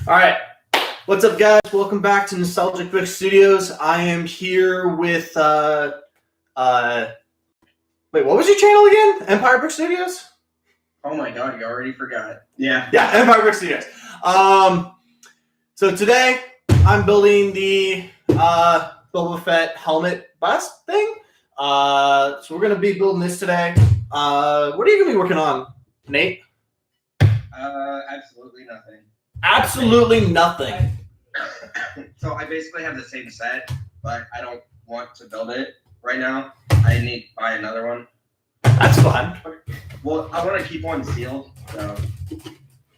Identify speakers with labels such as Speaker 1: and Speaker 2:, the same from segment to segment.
Speaker 1: All right. What's up, guys? Welcome back to Nostalgic Brick Studios. I am here with, wait, what was your channel again? Empire Brick Studios?
Speaker 2: Oh my god, you already forgot. Yeah.
Speaker 1: Yeah, Empire Brick Studios. So today, I'm building the Boba Fett helmet bust thing. So we're going to be building this today. What are you going to be working on, Nate?
Speaker 2: Absolutely nothing.
Speaker 1: Absolutely nothing.
Speaker 2: So I basically have the same set, but I don't want to build it right now. I need to buy another one.
Speaker 1: That's fun.
Speaker 2: Well, I want to keep one sealed, so,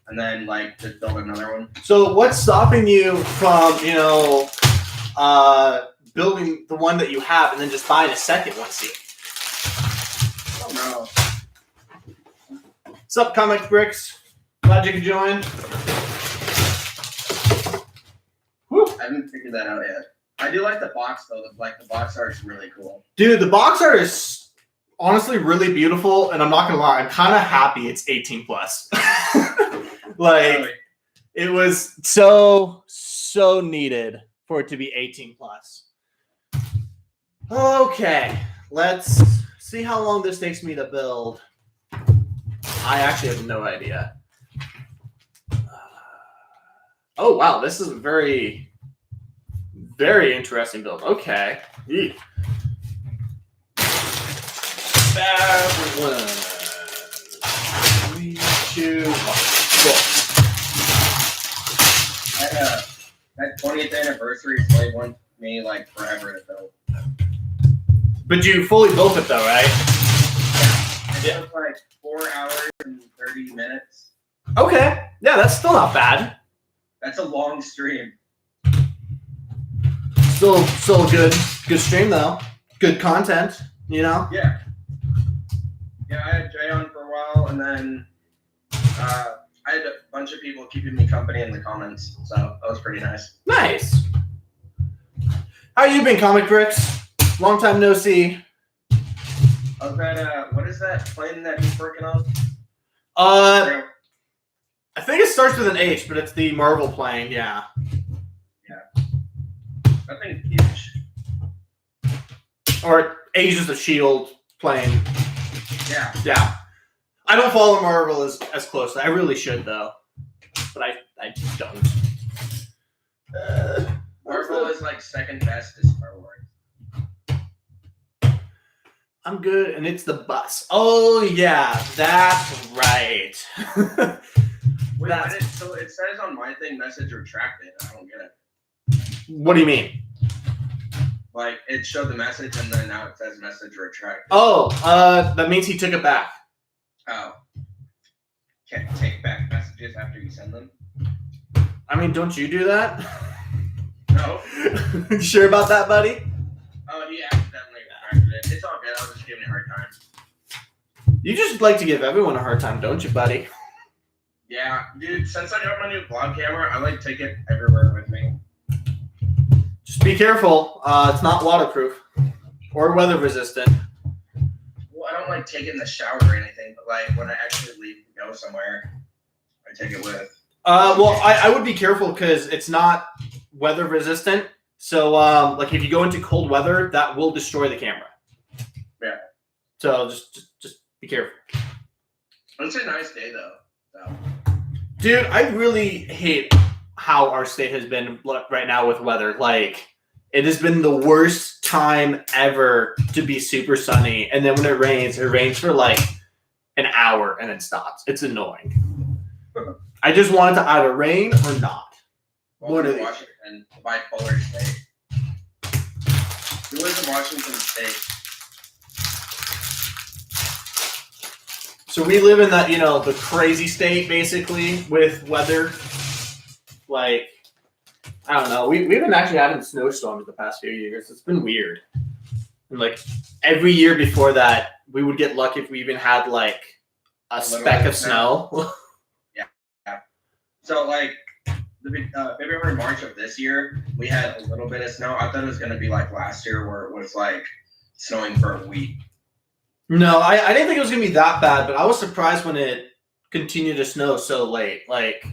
Speaker 2: and then like just build another one.
Speaker 1: So what's stopping you from, building the one that you have and then just buying a second one sealed?
Speaker 2: Oh no.
Speaker 1: What's up, Comic Bricks? Glad you could join. Woo.
Speaker 2: I haven't figured that out yet. I do like the box though. The box art is really cool.
Speaker 1: Dude, the box art is honestly really beautiful, and I'm not gonna lie, I'm kind of happy it's 18 plus. It was so needed for it to be 18 plus. Okay, let's see how long this takes me to build. I actually have no idea. Oh wow, this is a very interesting build. Okay. Eek. Bad one. 3, 2, 1. Cool.
Speaker 2: That 20th anniversary slave one took me like forever to build.
Speaker 1: But you fully built it though, right?
Speaker 2: Yeah. It took like 4 hours and 30 minutes.
Speaker 1: Okay. Yeah, that's still not bad.
Speaker 2: That's a long stream.
Speaker 1: Still good stream though. Good content,
Speaker 2: Yeah. Yeah, I had Jay on for a while, and then I had a bunch of people keeping me company in the comments, so that was pretty nice.
Speaker 1: Nice. How you been, Comic Bricks? Long time no see.
Speaker 2: How's that? What is that plane that he's working on?
Speaker 1: I think it starts with an H, but it's the Marvel plane. Yeah.
Speaker 2: Yeah. That thing's huge.
Speaker 1: Or H is the Shield plane.
Speaker 2: Yeah.
Speaker 1: Yeah. I don't follow Marvel as closely. I really should though, but I just don't.
Speaker 2: Marvel is like second best to Star Wars.
Speaker 1: I'm good, and it's the bus. Oh yeah, that's right.
Speaker 2: Wait, so it says on my thing, message retracted. I don't get it.
Speaker 1: What do you mean?
Speaker 2: Like it showed the message, and then now it says message retracted.
Speaker 1: Oh, that means he took it back.
Speaker 2: Oh. Can't take back messages after you send them?
Speaker 1: I mean, don't you do that?
Speaker 2: No.
Speaker 1: You sure about that, buddy?
Speaker 2: Oh, he accidentally retracted it. It's all good. I was just giving you a hard time.
Speaker 1: You just like to give everyone a hard time, don't you, buddy?
Speaker 2: Yeah, dude, since I got my new vlog camera, I like take it everywhere with me.
Speaker 1: Just be careful. It's not waterproof or weather resistant.
Speaker 2: Well, I don't like take it in the shower or anything, but like when I actually leave to go somewhere, I take it with.
Speaker 1: Well, I would be careful because it's not weather resistant. So, like if you go into cold weather, that will destroy the camera.
Speaker 2: Yeah.
Speaker 1: So just be careful.
Speaker 2: It's a nice day though. So.
Speaker 1: Dude, I really hate how our state has been right now with weather. Like, it has been the worst time ever to be super sunny. And then when it rains for like an hour and it stops. It's annoying. I just want it to either rain or not.
Speaker 2: What is Washington, the bipolar state? Who lives in Washington State?
Speaker 1: So we live in that, the crazy state basically with weather. Like, I don't know. We've been actually having snowstorms the past few years. It's been weird. And like every year before that, we would get lucky if we even had like a speck of snow.
Speaker 2: Yeah. So like February, March of this year, we had a little bit of snow. I thought it was going to be like last year where it was like snowing for a week.
Speaker 1: No, I didn't think it was going to be that bad, but I was surprised when it continued to snow so late. Like,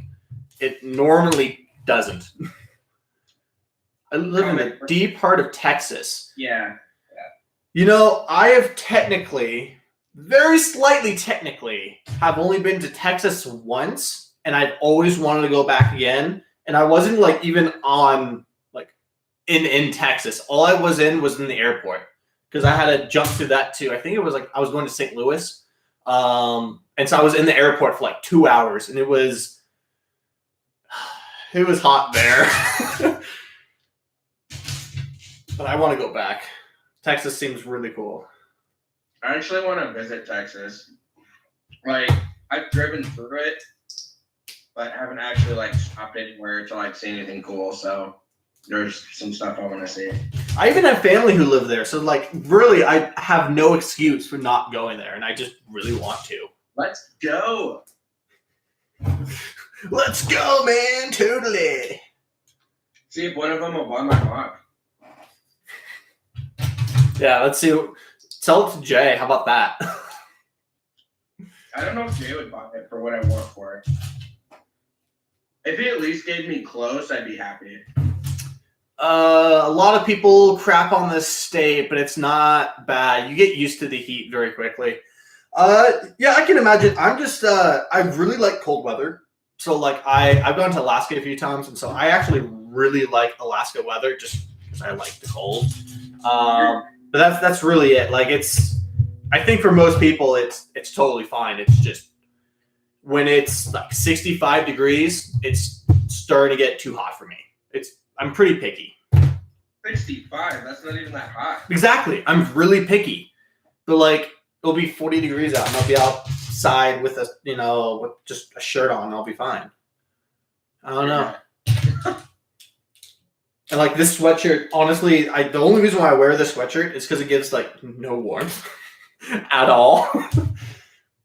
Speaker 1: it normally doesn't. I live in the deep heart of Texas.
Speaker 2: Yeah.
Speaker 1: You know, I have technically, very slightly technically, have only been to Texas once, and I've always wanted to go back again. And I wasn't like even on like in Texas. All I was in the airport because I had to jump through that too. I think it was like I was going to St. Louis, and so I was in the airport for like 2 hours, and it was hot there. But I want to go back. Texas seems really cool.
Speaker 2: I actually want to visit Texas. Like, I've driven through it, but haven't actually like stopped anywhere to like see anything cool. So there's some stuff I want to see.
Speaker 1: I even have family who live there, so like really, I have no excuse for not going there, and I just really want to.
Speaker 2: Let's go.
Speaker 1: Let's go, man! Totally.
Speaker 2: See if one of them will buy my mock.
Speaker 1: Yeah, let's see. Sell it to Jay. How about that?
Speaker 2: I don't know if Jay would buy it for what I want for it. If he at least gave me close, I'd be happy.
Speaker 1: A lot of people crap on this state, but it's not bad. You get used to the heat very quickly. Yeah, I can imagine. I'm just, I really like cold weather. So, like, I've gone to Alaska a few times, and so I actually really like Alaska weather just because I like the cold. But that's really it. Like, I think for most people, it's totally fine. It's just when it's like 65 degrees, it's starting to get too hot for me. I'm pretty picky.
Speaker 2: 65, that's not even that hot.
Speaker 1: Exactly. I'm really picky. But like, it'll be 40 degrees out and I'll be outside with with just a shirt on and I'll be fine. I don't know. And like this sweatshirt, honestly, the only reason why I wear this sweatshirt is because it gives like no warmth at all.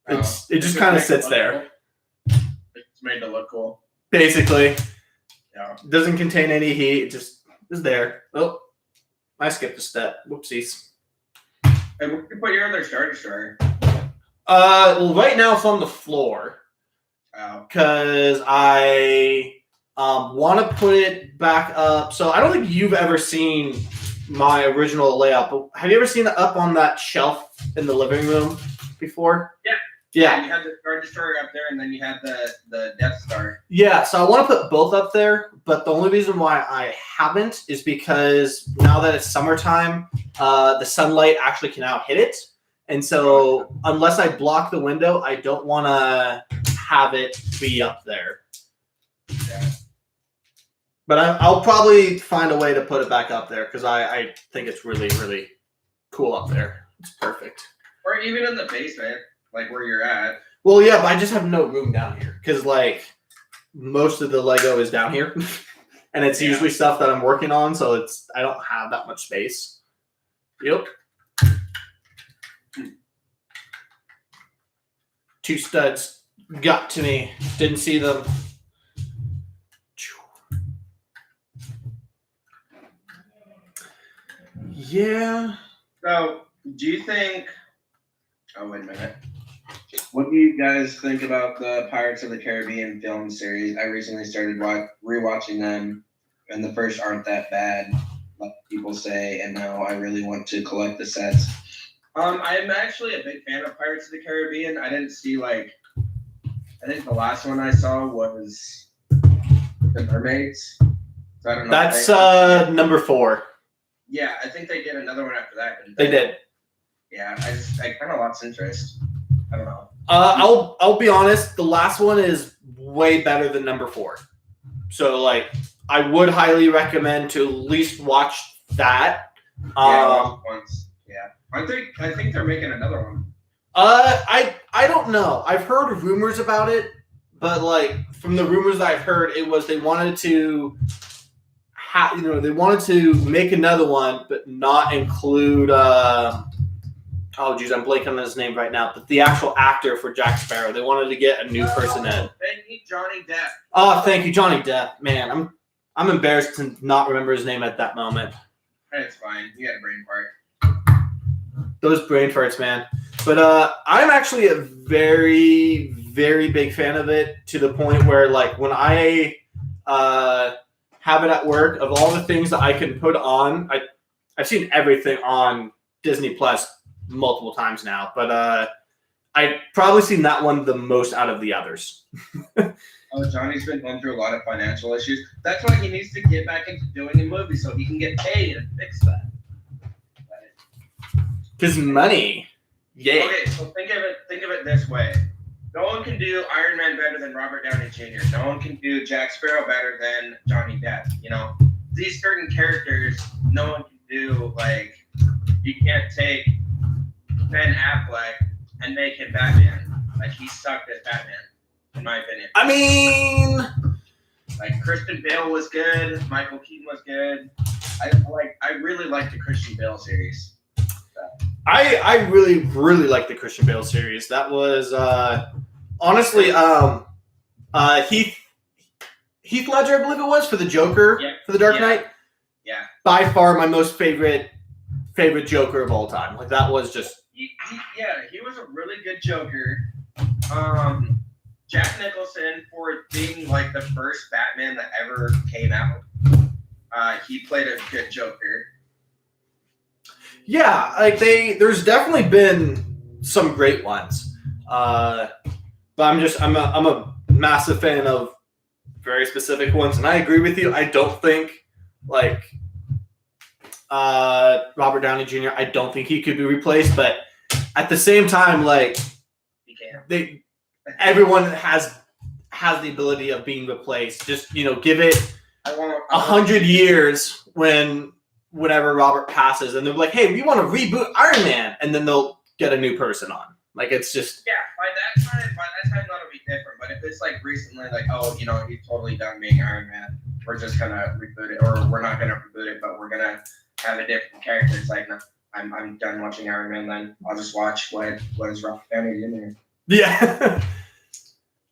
Speaker 1: It just kind of sits there.
Speaker 2: Cool. It's made to look cool.
Speaker 1: Basically.
Speaker 2: Yeah.
Speaker 1: It doesn't contain any heat. It just is there. Oh, I skipped a step. Whoopsies.
Speaker 2: Hey, where you put your other starter store?
Speaker 1: Well, right now it's on the floor. Because I want to put it back up. So I don't think you've ever seen my original layout, but have you ever seen it up on that shelf in the living room before?
Speaker 2: Yeah.
Speaker 1: Yeah.
Speaker 2: You had the Star Destroyer up there, and then you had the Death Star.
Speaker 1: Yeah, so I want to put both up there, but the only reason why I haven't is because now that it's summertime, the sunlight actually can now hit it. And so unless I block the window, I don't want to have it be up there.
Speaker 2: Yeah.
Speaker 1: But I'll probably find a way to put it back up there because I think it's really, really cool up there. It's perfect.
Speaker 2: Or even in the basement. Like where you're at.
Speaker 1: Well, yeah, but I just have no room down here because, like, most of the Lego is down here, and it's usually stuff that I'm working on, so I don't have that much space. Yep. 2 studs got to me. Didn't see them. Yeah.
Speaker 2: So, do you think? Oh, wait a minute. What do you guys think about the Pirates of the Caribbean film series? I recently started rewatching them, and the first aren't that bad, like people say, and now I really want to collect the sets. I'm actually a big fan of Pirates of the Caribbean. I didn't see I think the last one I saw was The Mermaids. So I don't know.
Speaker 1: That's number 4.
Speaker 2: Yeah, I think they did another one after that.
Speaker 1: They did.
Speaker 2: Yeah, I kind of lost interest. I don't know.
Speaker 1: I'll be honest. The last one is way better than number 4. So like, I would highly recommend to at least watch that.
Speaker 2: Once. Yeah, I think they're making another one.
Speaker 1: I don't know. I've heard rumors about it, but like from the rumors that I've heard, it was they wanted to they wanted to make another one, but not include. Oh, geez, I'm blanking on his name right now. But the actual actor for Jack Sparrow, they wanted to get a new person in.
Speaker 2: They need Johnny Depp.
Speaker 1: Oh, thank you, Johnny Depp. Man, I'm embarrassed to not remember his name at that moment.
Speaker 2: It's fine. You had a brain fart.
Speaker 1: Those brain farts, man. But I'm actually a very, very big fan of it to the point where, like, when I have it at work. Of all the things that I can put on, I've seen everything on Disney Plus multiple times now, but I've probably seen that one the most out of the others.
Speaker 2: Oh, Johnny's been going through a lot of financial issues. That's why he needs to get back into doing a movie so he can get paid and fix that.
Speaker 1: Because money. Yeah.
Speaker 2: Okay, so think of it this way. No one can do Iron Man better than Robert Downey Jr. No one can do Jack Sparrow better than Johnny Depp. You know, these certain characters, no one can do. Like, you can't take Ben Affleck and make him Batman. Like, he sucked as Batman, in my opinion.
Speaker 1: I mean,
Speaker 2: like Christian Bale was good, Michael Keaton was good. I really like the Christian Bale series.
Speaker 1: I really like the Christian Bale series. That was honestly Heath Ledger, I believe it was, for the Joker, for the Dark Knight.
Speaker 2: Yeah.
Speaker 1: By far my most favorite Joker of all time. Like, that was just
Speaker 2: he was a really good Joker. Jack Nicholson, for being like the first Batman that ever came out, he played a good Joker.
Speaker 1: Yeah, like there's definitely been some great ones, but I'm a massive fan of very specific ones, and I agree with you. I don't think like Robert Downey Jr. I don't think he could be replaced, but at the same time, like
Speaker 2: he can.
Speaker 1: Everyone has the ability of being replaced. Just give it 100 years whenever Robert passes, and they're like, "Hey, we want to reboot Iron Man," and then they'll get a new person on. Like, it's just
Speaker 2: by that time that'll be different. But if it's like recently, like, oh, he's totally done being Iron Man, we're just gonna reboot it, or we're not gonna reboot it, but we're gonna have a different character. It's like, no, I'm done watching Iron Man. Then I'll just watch what is Robert Downey in there.
Speaker 1: Yeah.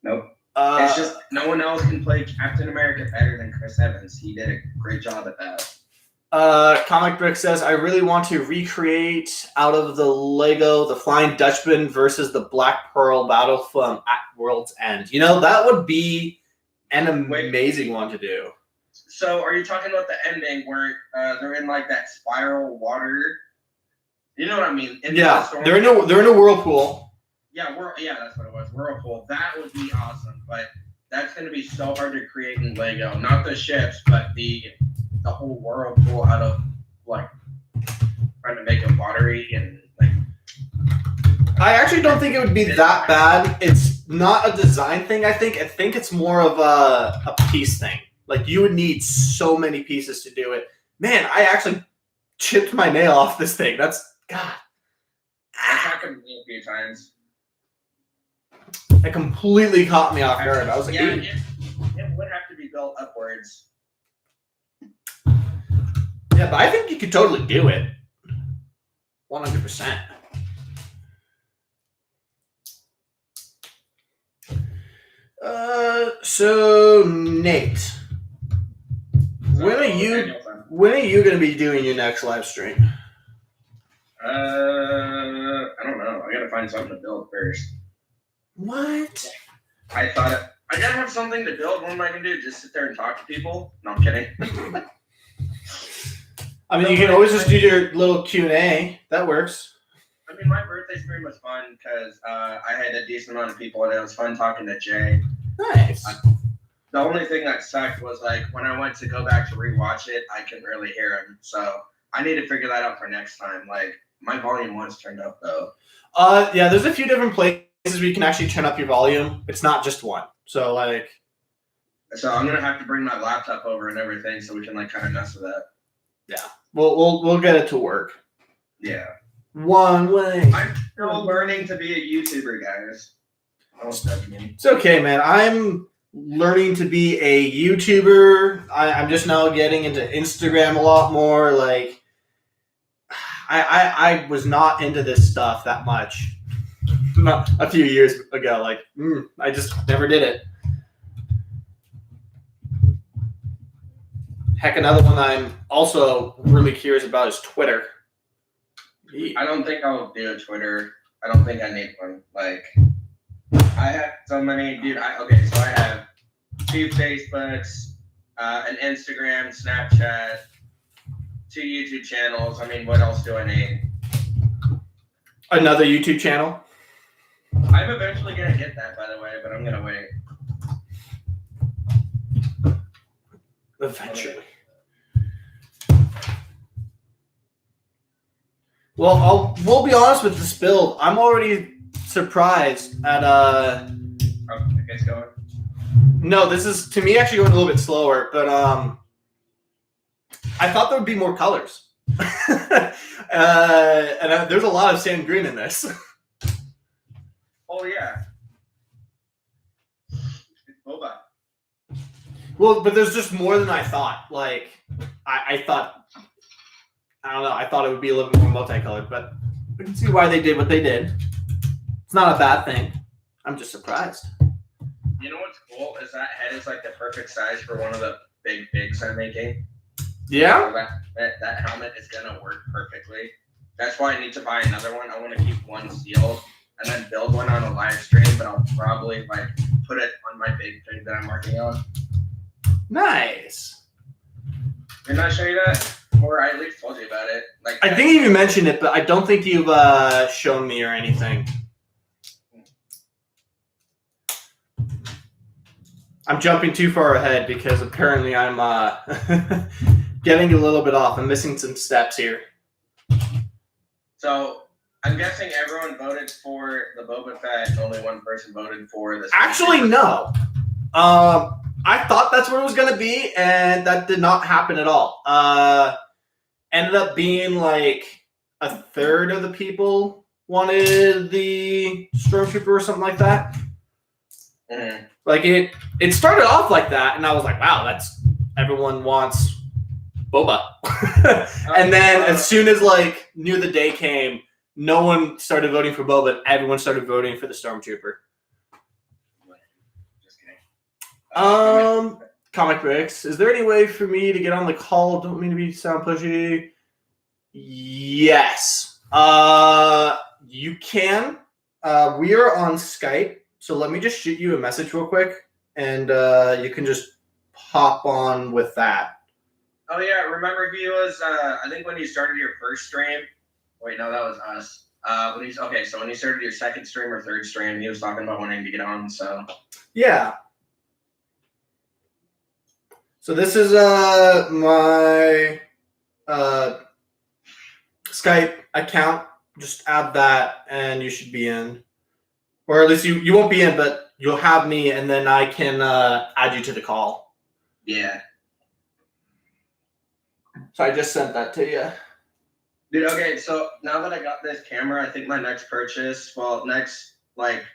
Speaker 2: Nope. It's just no one else can play Captain America better than Chris Evans. He did a great job at that.
Speaker 1: Comic Brick says, I really want to recreate out of the Lego the Flying Dutchman versus the Black Pearl battle from at World's End. That would be an amazing one to do.
Speaker 2: So are you talking about the ending where they're in like that spiral water? You know what I mean?
Speaker 1: They're in a whirlpool.
Speaker 2: Yeah, that's what it was. Whirlpool. That would be awesome, but that's going to be so hard to create in Lego. Not the ships, but the whole whirlpool out of like trying to make it watery and like.
Speaker 1: I actually don't think it would be that bad. It's not a design thing. I think it's more of a piece thing. Like, you would need so many pieces to do it. Man, I actually chipped my nail off this thing. That's God.
Speaker 2: That's happened to me a few times.
Speaker 1: It completely caught me off guard. I was like,
Speaker 2: it would have to be built upwards.
Speaker 1: Yeah, but I think you could totally do it. 100%. So Nate, when are you going to be doing your next live stream?
Speaker 2: I don't know. I got to find something to build first.
Speaker 1: What?
Speaker 2: I thought I gotta have something to build. What am I gonna do? Just sit there and talk to people? No, I'm kidding.
Speaker 1: I mean, you can always just do your little Q&A. That works.
Speaker 2: I mean, my birthday's pretty much fun because I had a decent amount of people and it was fun talking to Jay.
Speaker 1: Nice.
Speaker 2: The only thing that sucked was like when I went to go back to rewatch it, I couldn't really hear him. So I need to figure that out for next time. Like, my volume was turned up though.
Speaker 1: Yeah, there's a few different places where you can actually turn up your volume. It's not just one. So I'm
Speaker 2: gonna have to bring my laptop over and everything so we can like kind of mess with that.
Speaker 1: Yeah, we'll get it to work.
Speaker 2: Yeah.
Speaker 1: One way.
Speaker 2: I'm still learning to be a YouTuber, guys. Don't judge me.
Speaker 1: It's okay, man. I'm learning to be a YouTuber. I'm just now getting into Instagram a lot more. Like, I was not into this stuff that much not a few years ago. Like, I just never did it. Heck, another one I'm also really curious about is Twitter.
Speaker 2: I don't think I'll do a Twitter. I don't think I need one. Like, I have so many, dude. So I have 2 Facebooks, an Instagram, Snapchat, 2 YouTube channels. I mean, what else do I need?
Speaker 1: Another YouTube channel.
Speaker 2: I'm eventually gonna get that, by the way, but I'm gonna wait.
Speaker 1: Eventually. Well, we'll be honest with this build. I'm already surprised at
Speaker 2: Oh, it's going.
Speaker 1: No, this is to me actually going a little bit slower, but I thought there would be more colors. There's a lot of sand green in this.
Speaker 2: Oh yeah. Boba.
Speaker 1: Well, but there's just more than I thought. Like, I thought, I don't know, I thought it would be a little bit more multicolored, but we can see why they did what they did. It's not a bad thing. I'm just surprised.
Speaker 2: You know what's cool is that head is like the perfect size for one of the big bigs I'm making.
Speaker 1: Yeah?
Speaker 2: So that helmet is gonna work perfectly. That's why I need to buy another one. I want to keep one sealed and then build one on a live stream, but I'll probably like put it on my big thing that I'm working on.
Speaker 1: Nice.
Speaker 2: Didn't I show you that? Or I at least told you about it. Like
Speaker 1: I think you mentioned it, but I don't think you've shown me or anything. I'm jumping too far ahead because apparently I'm getting a little bit off. I'm missing some steps here.
Speaker 2: So I'm guessing everyone voted for the Boba Fett and only one person voted for the.
Speaker 1: Actually, no. I thought that's where it was going to be, and that did not happen at all. Ended up being like a third of the people wanted the Stormtrooper or something like that.
Speaker 2: Mm-hmm.
Speaker 1: Like it started off like that, and I was like, wow, that's everyone wants Boba. And then as soon as like knew the day came, no one started voting for Boba, and everyone started voting for the Stormtrooper.
Speaker 2: Just kidding.
Speaker 1: Comic Bricks. Is there any way for me to get on the call? Don't mean to be sound pushy. Yes. You can. We are on Skype, so let me just shoot you a message real quick, and you can just hop on with that.
Speaker 2: Oh yeah, remember he was I think when you started your first stream. Wait, no, that was us. When you started your second stream or third stream, he was talking about wanting to get on, so
Speaker 1: Yeah. So this is my Skype account. Just add that and you should be in. Or at least you won't be in, but you'll have me and then I can add you to the call.
Speaker 2: yeah.
Speaker 1: So I just sent that to you.
Speaker 2: Dude, okay, so now that I got this camera, I think my next like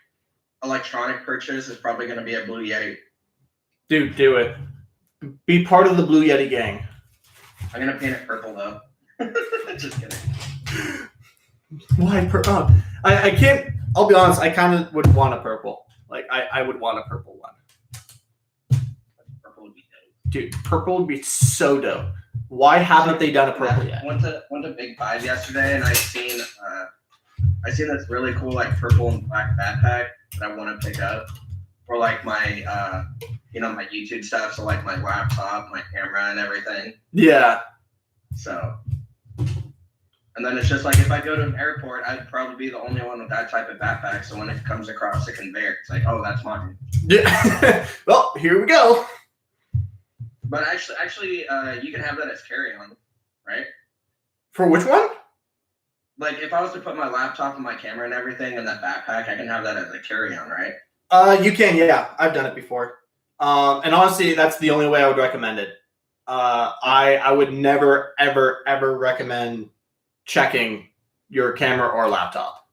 Speaker 2: electronic purchase is probably gonna be a Blue Yeti.
Speaker 1: Dude, do it. Be part of the Blue Yeti gang.
Speaker 2: I'm gonna paint it purple though. Just kidding.
Speaker 1: Why purple? I can't. I'll be honest. I kind of would want a purple. Like I would want a purple one.
Speaker 2: Purple would be dope.
Speaker 1: Dude, purple would be so dope. Why haven't they done a purple yet?
Speaker 2: Went to Big Five yesterday and I seen this really cool like purple and black backpack that I want to pick up for like my my YouTube stuff, so like my laptop, my camera, and everything.
Speaker 1: Yeah.
Speaker 2: So, and then it's just like if I go to an airport, I'd probably be the only one with that type of backpack. So when it comes across the conveyor, it's like, oh, that's mine.
Speaker 1: Yeah. Well, here we go.
Speaker 2: But actually, you can have that as carry-on, right?
Speaker 1: For which one?
Speaker 2: Like if I was to put my laptop and my camera and everything in that backpack, I can have that as a carry-on, right?
Speaker 1: You can, yeah. I've done it before. And honestly, that's the only way I would recommend it. I would never, ever, ever recommend checking your camera or laptop.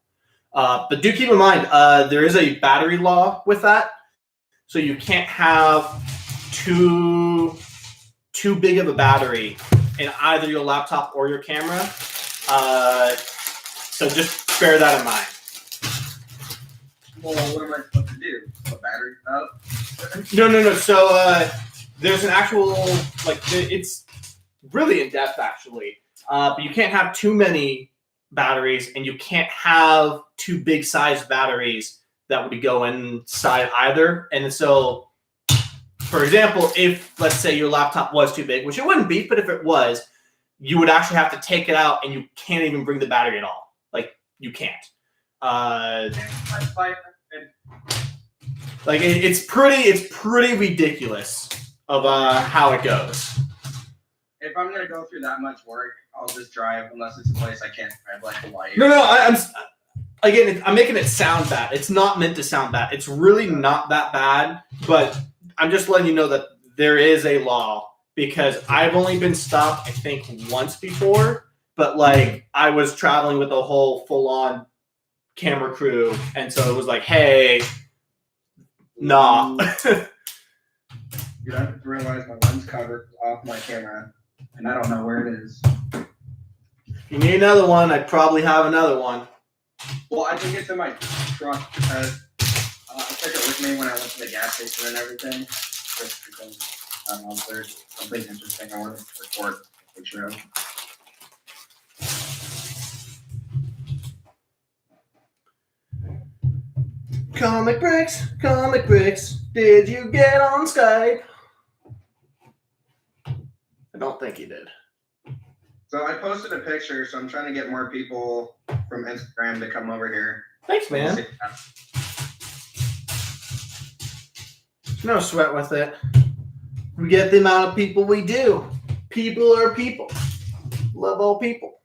Speaker 1: But do keep in mind, there is a battery law with that. So you can't have too big of a battery in either your laptop or your camera. So just bear that in mind.
Speaker 2: Well, what am I supposed to do? Put batteries up?
Speaker 1: No. So there's an actual, it's really in depth actually. But you can't have too many batteries and you can't have too big sized batteries that would go inside either. And so for example, if let's say your laptop was too big, which it wouldn't be, but if it was, you would actually have to take it out, and you can't even bring the battery at all. Like you can't. Like it's pretty ridiculous of how it goes.
Speaker 2: If I'm gonna go through that much work, I'll just drive unless it's a place I can't drive, like Hawaii.
Speaker 1: No, I'm making it sound bad. It's not meant to sound bad. It's really not that bad, but I'm just letting you know that there is a law because I've only been stopped, I think, once before, but like I was traveling with a whole full-on camera crew, and so it was like, hey, nah.
Speaker 2: Dude, I just realized my lens cover is off my camera, and I don't know where it is.
Speaker 1: If you need another one, I'd probably have another one.
Speaker 2: Well, I think it's in my truck because I took it with me when I went to the gas station and everything. Just because I don't know if there's something interesting I wanted to record a picture of.
Speaker 1: Comic bricks, did you get on Skype? I don't think he did.
Speaker 2: So I posted a picture, so I'm trying to get more people from Instagram to come over here.
Speaker 1: Thanks, man. No sweat with it. We get the amount of people we do. People are people. Love all people.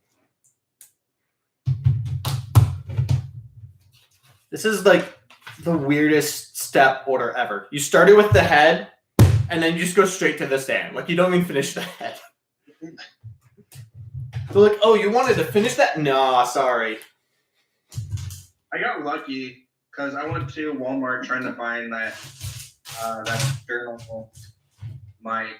Speaker 1: This is like the weirdest step order ever. You started with the head, and then you just go straight to the stand. Like, you don't even finish the head. They're like, oh, you wanted to finish that? No, sorry.
Speaker 2: I got lucky because I went to Walmart trying to find that journal mic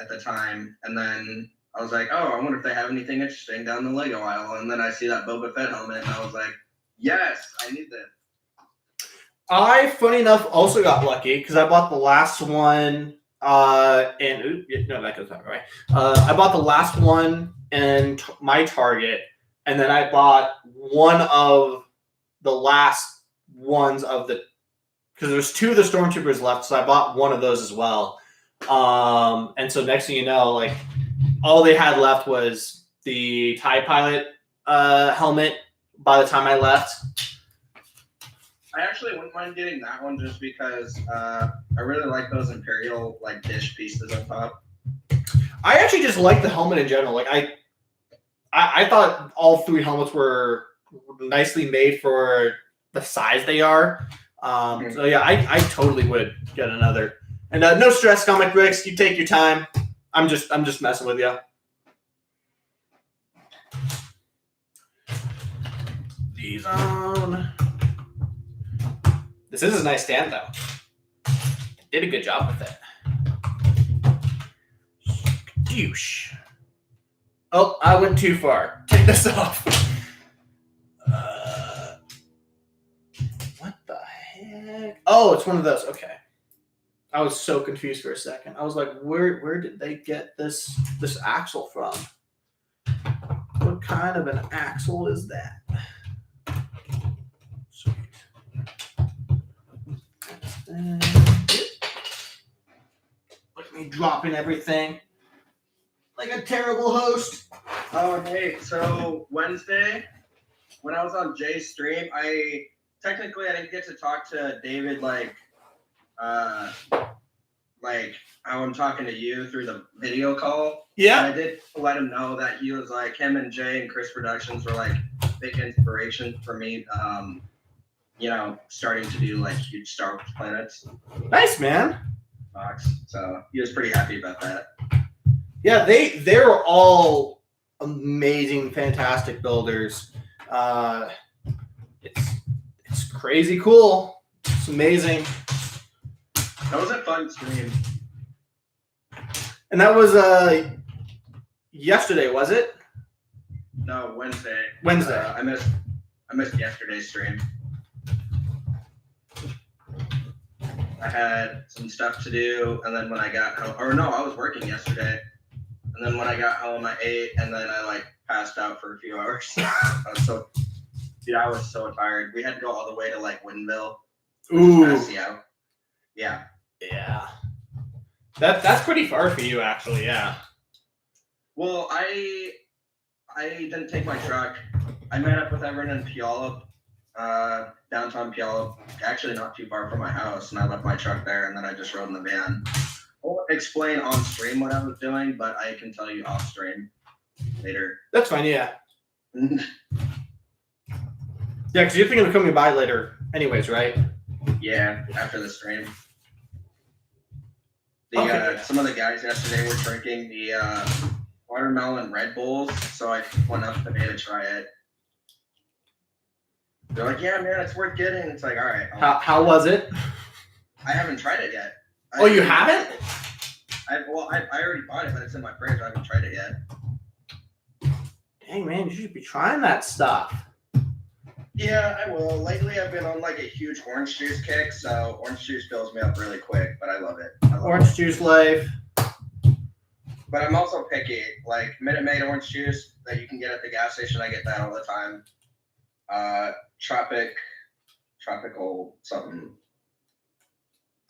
Speaker 2: at the time, and then I was like, oh, I wonder if they have anything interesting down the Lego aisle, and then I see that Boba Fett helmet, and I was like, yes, I need this.
Speaker 1: I, funny enough, also got lucky because I bought the last one. No, that goes out right. I bought the last one in my Target, and then I bought one of the last ones of the because there's two of the Stormtroopers left, so I bought one of those as well. And so next thing you know, like all they had left was the TIE Pilot helmet. By the time I left.
Speaker 2: I actually wouldn't mind getting that one just because I really like those Imperial like dish pieces up top.
Speaker 1: I actually just like the helmet in general. Like I thought all three helmets were nicely made for the size they are. So yeah, I totally would get another. And no stress, Comic Bricks. You take your time. I'm just messing with you. These on. This is a nice stand, though. Did a good job with it. Douche. Oh, I went too far. Take this off. What the heck? Oh, it's one of those. Okay. I was so confused for a second. I was like, where did they get this axle from? What kind of an axle is that? Sweet. Look at me dropping everything like a terrible host.
Speaker 2: Oh, hey, so Wednesday, when I was on Jay's stream, I didn't get to talk to David like how I'm talking to you through the video call.
Speaker 1: Yeah.
Speaker 2: And I did let him know that he was like, him and Jay and Chris Productions were like big inspiration for me, starting to do like huge Star Wars planets.
Speaker 1: Nice, man.
Speaker 2: So he was pretty happy about that.
Speaker 1: Yeah, they're all amazing, fantastic builders. It's crazy cool. It's amazing.
Speaker 2: That was a fun stream.
Speaker 1: And that was yesterday, was it?
Speaker 2: No, Wednesday.
Speaker 1: Wednesday.
Speaker 2: I missed yesterday's stream. I had some stuff to do, and then when I got home, I was working yesterday, and then when I got home, I ate, and then I passed out for a few hours. I was so tired. We had to go all the way to Woodinville.
Speaker 1: Ooh.
Speaker 2: Yeah.
Speaker 1: Yeah. That's pretty far for you, actually. Yeah.
Speaker 2: Well, I didn't take my truck. I met up with everyone in Puyallup, downtown Puyallup, actually not too far from my house, and I left my truck there, and then I just rode in the van. I won't explain on stream what I was doing, but I can tell you off stream later.
Speaker 1: That's fine. Yeah. Yeah, because you're thinking of coming by later, anyways, right?
Speaker 2: Yeah, after the stream.
Speaker 1: Okay.
Speaker 2: Some of the guys yesterday were drinking the watermelon Red Bulls, so I went up today to try it. They're like, "Yeah, man, it's worth getting." It's like, all right.
Speaker 1: How was it?
Speaker 2: I haven't tried it yet.
Speaker 1: Oh, you haven't?
Speaker 2: I already bought it, but it's in my fridge. I haven't tried it yet.
Speaker 1: Dang, man, you should be trying that stuff.
Speaker 2: Yeah, I will. Lately, I've been on like a huge orange juice kick, so orange juice fills me up really quick, but I love it.
Speaker 1: Orange juice life.
Speaker 2: But I'm also picky. Like Minute Maid orange juice that you can get at the gas station, I get that all the time. Tropical something.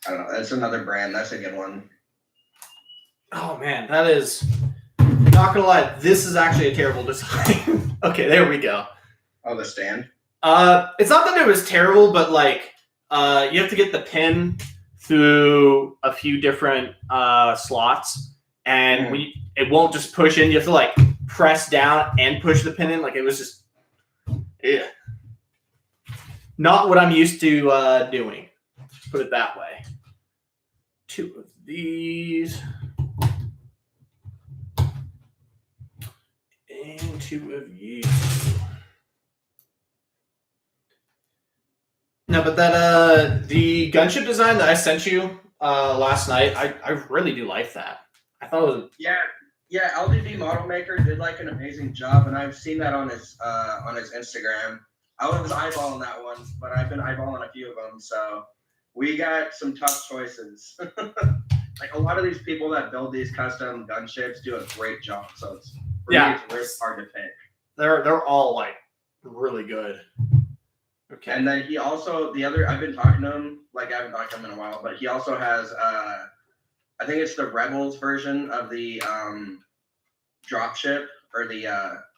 Speaker 2: I don't know. That's another brand. That's a good one.
Speaker 1: Oh man, that is. Not gonna lie, this is actually a terrible design. Okay, there we go.
Speaker 2: Oh, the stand.
Speaker 1: It's not that it was terrible, but like, you have to get the pin through a few different slots, and it won't just push in. You have to like press down and push the pin in. Like it was just, yeah, not what I'm used to doing. Put it that way. 2 of these. And 2 of you. No, but that the gunship design that I sent you last night, I really do like that. I thought it was
Speaker 2: yeah. LDB Model Maker did like an amazing job, and I've seen that on his Instagram. I was eyeballing that one, but I've been eyeballing a few of them, so we got some tough choices. Like a lot of these people that build these custom gunships do a great job, so it's really hard to pick.
Speaker 1: They're all like really good. Okay.
Speaker 2: And then he also I've been talking to him, like I haven't talked to him in a while, but he also has I think it's the Rebels version of the dropship or the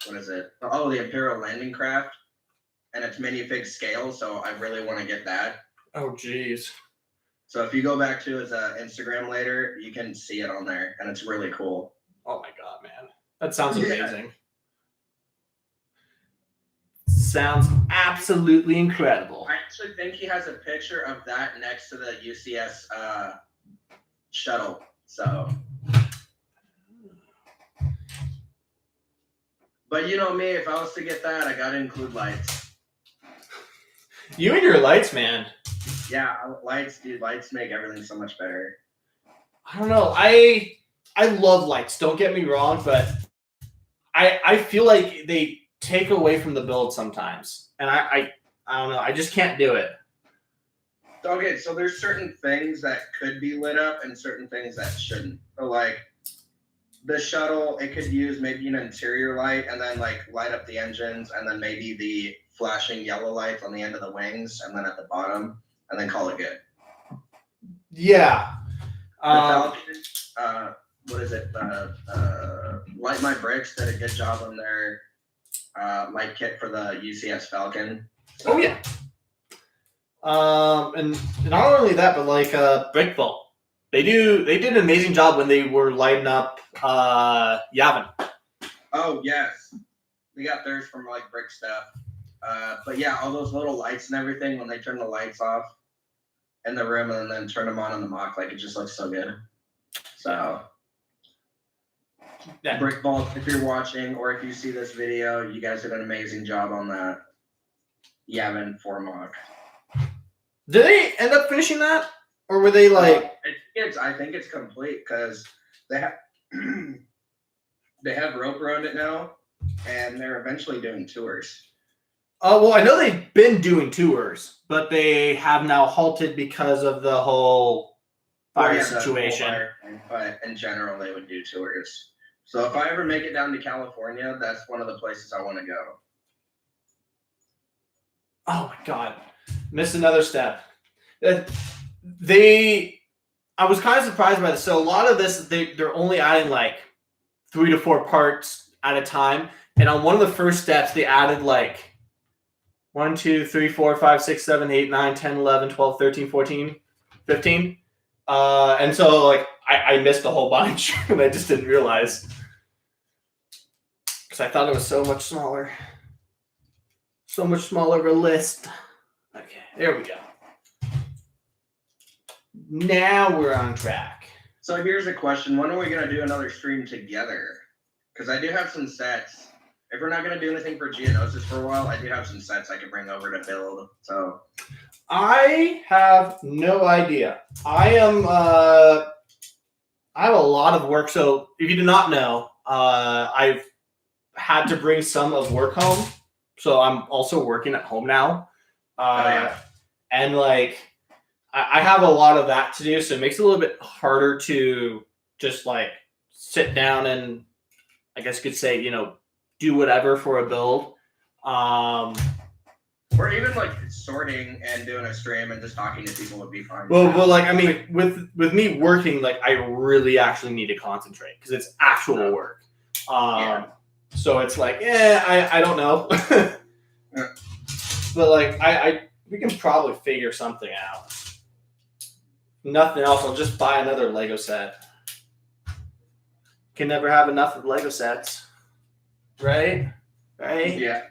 Speaker 2: what is it? Oh, the Imperial Landing Craft, and it's minifig scale, so I really want to get that.
Speaker 1: Oh geez.
Speaker 2: So if you go back to his Instagram later, you can see it on there, and it's really cool.
Speaker 1: Oh my god, man, that sounds amazing. Sounds absolutely incredible.
Speaker 2: I actually think he has a picture of that next to the UCS shuttle. So, but you know me, if I was to get that, I gotta include lights.
Speaker 1: You and your lights, man.
Speaker 2: Yeah, lights, dude. Lights make everything so much better.
Speaker 1: I don't know. I love lights. Don't get me wrong, but I feel like they take away from the build sometimes, and I don't know. I just can't do it.
Speaker 2: Okay, so there's certain things that could be lit up and certain things that shouldn't. So like the shuttle, it could use maybe an interior light and then like light up the engines, and then maybe the flashing yellow lights on the end of the wings, and then at the bottom, and then call it good.
Speaker 1: Yeah.
Speaker 2: Falcon, what is it? Light My Bricks did a good job on their light kit for the UCS Falcon. So.
Speaker 1: Oh yeah. And not only that, but like Brickvault, they did an amazing job when they were lighting up Yavin.
Speaker 2: Oh yes, we got theirs from like Brick Stuff. But yeah, all those little lights and everything, when they turn the lights off in the room and then turn them on in the mock, like it just looks so good. So yeah. Brickvault, if you're watching or if you see this video, you guys did an amazing job on that Yavin 4 mock.
Speaker 1: Did they end up finishing that, or were they like?
Speaker 2: I think it's complete because they have they have rope around it now, and they're eventually doing tours.
Speaker 1: Well, I know they've been doing tours, but they have now halted because of the whole fire situation.
Speaker 2: But in general, they would do tours. So if I ever make it down to California, that's one of the places I want to go.
Speaker 1: Oh my god. Missed another step. I was kind of surprised by this. So a lot of this, they're only adding like 3 to 4 parts at a time. And on one of the first steps, they added like 1, 2, 3, 4, 5, 6, 7, 8, 9, 10, 11, 12, 13, 14, 15. And so like I missed a whole bunch and I just didn't realize. Because I thought it was so much smaller. So much smaller of a list. Okay, there we go. Now we're on track.
Speaker 2: So here's a question. When are we going to do another stream together? Because I do have some sets. If we're not going to do anything for Geonosis for a while, I do have some sets I could bring over to build. So
Speaker 1: I have no idea. I have a lot of work. So if you do not know, I've had to bring some of work home. So I'm also working at home now. And like, I have a lot of that to do, so it makes it a little bit harder to just like sit down and I guess you could say, do whatever for a build.
Speaker 2: Or even like sorting and doing a stream and just talking to people would be fine.
Speaker 1: Well, like I mean, with me working, like I really actually need to concentrate because it's actual work. So it's like, I don't know. But like we can probably figure something out. Nothing else. I'll just buy another Lego set. Can never have enough of Lego sets. Right?
Speaker 2: Yeah.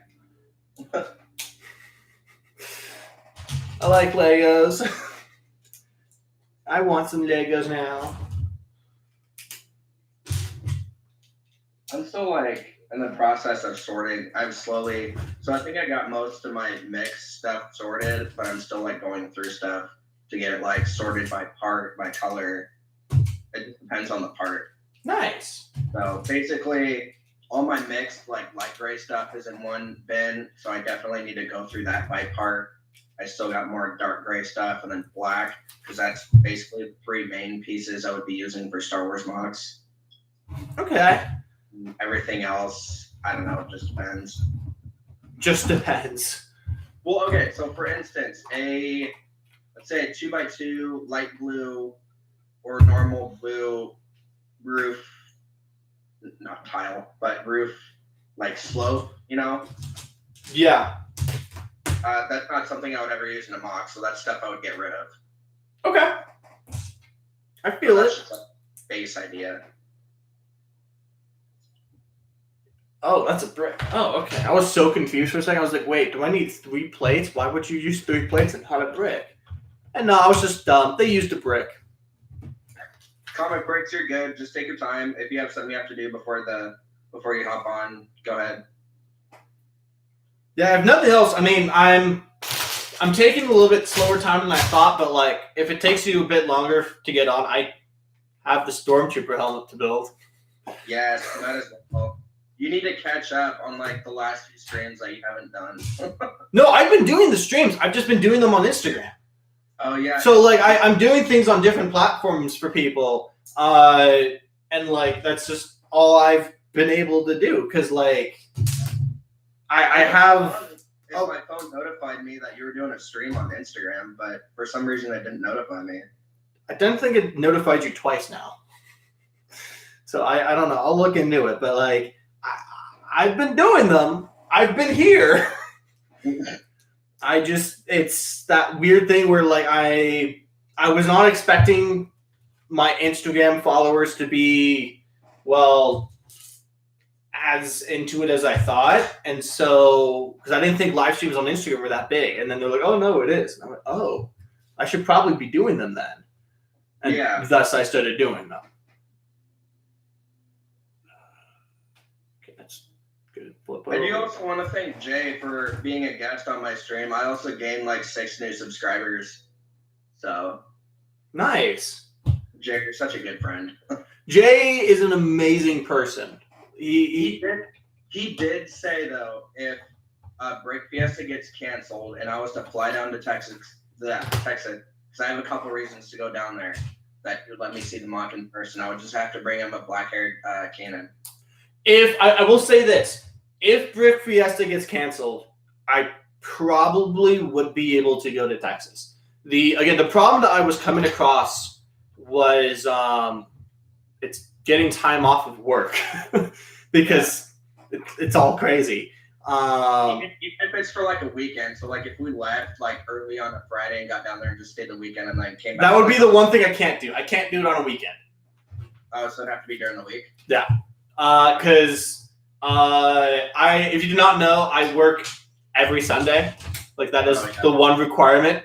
Speaker 1: I like Legos. I want some Legos now.
Speaker 2: I'm still like in the process of sorting. So I think I got most of my mix stuff sorted, but I'm still like going through stuff to get it like sorted by part, by color. It just depends on the part.
Speaker 1: Nice.
Speaker 2: So basically all my mixed like light gray stuff is in one bin. So I definitely need to go through that by part. I still got more dark gray stuff and then black because that's basically the 3 main pieces I would be using for Star Wars MOCs.
Speaker 1: Okay.
Speaker 2: Everything else, I don't know, it just depends.
Speaker 1: Just depends.
Speaker 2: Well, okay, so for instance, let's say a 2x2 light blue or normal blue roof, not tile, but roof like slope,
Speaker 1: Yeah.
Speaker 2: That's not something I would ever use in a mock, so that's stuff I would get rid of.
Speaker 1: Okay. I feel
Speaker 2: That's
Speaker 1: it.
Speaker 2: just a base idea.
Speaker 1: Oh, that's a brick. Oh, okay. I was so confused for a second. I was like, wait, do I need 3 plates? Why would you use 3 plates and not a brick? And no, I was just dumb. They used a brick.
Speaker 2: Comic breaks, you're good. Just take your time. If you have something you have to do before you hop on, go ahead.
Speaker 1: Yeah, if nothing else, I mean, I'm taking a little bit slower time than I thought, but like, if it takes you a bit longer to get on, I have the Stormtrooper helmet to build.
Speaker 2: Yes, that is well. You need to catch up on like the last few streams that you haven't done.
Speaker 1: No, I've been doing the streams. I've just been doing them on Instagram.
Speaker 2: Oh yeah.
Speaker 1: So like I'm doing things on different platforms for people, and like that's just all I've been able to do because like I have.
Speaker 2: My phone notified me that you were doing a stream on Instagram, but for some reason it didn't notify me.
Speaker 1: I don't think it notified you twice now. So I don't know. I'll look into it, but like I've been doing them. I've been here. It's that weird thing where like I was not expecting my Instagram followers to be as into it as I thought, and so because I didn't think live streams on Instagram were that big, and then they're like, "Oh no, it is." And I'm like, "Oh, I should probably be doing them then," and thus I started doing them. Okay, that's good.
Speaker 2: I do also want to thank Jay for being a guest on my stream. I also gained like 6 new subscribers, so
Speaker 1: nice.
Speaker 2: Jay, you're such a good friend.
Speaker 1: Jay is an amazing person.
Speaker 2: He did say though, if Break Fiesta gets canceled and I was to fly down to Texas, because I have a couple reasons to go down there, that he would let me see the mock in person. I would just have to bring him a black-haired cannon.
Speaker 1: If I will say this, if Brick Fiesta gets canceled, I probably would be able to go to Texas. The problem that I was coming across was it's getting time off of work because it's all crazy.
Speaker 2: Even if it's for like a weekend, so like if we left like early on a Friday and got down there and just stayed the weekend and then came back.
Speaker 1: That would be the one thing I can't do. I can't do it on a weekend.
Speaker 2: Oh, so it'd have to be during the week?
Speaker 1: Yeah. Because if you do not know, I work every Sunday. Like that is the one requirement.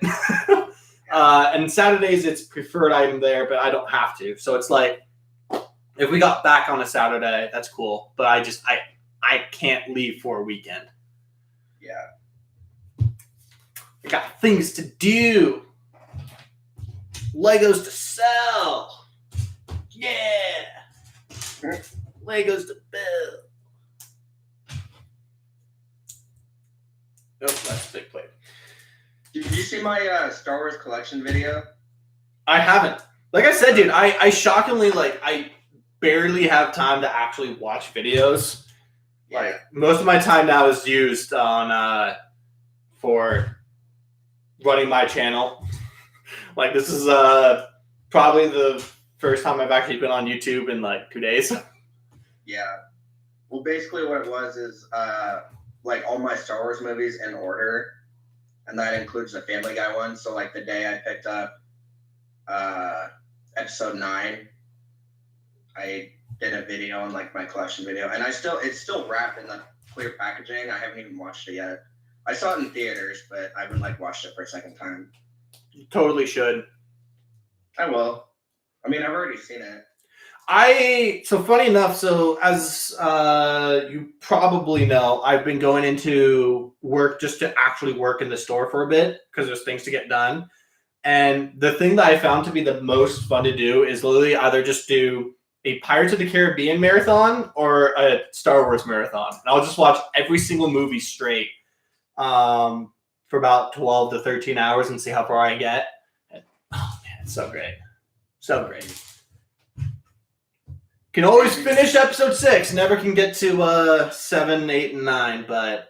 Speaker 1: And Saturdays it's preferred item there, but I don't have to. So it's like if we got back on a Saturday, that's cool. But I can't leave for a weekend.
Speaker 2: Yeah.
Speaker 1: I got things to do. Legos to sell. Yeah. Legos to build. Oh, that's a big plate.
Speaker 2: Did you see my Star Wars collection video?
Speaker 1: I haven't. Like I said, dude, I shockingly, like, I barely have time to actually watch videos.
Speaker 2: Yeah.
Speaker 1: Like, most of my time now is used on for running my channel. Like, this is probably the first time I've actually been on YouTube in, like, 2 days.
Speaker 2: Yeah. Well, basically what it was is, like, all my Star Wars movies in order, and that includes the Family Guy one. So, like, the day I picked up episode 9, I did a video on, like, my collection video, and it's still wrapped in the clear packaging. I haven't even watched it yet. I saw it in theaters, but I haven't, like, watched it for a second time.
Speaker 1: You totally should.
Speaker 2: I will. I mean, I've already seen it.
Speaker 1: So funny enough, so as you probably know, I've been going into work just to actually work in the store for a bit because there's things to get done. And the thing that I found to be the most fun to do is literally either just do a Pirates of the Caribbean marathon or a Star Wars marathon. And I'll just watch every single movie straight for about 12 to 13 hours and see how far I get. And, oh, man, it's so great. So great. Can always finish episode 6. Never can get to 7, 8, and 9. But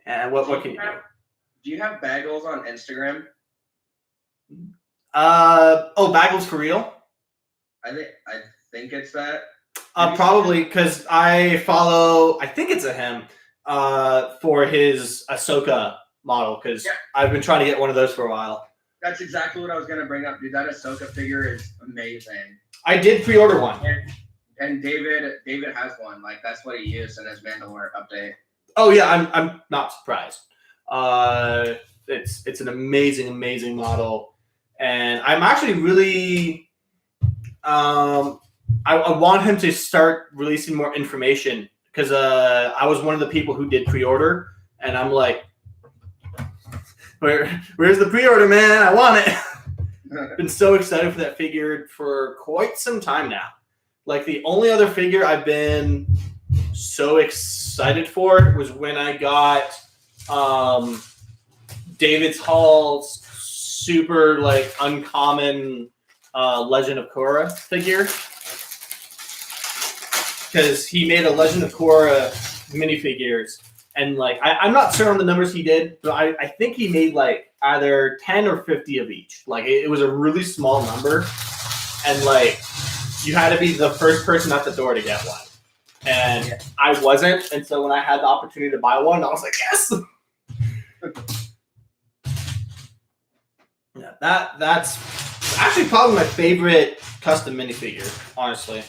Speaker 1: what can you do?
Speaker 2: Do you have Bagels on Instagram?
Speaker 1: Bagels for real?
Speaker 2: I think it's that.
Speaker 1: Probably because I follow. I think it's him for his Ahsoka model because I've been trying to get one of those for a while.
Speaker 2: That's exactly what I was gonna bring up, dude. That Ahsoka figure is amazing.
Speaker 1: I did pre-order one.
Speaker 2: And David has one. Like that's what he used in his Mandalore update.
Speaker 1: Oh yeah, I'm not surprised. It's an amazing model, and I'm actually really I want him to start releasing more information because I was one of the people who did pre-order, and I'm like, where's the pre-order, man? I want it. Been so excited for that figure for quite some time now. Like, the only other figure I've been so excited for was when I got David's Hall's super, like, uncommon Legend of Korra figure. Because he made a Legend of Korra minifigures. And, like, I'm not sure on the numbers he did, but I think he made, like, either 10 or 50 of each. Like, it was a really small number. And, like, you had to be the first person at the door to get one. And I wasn't. And so when I had the opportunity to buy one, I was like, yes! Yeah, that's actually probably my favorite custom minifigure, honestly.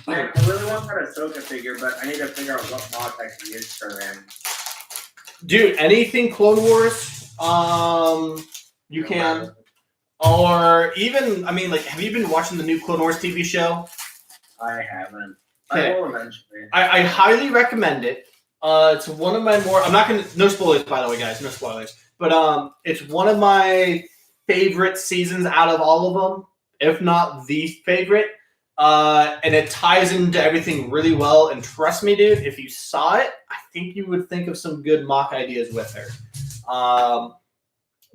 Speaker 2: Man, I really want that Ahsoka figure, but I need to figure out what mod I can use her in.
Speaker 1: Dude, anything Clone Wars, you can. Or even, I mean, like, have you been watching the new Clone Wars TV show?
Speaker 2: I haven't.
Speaker 1: Okay.
Speaker 2: I will eventually.
Speaker 1: I highly recommend it. It's one of my more, I'm not going to, no spoilers, by the way, guys, no spoilers. But it's one of my favorite seasons out of all of them, if not the favorite. And it ties into everything really well. And trust me, dude, if you saw it, I think you would think of some good mock ideas with her.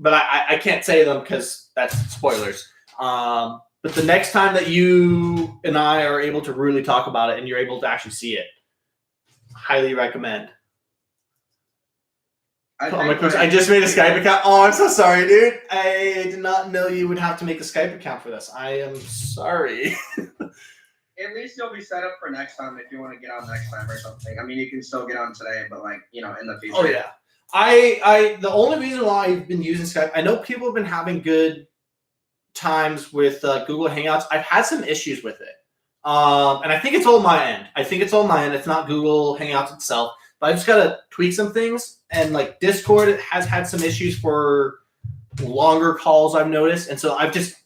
Speaker 1: But I can't say them because that's spoilers. But the next time that you and I are able to really talk about it and you're able to actually see it, highly recommend. Comic Books. I just made a Skype account. Oh, I'm so sorry, dude. I did not know you would have to make a Skype account for this. I am sorry.
Speaker 2: At least you'll be set up for next time if you want to get on next time or something. I mean, you can still get on today, but like, you know, in the future.
Speaker 1: Oh yeah. I the only reason why I've been using Skype, I know people have been having good times with Google Hangouts. I've had some issues with it. And I think it's all my end. It's not Google Hangouts itself. But I just gotta tweak some things. And like Discord has had some issues for longer calls, I've noticed. And so I've just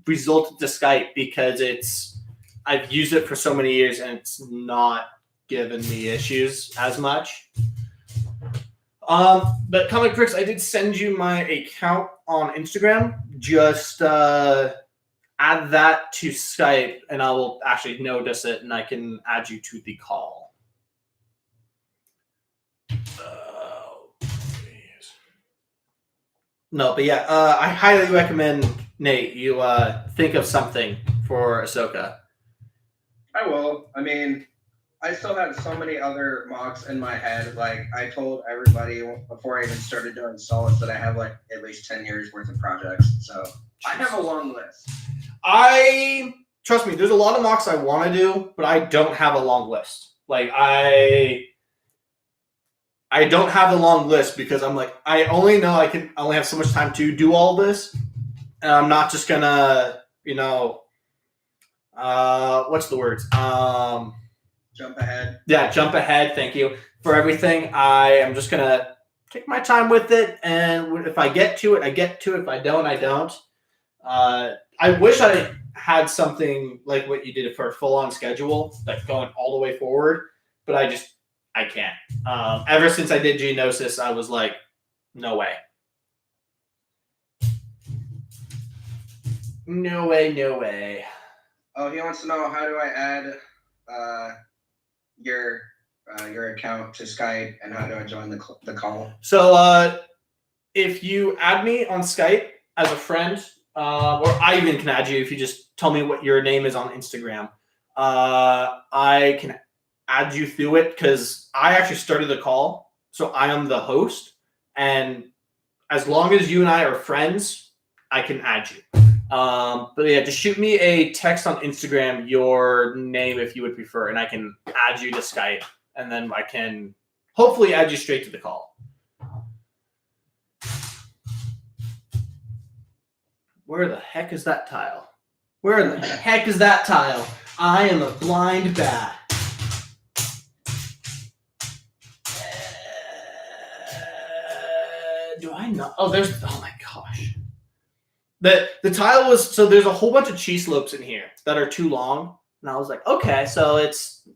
Speaker 1: resorted to Skype because I've used it for so many years and it's not given me issues as much. But Comic Bricks, I did send you my account on Instagram. Just add that to Skype and I will actually notice it and I can add you to the call. No, but yeah, I highly recommend, Nate, you think of something for Ahsoka.
Speaker 2: I will. I mean, I still have so many other mocks in my head. Like, I told everybody before I even started doing Solace that I have, like, at least 10 years worth of projects. So, I have a long list.
Speaker 1: Trust me, there's a lot of mocks I want to do, but I don't have a long list. Like, I don't have a long list because I'm like, I only know I only have so much time to do all this. And I'm not just going to, what's the words?
Speaker 2: Jump ahead.
Speaker 1: Yeah, jump ahead. Thank you for everything. I am just going to take my time with it. And if I get to it, I get to it. If I don't, I don't. I wish I had something like what you did for a full-on schedule, like going all the way forward. But I can't. Ever since I did Geonosis, I was like, no way. No way, no way.
Speaker 2: Oh, he wants to know, how do I add your account to Skype and how do I join the call?
Speaker 1: So if you add me on Skype as a friend, or I even can add you if you just tell me what your name is on Instagram, I can add you through it because I actually started the call, so I am the host, and as long as you and I are friends, I can add you. But yeah, just shoot me a text on Instagram, your name if you would prefer, and I can add you to Skype, and then I can hopefully add you straight to the call. Where the heck is that tile? Where the heck is that tile? I am a blind bat. Do I not? Oh, oh my gosh. The tile was, so there's a whole bunch of cheese slopes in here that are too long. And I was like, okay, so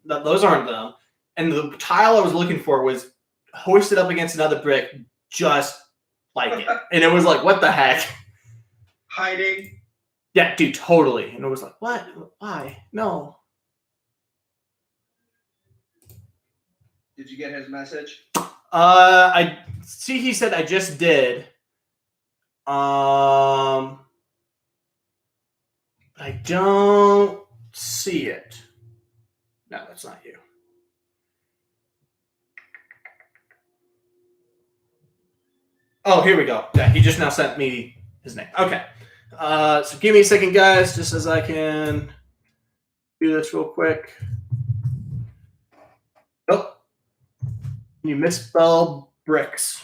Speaker 1: those aren't them. And the tile I was looking for was hoisted up against another brick just like it. And it was like, what the heck?
Speaker 2: Hiding.
Speaker 1: Yeah, dude, totally. And it was like, what? Why? No.
Speaker 2: Did you get his message?
Speaker 1: I see he said I just did. I don't see it. No, that's not you. Oh, here we go. Yeah, he just now sent me his name. Okay. So give me a second, guys, just as I can do this real quick. Oh, you misspelled bricks.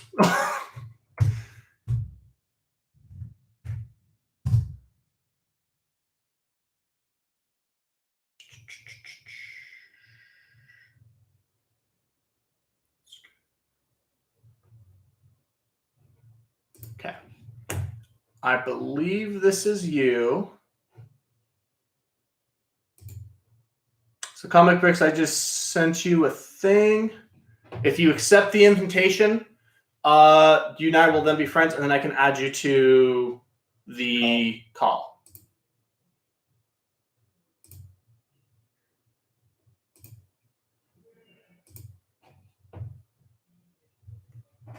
Speaker 1: Okay. I believe this is you. So Comic Bricks, I just sent you a thing. If you accept the invitation, you and I will then be friends, and then I can add you to the call.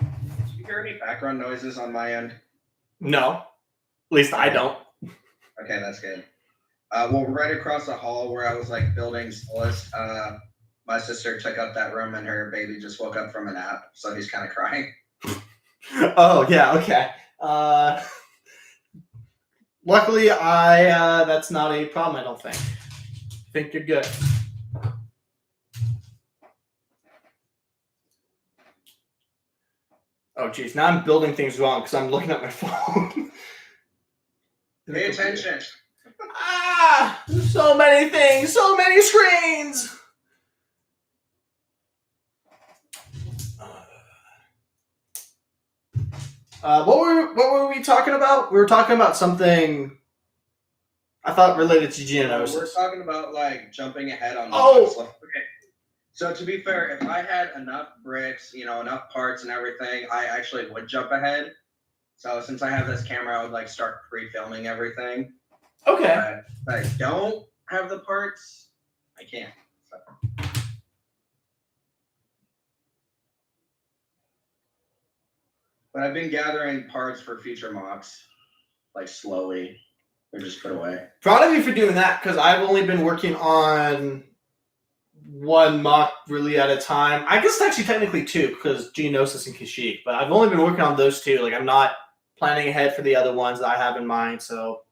Speaker 2: Do you hear any background noises on my end?
Speaker 1: No, at least I don't.
Speaker 2: Okay, that's good. Well, right across the hall where I was like building Solace, my sister took up that room and her baby just woke up from a nap, so he's kind of crying.
Speaker 1: Oh yeah, okay. Luckily, that's not a problem. I don't think. I think you're good. Oh geez, now I'm building things wrong because I'm looking at my phone.
Speaker 2: Pay attention.
Speaker 1: So many things, so many screens. What were we talking about? We were talking about something. I thought related to geonosis.
Speaker 2: We're talking about like jumping ahead on.
Speaker 1: Oh.
Speaker 2: Okay. So to be fair, if I had enough bricks, enough parts and everything, I actually would jump ahead. So since I have this camera, I would like start pre-filming everything.
Speaker 1: Okay.
Speaker 2: But I don't have the parts. I can't. So. But I've been gathering parts for future mocks, like slowly. They're just put away.
Speaker 1: Proud of you for doing that because I've only been working on one mock really at a time. I guess actually technically two because Geonosis and Kashyyyk, but I've only been working on those two. Like I'm not planning ahead for the other ones that I have in mind. So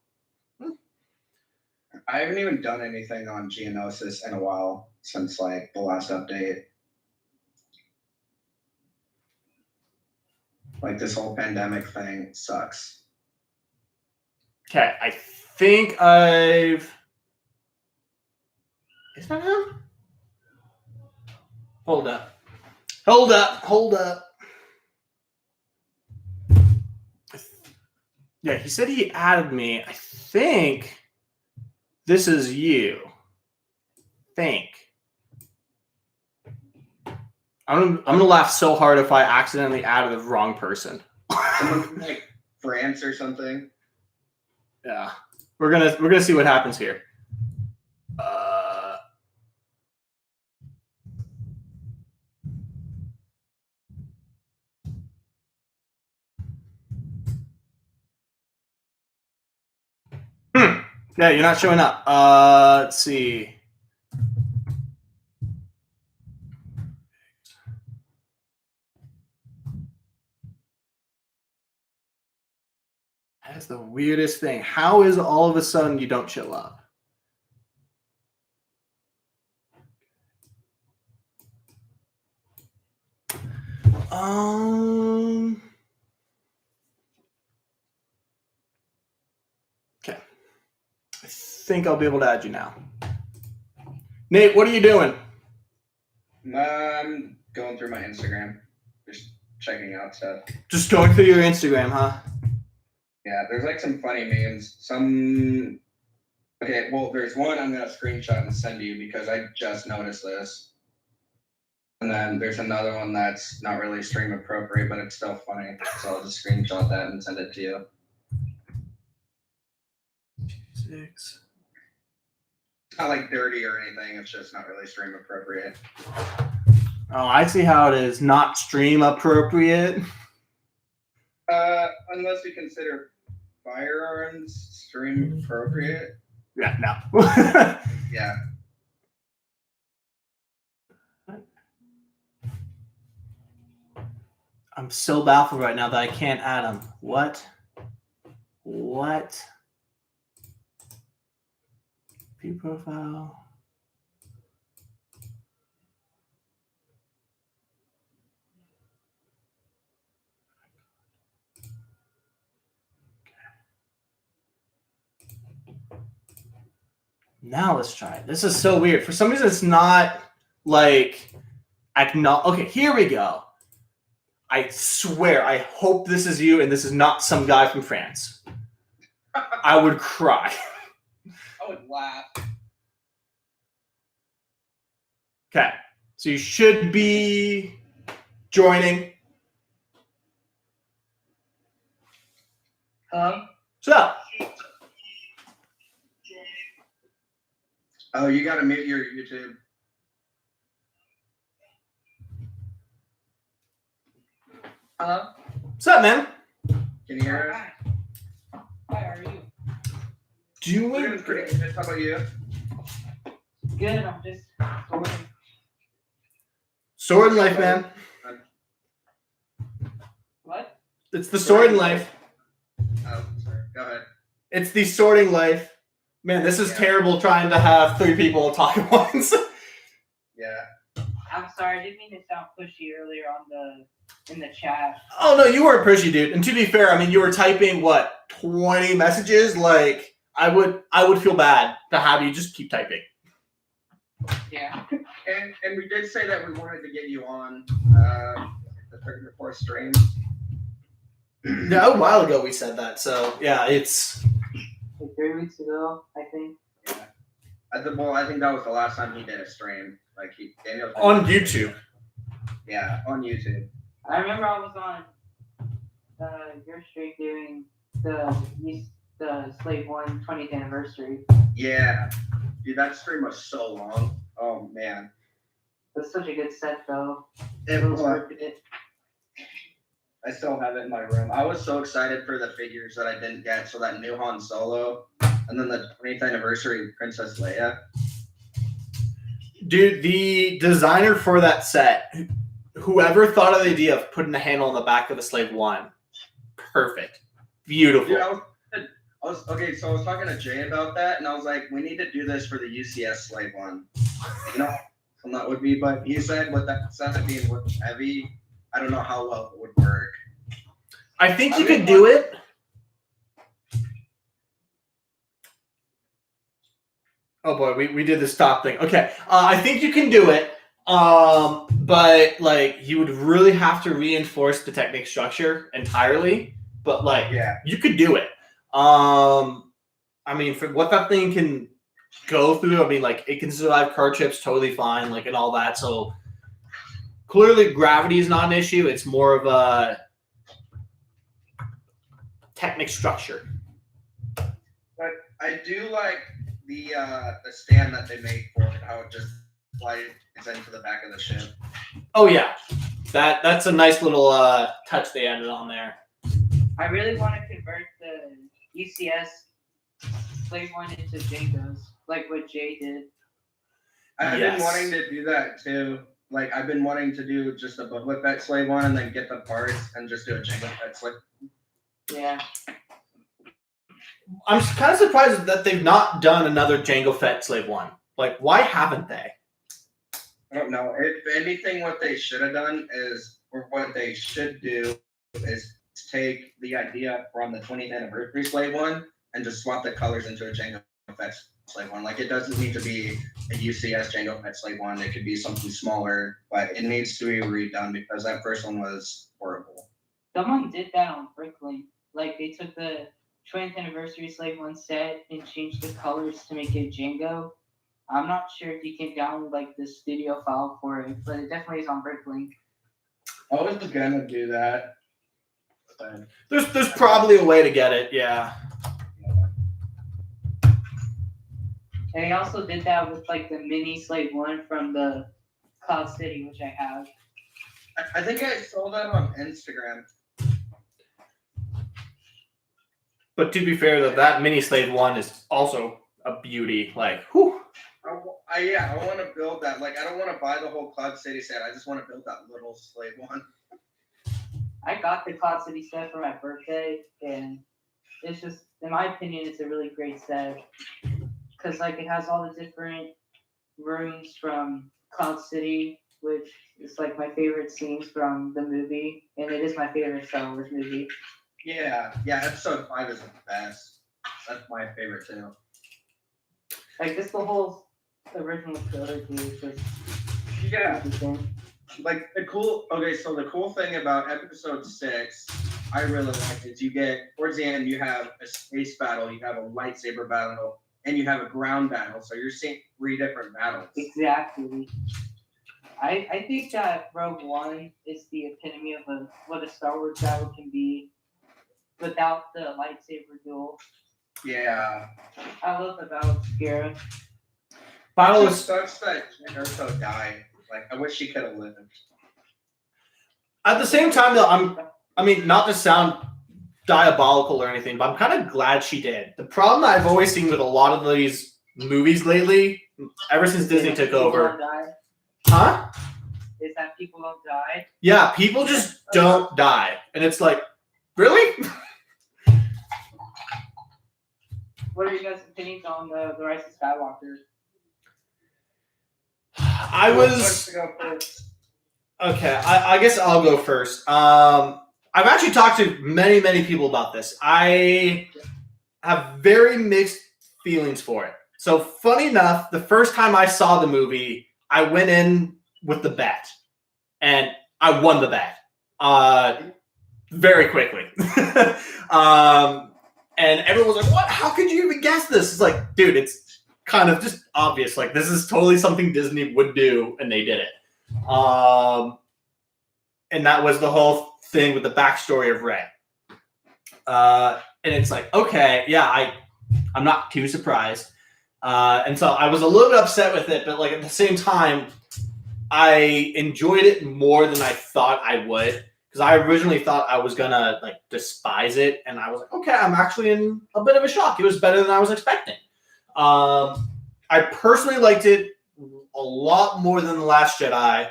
Speaker 2: I haven't even done anything on Geonosis in a while since like the last update. Like this whole pandemic thing sucks.
Speaker 1: Okay, I think I've. Is that him? Hold up. Yeah, he said he added me. I think this is you. I'm gonna laugh so hard if I accidentally added the wrong person.
Speaker 2: Someone from like France or something.
Speaker 1: Yeah, we're gonna see what happens here. Yeah, you're not showing up. Let's see. That's the weirdest thing. How is all of a sudden you don't show up? Okay. I think I'll be able to add you now. Nate, what are you doing?
Speaker 2: I'm going through my Instagram, just checking out stuff.
Speaker 1: Just going through your Instagram, huh?
Speaker 2: Yeah, there's like some funny memes. Okay, well, there's one I'm gonna screenshot and send you because I just noticed this. And then there's another one that's not really stream appropriate, but it's still funny. So I'll just screenshot that and send it to you.
Speaker 1: 6.
Speaker 2: It's not like dirty or anything. It's just not really stream appropriate.
Speaker 1: Oh, I see how it is. Not stream appropriate.
Speaker 2: Unless you consider firearms stream appropriate.
Speaker 1: Yeah, no.
Speaker 2: Yeah.
Speaker 1: I'm so baffled right now that I can't add him. What? View profile. Now let's try it. This is so weird. For some reason, it's not like okay, here we go. I swear, I hope this is you and this is not some guy from France. I would cry.
Speaker 2: I would laugh.
Speaker 1: Okay, so you should be joining. So.
Speaker 2: Oh, you gotta mute your YouTube.
Speaker 3: Hello?
Speaker 1: What's up, man?
Speaker 2: Can you hear us?
Speaker 3: Hi. How are you?
Speaker 1: Doing
Speaker 2: Pretty good. How about you?
Speaker 3: Good. I'm just going.
Speaker 1: Sword life, man.
Speaker 3: What?
Speaker 1: It's the sorting life.
Speaker 2: Oh, sorry. Go ahead.
Speaker 1: It's the sorting life. Man, this is terrible trying to have 3 people talk at once.
Speaker 2: Yeah.
Speaker 3: I'm sorry, I didn't mean to sound pushy earlier in the chat.
Speaker 1: Oh no, you weren't pushy, dude. And to be fair, I mean, you were typing 20 messages. Like, I would feel bad to have you just keep typing.
Speaker 3: Yeah.
Speaker 2: And we did say that we wanted to get you on the third or fourth stream.
Speaker 1: Yeah, a while ago we said that. So yeah, it's
Speaker 3: Like 3 weeks ago, I think.
Speaker 2: Yeah. I think that was the last time he did a stream. Like Daniel
Speaker 1: on YouTube.
Speaker 2: Yeah, on YouTube.
Speaker 3: I remember I was on your stream doing the Slave 1 20th anniversary.
Speaker 2: Yeah. Dude, that stream was so long. Oh man.
Speaker 3: It was such a good set though.
Speaker 2: It was
Speaker 3: worth it.
Speaker 2: I still have it in my room. I was so excited for the figures that I didn't get. So that new Han Solo, and then the 20th anniversary Princess Leia.
Speaker 1: Dude, the designer for that set, whoever thought of the idea of putting the handle on the back of the Slave 1, perfect, beautiful.
Speaker 2: Dude, I was talking to Jay about that, and I was like, we need to do this for the UCS Slave 1. You know, I'm not would be, but he said with that set being heavy, I don't know how well it would work.
Speaker 1: I think you could do it. Oh boy, we did the stop thing. Okay, I think you can do it, but like you would really have to reinforce the Technic structure entirely. But like, you could do it. I mean, for what that thing can go through, I mean, like it can survive card chips totally fine, like and all that. So clearly, gravity is not an issue. It's more of a Technic structure.
Speaker 2: But I do like the stand that they made for it, how it just slides into the back of the ship.
Speaker 1: Oh yeah, that's a nice little touch they added on there.
Speaker 3: I really want to convert the UCS Slave 1 into Jangos, like what Jay did.
Speaker 2: I've been wanting to do that too. Like I've been wanting to do just a Boba Fett Slave 1 and then get the parts and just do a Jango Fett Slave.
Speaker 3: Yeah.
Speaker 1: I'm kind of surprised that they've not done another Jango Fett Slave 1. Like, why haven't they?
Speaker 2: I don't know. If anything, what they should have done is, or what they should do is take the idea from the 20th anniversary Slave 1 and just swap the colors into a Jango Fett Slave 1. Like, it doesn't need to be a UCS Jango Fett Slave 1. It could be something smaller, but it needs to be redone because that first one was horrible.
Speaker 3: Someone did that on Bricklink. Like, they took the 20th anniversary Slave 1 set and changed the colors to make it Django. I'm not sure if you can download like the studio file for it, but it definitely is on Bricklink.
Speaker 2: I was gonna do that.
Speaker 1: There's probably a way to get it, yeah.
Speaker 3: And he also did that with like the mini Slave 1 from the Cloud City, which I have.
Speaker 2: I think I saw that on Instagram.
Speaker 1: But to be fair, that mini Slave 1 is also a beauty. Like, whew.
Speaker 2: I want to build that. Like, I don't want to buy the whole Cloud City set. I just want to build that little Slave 1.
Speaker 3: I got the Cloud City set for my birthday, and it's just, in my opinion, it's a really great set. Because, like, it has all the different rooms from Cloud City, which is, like, my favorite scenes from the movie. And it is my favorite Star Wars movie.
Speaker 2: Yeah, episode 5 is the best. That's my favorite too.
Speaker 3: Like just the whole original trilogy is just everything.
Speaker 2: Like the cool thing about episode 6, I really liked is you get towards the end you have a space battle, you have a lightsaber battle, and you have a ground battle. So you're seeing 3 different battles.
Speaker 3: Exactly. I think that Rogue One is the epitome of what a Star Wars battle can be. Without the lightsaber duel.
Speaker 2: Yeah.
Speaker 3: I love the Battle Scarab.
Speaker 1: Battle
Speaker 2: is sucks that Naruto died. Like, I wish she could have lived.
Speaker 1: At the same time, though, I mean, not to sound diabolical or anything, but I'm kind of glad she did. The problem I've always seen with a lot of these movies lately, ever since Disney took over. Huh?
Speaker 3: Is that people don't die?
Speaker 1: Yeah, people just don't die. And it's like, Really?
Speaker 3: What are you guys' opinions on the Rise of Skywalker?
Speaker 1: I
Speaker 2: Who wants
Speaker 1: was
Speaker 2: to go first?
Speaker 1: okay. I guess I'll go first. I've actually talked to many people about this. I have very mixed feelings for it. So funny enough, the first time I saw the movie, I went in with the bet, and I won the bet very quickly. And everyone was like, "What? How could you even guess this?" It's like, dude, it's kind of just obvious. Like, this is totally something Disney would do, and they did it. And that was the whole thing with the backstory of Rey. And it's like, okay, yeah, I'm not too surprised. And so I was a little bit upset with it, but like at the same time, I enjoyed it more than I thought I would. Because I originally thought I was gonna like despise it, and I was like, okay, I'm actually in a bit of a shock. It was better than I was expecting. I personally liked it a lot more than The Last Jedi,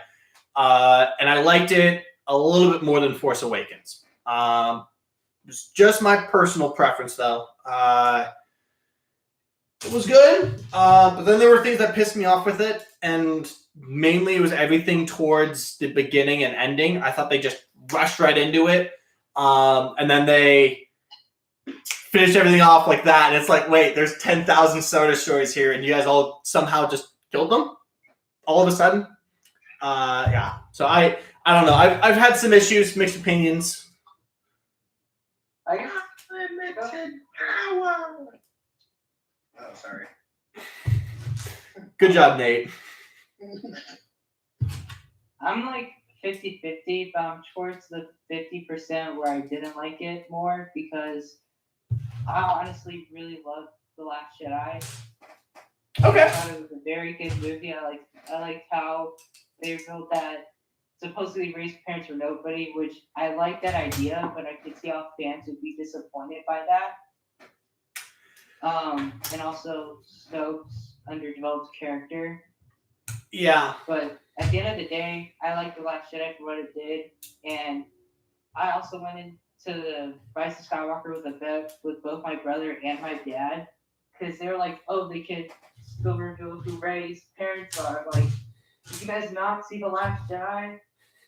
Speaker 1: and I liked it a little bit more than Force Awakens. It's just my personal preference, though. It was good, but then there were things that pissed me off with it, and mainly it was everything towards the beginning and ending. I thought they just rushed right into it, and then they finished everything off like that, and it's like, wait, there's 10,000 Star Destroyers here, and you guys all somehow just killed them all of a sudden. Yeah, so I don't know. I've had some issues, mixed opinions.
Speaker 3: I guess
Speaker 2: Unlimited power. Oh, sorry.
Speaker 1: Good job, Nate.
Speaker 3: I'm like 50-50, but I'm towards the 50% where I didn't like it more because I honestly really loved The Last Jedi.
Speaker 1: Okay.
Speaker 3: I thought it was a very good movie. I liked how they revealed that supposedly Rey's parents were nobody, which I like that idea, but I could see how fans would be disappointed by that. And also Snoke's underdeveloped character.
Speaker 1: Yeah.
Speaker 3: But at the end of the day, I like The Last Jedi for what it did, and I also went into the Rise of Skywalker with a bet with both my brother and my dad, because they were like, "Oh, they could still reveal who Rey's parents are." I'm like, did you guys not see The Last Jedi?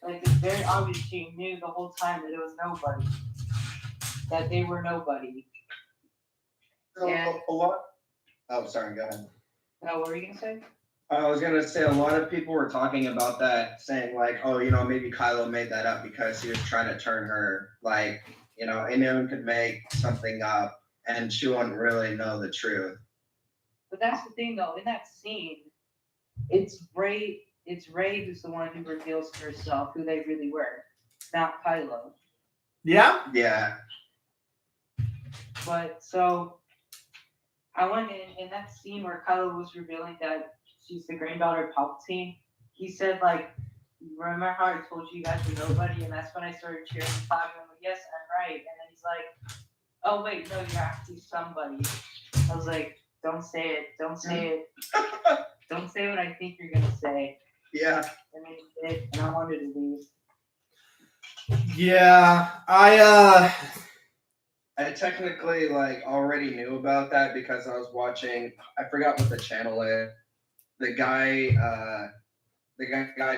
Speaker 3: Like, it's very obvious you knew the whole time that it was nobody, that they were nobody.
Speaker 2: A lot. Oh, sorry. Go ahead.
Speaker 3: What were you gonna say?
Speaker 2: I was gonna say a lot of people were talking about that, saying like, oh, maybe Kylo made that up because he was trying to turn her. Like, anyone could make something up, and she wouldn't really know the truth.
Speaker 3: But that's the thing, though. In that scene, it's Rey. It's Rey who's the one who reveals to herself who they really were, not Kylo.
Speaker 1: Yeah.
Speaker 2: Yeah.
Speaker 3: But so I went in that scene where Kylo was revealing that she's the granddaughter of Palpatine. He said, like, remember how I told you guys were nobody? And that's when I started cheering and clapping. I'm like, yes, I'm right. And then he's like, oh, wait, no, you're actually somebody. I was like, don't say it. Don't say it. Don't say what I think you're going to say.
Speaker 2: Yeah.
Speaker 3: And then he did, and I wanted to leave.
Speaker 1: Yeah. I
Speaker 2: technically already knew about that because I was watching. I forgot what the channel is. The guy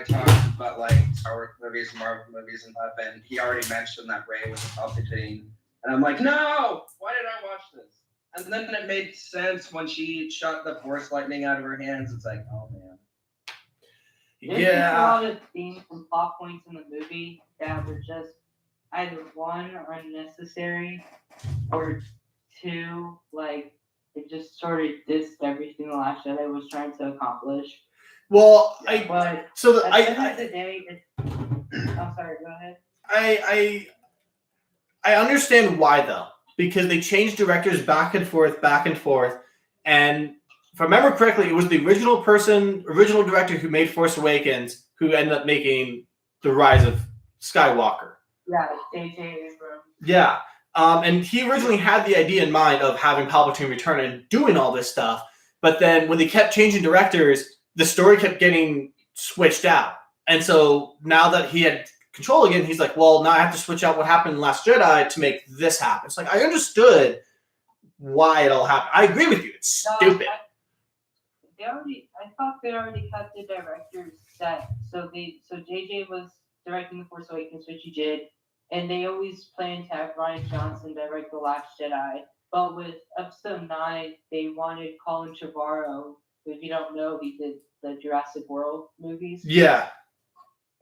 Speaker 2: talks about Star Wars movies, Marvel movies, and stuff, and he already mentioned that Rey was a Palpatine, and I'm like, no, why did I watch this? And then it made sense when she shot the Force lightning out of her hands. It's like, oh man.
Speaker 3: There's a lot of themes and plot points in the movie that were just either one, unnecessary, or two, it just sort of dissed everything The Last Jedi was trying to accomplish.
Speaker 1: Well,
Speaker 3: But at the end of the day, I'm sorry, go ahead.
Speaker 1: I understand why though, because they changed directors back and forth, and if I remember correctly, it was the original director who made Force Awakens who ended up making The Rise of Skywalker.
Speaker 3: Yeah, J.J. Abrams.
Speaker 1: Yeah. And he originally had the idea in mind of having Palpatine return and doing all this stuff. But then when they kept changing directors, the story kept getting switched out. And so now that he had control again. He's like, well, now I have to switch out what happened in Last Jedi to make this happen. It's like, I understood why it all happened. I agree with you. It's stupid.
Speaker 3: I thought they already had the directors set. So JJ was directing The Force Awakens, which he did, and they always planned to have Ryan Johnson direct The Last Jedi. But with Episode 9, they wanted Colin Trevorrow, who, if you don't know, he did the Jurassic World movies.
Speaker 1: Yeah.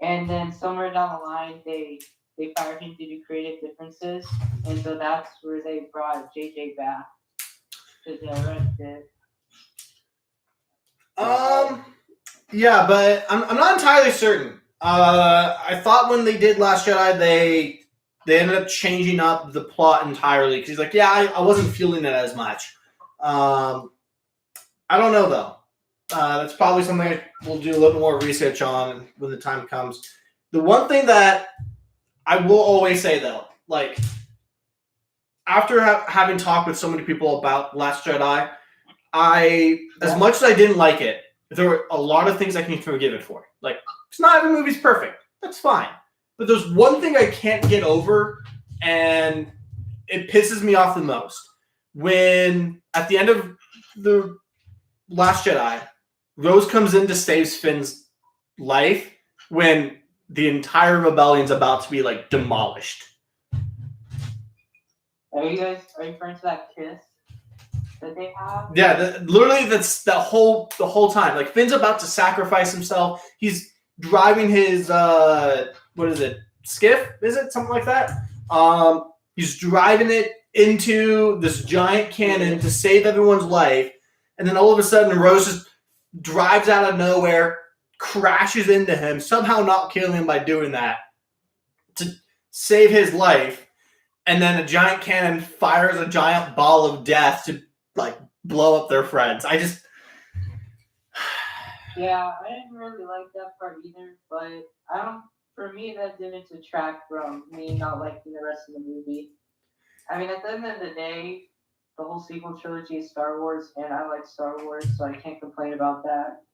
Speaker 3: And then somewhere down the line, they fired him due to creative differences, and so that's where they brought JJ back to direct it.
Speaker 1: Yeah, but I'm not entirely certain. I thought when they did Last Jedi, they ended up changing up the plot entirely because he's like, yeah, I wasn't feeling it as much. I don't know though. That's probably something we'll do a little more research on when the time comes. The one thing that I will always say though, like after having talked with so many people about Last Jedi, as much as I didn't like it, there were a lot of things I can forgive it for. Like, it's not every movie's perfect. That's fine. But there's one thing I can't get over, and it pisses me off the most. When, at the end of The Last Jedi, Rose comes in to save Finn's life when the entire rebellion's about to be, like, demolished.
Speaker 3: Are you referring to that kiss that they have?
Speaker 1: Yeah, literally that's the whole time. Like Finn's about to sacrifice himself. He's driving his what is it? Skiff? Is it something like that? He's driving it into this giant cannon to save everyone's life, and then all of a sudden Rose just drives out of nowhere, crashes into him, somehow not killing him by doing that to save his life, and then a giant cannon fires a giant ball of death to like blow up their friends.
Speaker 3: Yeah, I didn't really like that part either, but for me that didn't detract from me not liking the rest of the movie. I mean, at the end of the day, the whole sequel trilogy is Star Wars, and I like Star Wars, so I can't complain about that.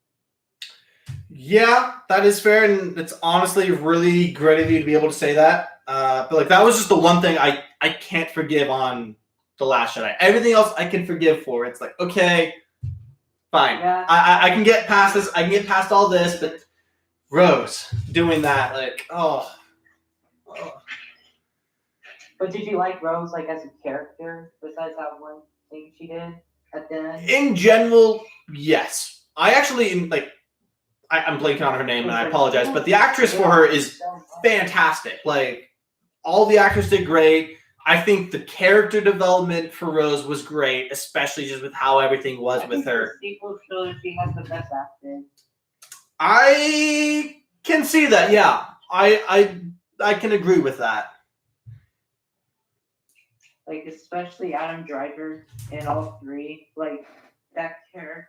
Speaker 1: Yeah, that is fair, and it's honestly really great of you to be able to say that. But like that was just the one thing I can't forgive on The Last Jedi. Everything else I can forgive for. It's like, okay, fine.
Speaker 3: Yeah.
Speaker 1: I can get past this. I can get past all this, but Rose doing that, like, oh.
Speaker 3: But did you like Rose like as a character besides that one thing she did at the end?
Speaker 1: In general, yes. I actually like. I'm blanking on her name, and I apologize, but the actress for her is fantastic. Like, all the actors did great. I think the character development for Rose was great, especially just with how everything was with her.
Speaker 3: The sequel trilogy has the best acting.
Speaker 1: I can see that, yeah. I can agree with that.
Speaker 3: Like, especially Adam Driver in all three. Like, that character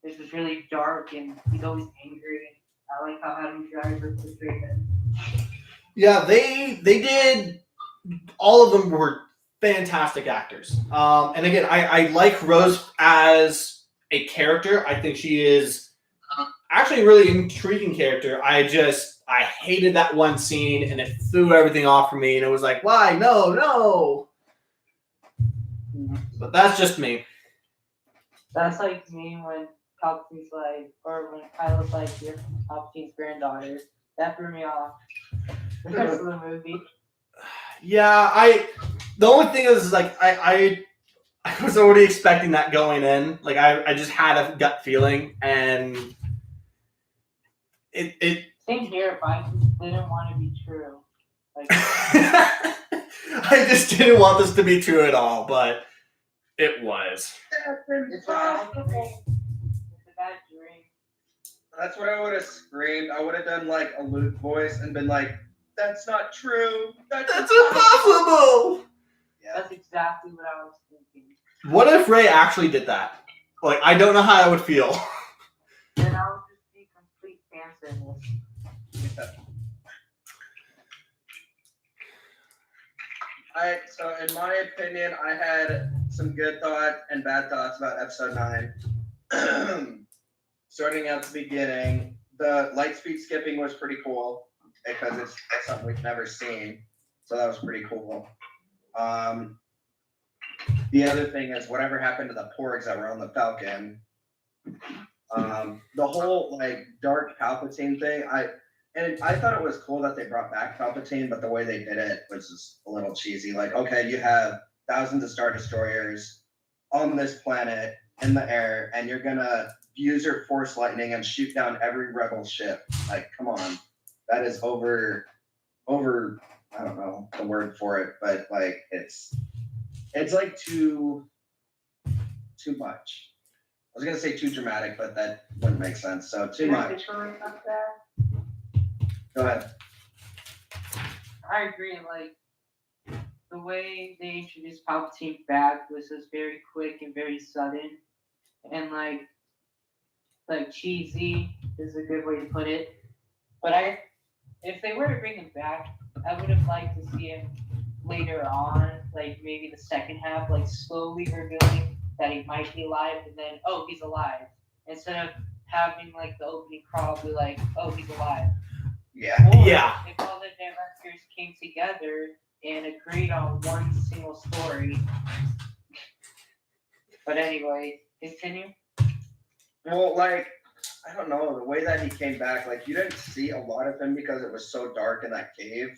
Speaker 3: is just really dark, and he's always angry. I like how Adam Driver portrayed him.
Speaker 1: Yeah, they did. All of them were fantastic actors. And again, I like Rose as a character. I think she is actually a really intriguing character. I hated that one scene, and it threw everything off for me. And it was like, why? No. But that's just me.
Speaker 3: That's like me when Palpatine's like, or when Kylo's like, you're Palpatine's granddaughter. That threw me off. The rest of the movie.
Speaker 1: Yeah, the only thing is like I was already expecting that going in. Like I just had a gut feeling, and it
Speaker 3: Same here, but I just didn't want to be true. Like
Speaker 1: I just didn't want this to be true at all, but it was.
Speaker 3: it's a bad dream. It's a bad dream.
Speaker 2: That's what I would have screamed. I would have done like a Luke voice and been like, "That's not true. That's
Speaker 1: impossible."
Speaker 2: Yeah.
Speaker 3: That's exactly what I was thinking.
Speaker 1: What if Rey actually did that? Like, I don't know how I would feel.
Speaker 3: Then I would just be complete fan service.
Speaker 2: So in my opinion, I had some good thoughts and bad thoughts about episode 9. Starting at the beginning, the light speed skipping was pretty cool. because it's something we've never seen. So that was pretty cool. The other thing is whatever happened to the porgs that were on the Falcon. The whole like dark Palpatine thing, I thought it was cool that they brought back Palpatine, but the way they did it was just a little cheesy. Like, okay, you have thousands of Star Destroyers on this planet in the air, and you're gonna use your Force lightning and shoot down every Rebel ship. Like, come on, that is over. I don't know the word for it, but like it's like too much. I was gonna say too dramatic, but that wouldn't make sense. So too much. Go ahead.
Speaker 3: I agree. Like the way they introduced Palpatine back was just very quick and very sudden, and like cheesy is a good way to put it. But if they were to bring him back, I would have liked to see him later on, like maybe the second half, like slowly revealing that he might be alive, and then he's alive, instead of having like the opening crawl be like, he's alive.
Speaker 2: Yeah.
Speaker 3: Or
Speaker 1: Yeah.
Speaker 3: if all the directors came together and agreed on one single story. But anyway, continue.
Speaker 2: Well, like, I don't know, the way that he came back, like, you didn't see a lot of him because it was so dark in that cave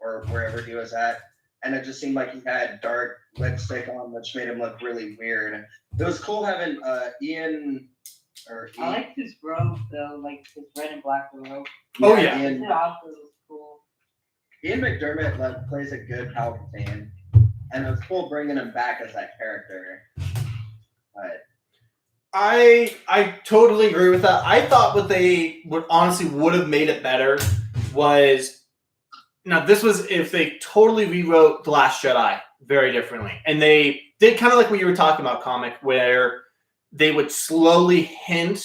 Speaker 2: or wherever he was at. And it just seemed like he had dark lipstick on, which made him look really weird. It was cool having Ian.
Speaker 3: I liked his robe, though, like his red and black robe.
Speaker 1: Oh, yeah.
Speaker 3: His outfit was cool.
Speaker 2: Ian McDermott plays a good Palpatine. And it was cool bringing him back as that character. But
Speaker 1: I totally agree with that. I thought what they would have made it better was, now this was if they totally rewrote The Last Jedi very differently. And they did kind of like what you were talking about, comic, where they would slowly hint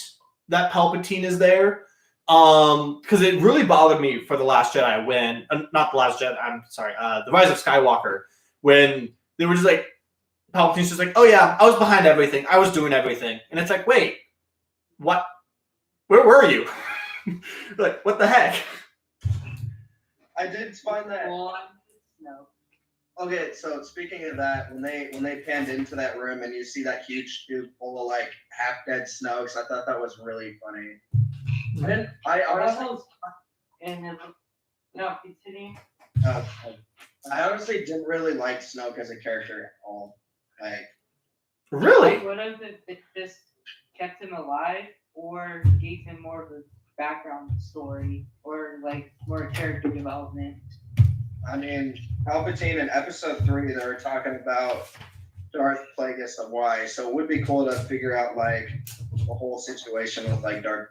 Speaker 1: that Palpatine is there. Because it really bothered me for The Last Jedi when, not The Last Jedi, I'm sorry, The Rise of Skywalker, when they were just like, Palpatine's just like, oh yeah, I was behind everything. I was doing everything. And it's like, wait, what? Where were you? Like, what the heck?
Speaker 2: I did find that.
Speaker 3: No.
Speaker 2: Okay, so speaking of that, when they panned into that room and you see that huge tube full of like half dead Snokes, I thought that was really funny. I honestly,
Speaker 3: continue.
Speaker 2: I honestly didn't really like Snoke as a character at all. Like,
Speaker 1: Really?
Speaker 3: What if it just kept him alive, or gave him more of a background story, or like more character development?
Speaker 2: I mean, Palpatine in Episode 3, they were talking about Darth Plagueis and why, so it would be cool to figure out like the whole situation with like Darth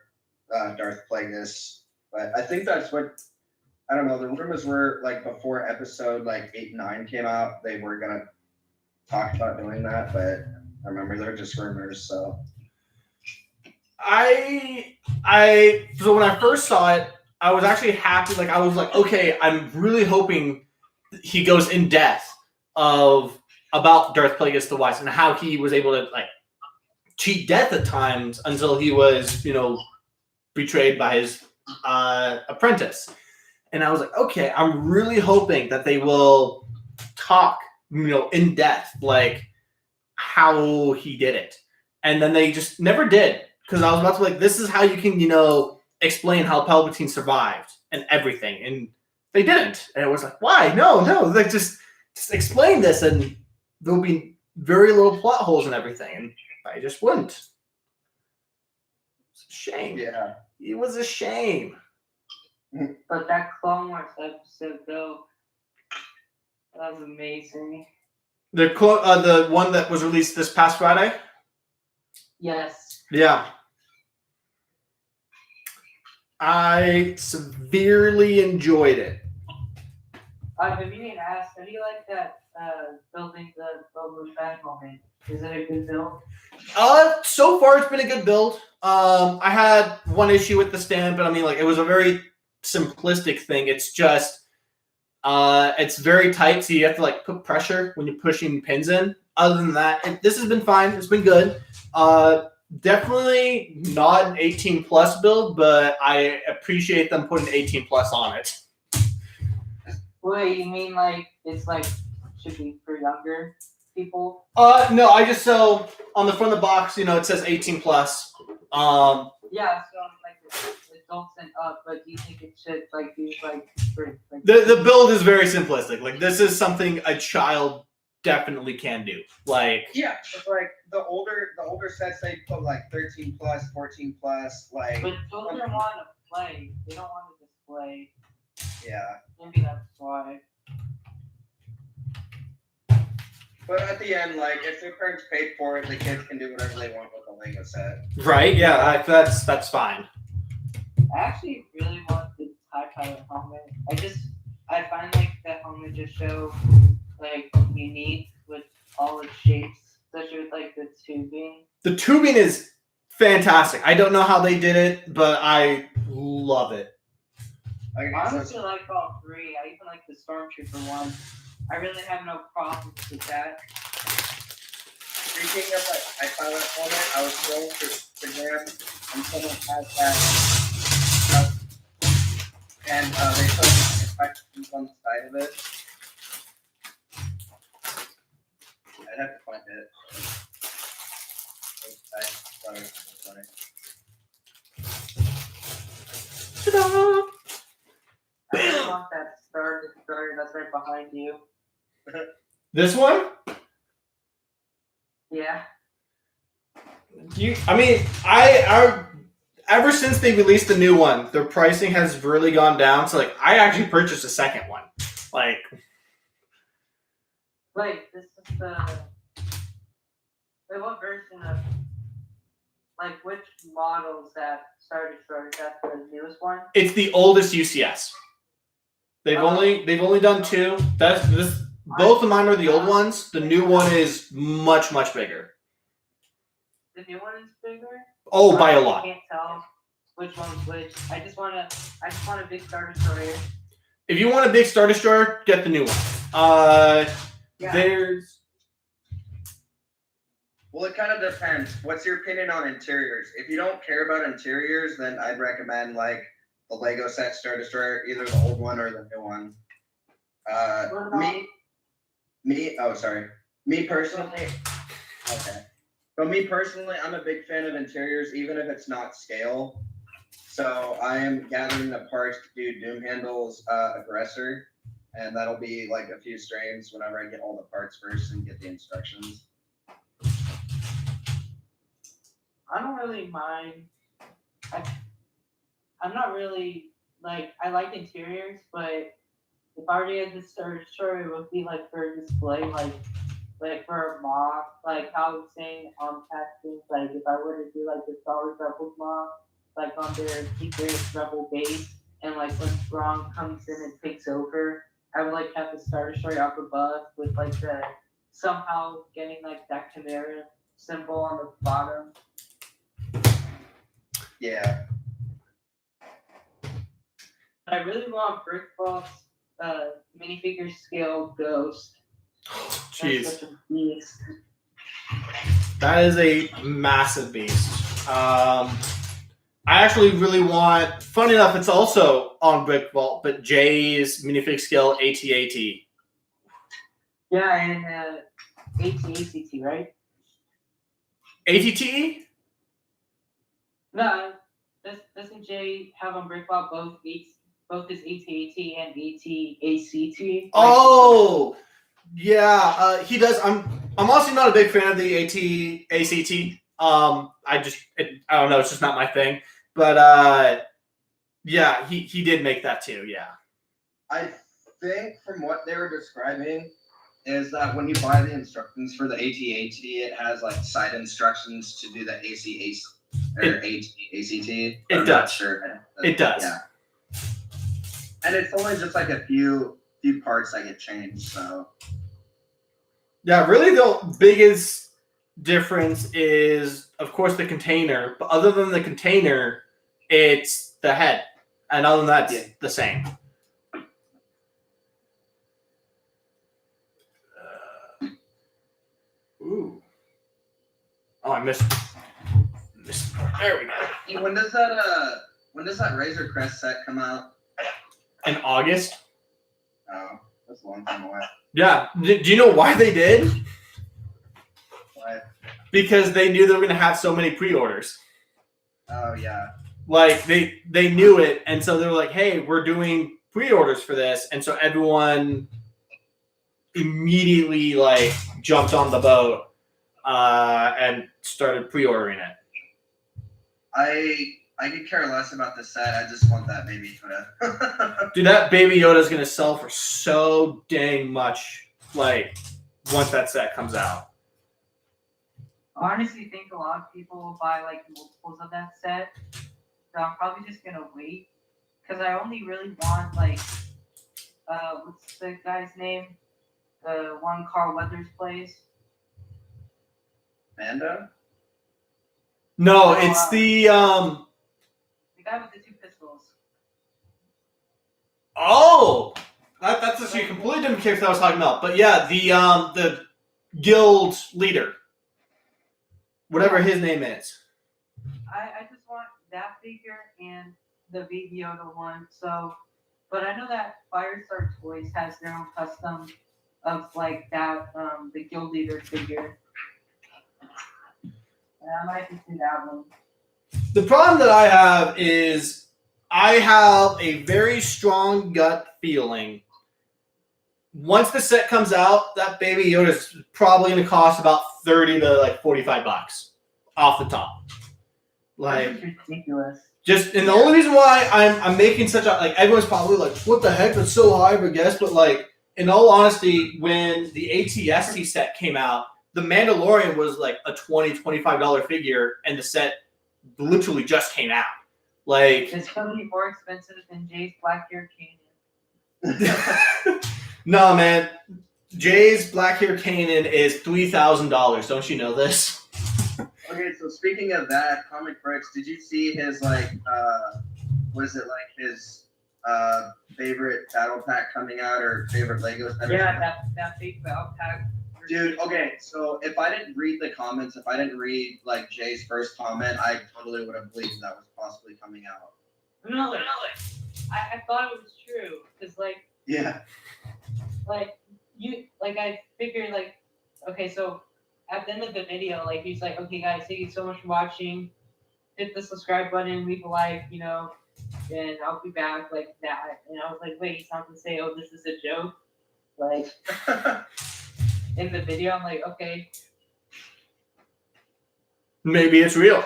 Speaker 2: Plagueis. But I think that's what, I don't know. The rumors were like before Episode like 8 and 9 came out, they were gonna talk about doing that, but I remember they're just rumors. So
Speaker 1: so when I first saw it, I was actually happy. Like, I was like, okay, I'm really hoping he goes in depth about Darth Plagueis the Wise and how he was able to like cheat death at times until he was, betrayed by his apprentice. And I was like, okay, I'm really hoping that they will talk, in depth, like how he did it. And then they just never did. Because I was about to be like, this is how you can, explain how Palpatine survived and everything. And they didn't. And it was like, why? No. Like, just explain this and there'll be very little plot holes and everything. And I just wouldn't. It's a shame.
Speaker 2: yeah.
Speaker 1: It was a shame.
Speaker 3: But that Clone Wars episode, though, that was amazing.
Speaker 1: The one that was released this past Friday?
Speaker 3: Yes.
Speaker 1: Yeah. I severely enjoyed it.
Speaker 3: I've been meaning to ask, how do you like that building the Boba Fett moment? Is it a good build?
Speaker 1: So far it's been a good build. I had one issue with the stand, but I mean, like, it was a very simplistic thing. It's just, it's very tight, so you have to like put pressure when you're pushing pins in. Other than that, this has been fine. It's been good. Definitely not an 18 plus build, but I appreciate them putting 18 plus on it.
Speaker 3: Wait, you mean like it's like should be for younger people?
Speaker 1: No, I just so on the front of the box, it says 18 plus.
Speaker 3: Yeah, so like adults and up, but do you think it should like be like for like
Speaker 1: The build is very simplistic. Like this is something a child definitely can do. Like
Speaker 2: Yeah, it's like the older sets they put like 13 plus, 14 plus, like
Speaker 3: But children want to play. They don't want to display.
Speaker 2: yeah.
Speaker 3: Maybe that's why.
Speaker 2: But at the end, like if their parents paid for it, the kids can do whatever they want with the Lego set.
Speaker 1: right, yeah, that's fine.
Speaker 3: I actually really want the TIE Pilot helmet. I find like that helmet just so like unique with all its shapes, especially with like the tubing.
Speaker 1: The tubing is fantastic. I don't know how they did it, but I love it.
Speaker 2: Like,
Speaker 3: I honestly like all three. I even like the Stormtrooper one. I really have no problems with that.
Speaker 2: speaking of like iPilot helmet, I was scrolling through Instagram and someone had that, and they showed the instructions on the side of it. I'd have to find it. Sorry.
Speaker 1: Ta-da!
Speaker 3: I really want that Star Destroyer that's right behind you.
Speaker 1: This one?
Speaker 3: Yeah.
Speaker 1: Ever since they released the new one, their pricing has really gone down. So like, I actually purchased a second one. Like,
Speaker 3: Wait, this is the. Wait, what version of. Like, which model is that Star Destroyer? Is that the newest one?
Speaker 1: it's the oldest UCS. They've only done two. Both of mine are the old ones. The new one is much bigger.
Speaker 3: The new one is bigger.
Speaker 1: Oh, by a lot.
Speaker 3: I can't tell which one's which. I just want a big Star Destroyer.
Speaker 1: If you want a big Star Destroyer, get the new one.
Speaker 3: Yeah.
Speaker 1: There's.
Speaker 2: Well, it kind of depends. What's your opinion on interiors? If you don't care about interiors, then I'd recommend like the Lego set Star Destroyer, either the old one or the new one. Me personally. Okay. But me personally, I'm a big fan of interiors, even if it's not scale. So I am gathering the parts to do Doom Handle's Aggressor, and that'll be like a few streams whenever I get all the parts first and get the instructions.
Speaker 3: I don't really mind. I'm not really like I like interiors, but if I already had this Star Destroyer, it would be like for display, like for a mock, like how I was saying on casting, like if I were to do like the Star Wars Rebels mock, like on their secret rebel base, and like when Thrawn comes in and takes over, I would like have the Star Destroyer up above with like the somehow getting like that Chimera symbol on the bottom.
Speaker 2: Yeah.
Speaker 3: I really want Brickbox minifigure scale Ghost.
Speaker 1: Jeez.
Speaker 3: That's such a beast.
Speaker 1: That is a massive beast. I actually really want. Funny enough, it's also on Brick Vault, but Jay's minifig scale AT-AT.
Speaker 3: Yeah, and AT-ACT, right?
Speaker 1: ATT?
Speaker 3: No, doesn't Jay have on Brick Vault both his AT-AT and AT-ACT?
Speaker 1: Oh, yeah, he does. I'm honestly not a big fan of the AT-ACT. I don't know. It's just not my thing. But yeah, he did make that too. Yeah.
Speaker 2: I think from what they were describing is that when you buy the instructions for the AT-AT, it has like side instructions to do the ACT.
Speaker 1: It does.
Speaker 2: Sure.
Speaker 1: It does.
Speaker 2: Yeah. And it's only just like a few parts that get changed. So.
Speaker 1: Yeah, really the biggest difference is, of course, the container. But other than the container, it's the head. And other than that, it's the same. Ooh. Oh, I missed. There we go.
Speaker 2: When does that Razor Crest set come out?
Speaker 1: In August?
Speaker 2: Oh, that's a long time away.
Speaker 1: Yeah. Do you know why they did?
Speaker 2: But,
Speaker 1: Because they knew they were going to have so many pre-orders.
Speaker 2: oh yeah.
Speaker 1: Like they knew it, and so they were like, "Hey, we're doing pre-orders for this," and so everyone immediately like jumped on the boat and started pre-ordering it.
Speaker 2: I could care less about the set. I just want that Baby Yoda.
Speaker 1: Dude, that Baby Yoda is going to sell for so dang much. Like once that set comes out.
Speaker 3: I honestly think a lot of people will buy like multiples of that set. So I'm probably just gonna wait because I only really want like what's the guy's name? The one Carl Weathers plays.
Speaker 2: Mando?
Speaker 1: No,
Speaker 3: Oh,
Speaker 1: it's the
Speaker 3: The guy with the two pistols.
Speaker 1: oh, that's actually a completely different character I was talking about. But yeah, the guild leader, whatever his name is.
Speaker 3: I just want that figure and the Baby Yoda one. So, but I know that Firestar Toys has their own custom of like that the guild leader figure. And I might just do that one.
Speaker 1: The problem that I have is I have a very strong gut feeling. Once the set comes out, that Baby Yoda is probably going to cost about $30 to like $45 off the top. Like,
Speaker 3: That's ridiculous.
Speaker 1: just and the only reason why I'm making such a like everyone's probably like, what the heck? That's so high, I guess. But like, in all honesty, when the ATST set came out, the Mandalorian was like a $20-$25 figure, and the set literally just came out. Like,
Speaker 3: It's gonna be more expensive than Jay's Black Hair Canyon.
Speaker 1: no, man. Jay's Black Hair Kanan is $3,000. Don't you know this?
Speaker 2: Okay, so speaking of that, Comic Bricks, did you see his like what is it like his favorite battle pack coming out or favorite Legos?
Speaker 3: Yeah, that big battle pack.
Speaker 2: Dude, okay, so if I didn't read the comments, if I didn't read like Jay's first comment, I totally would have believed that was possibly coming out.
Speaker 3: No, I thought it was true because
Speaker 2: Yeah.
Speaker 3: I figured okay, so at the end of the video, like he's like, okay guys, thank you so much for watching. Hit the subscribe button, leave a like, and I'll be back like that. And I was like, wait, he's not gonna say, oh, this is a joke, like in the video. I'm like, okay.
Speaker 1: Maybe it's real.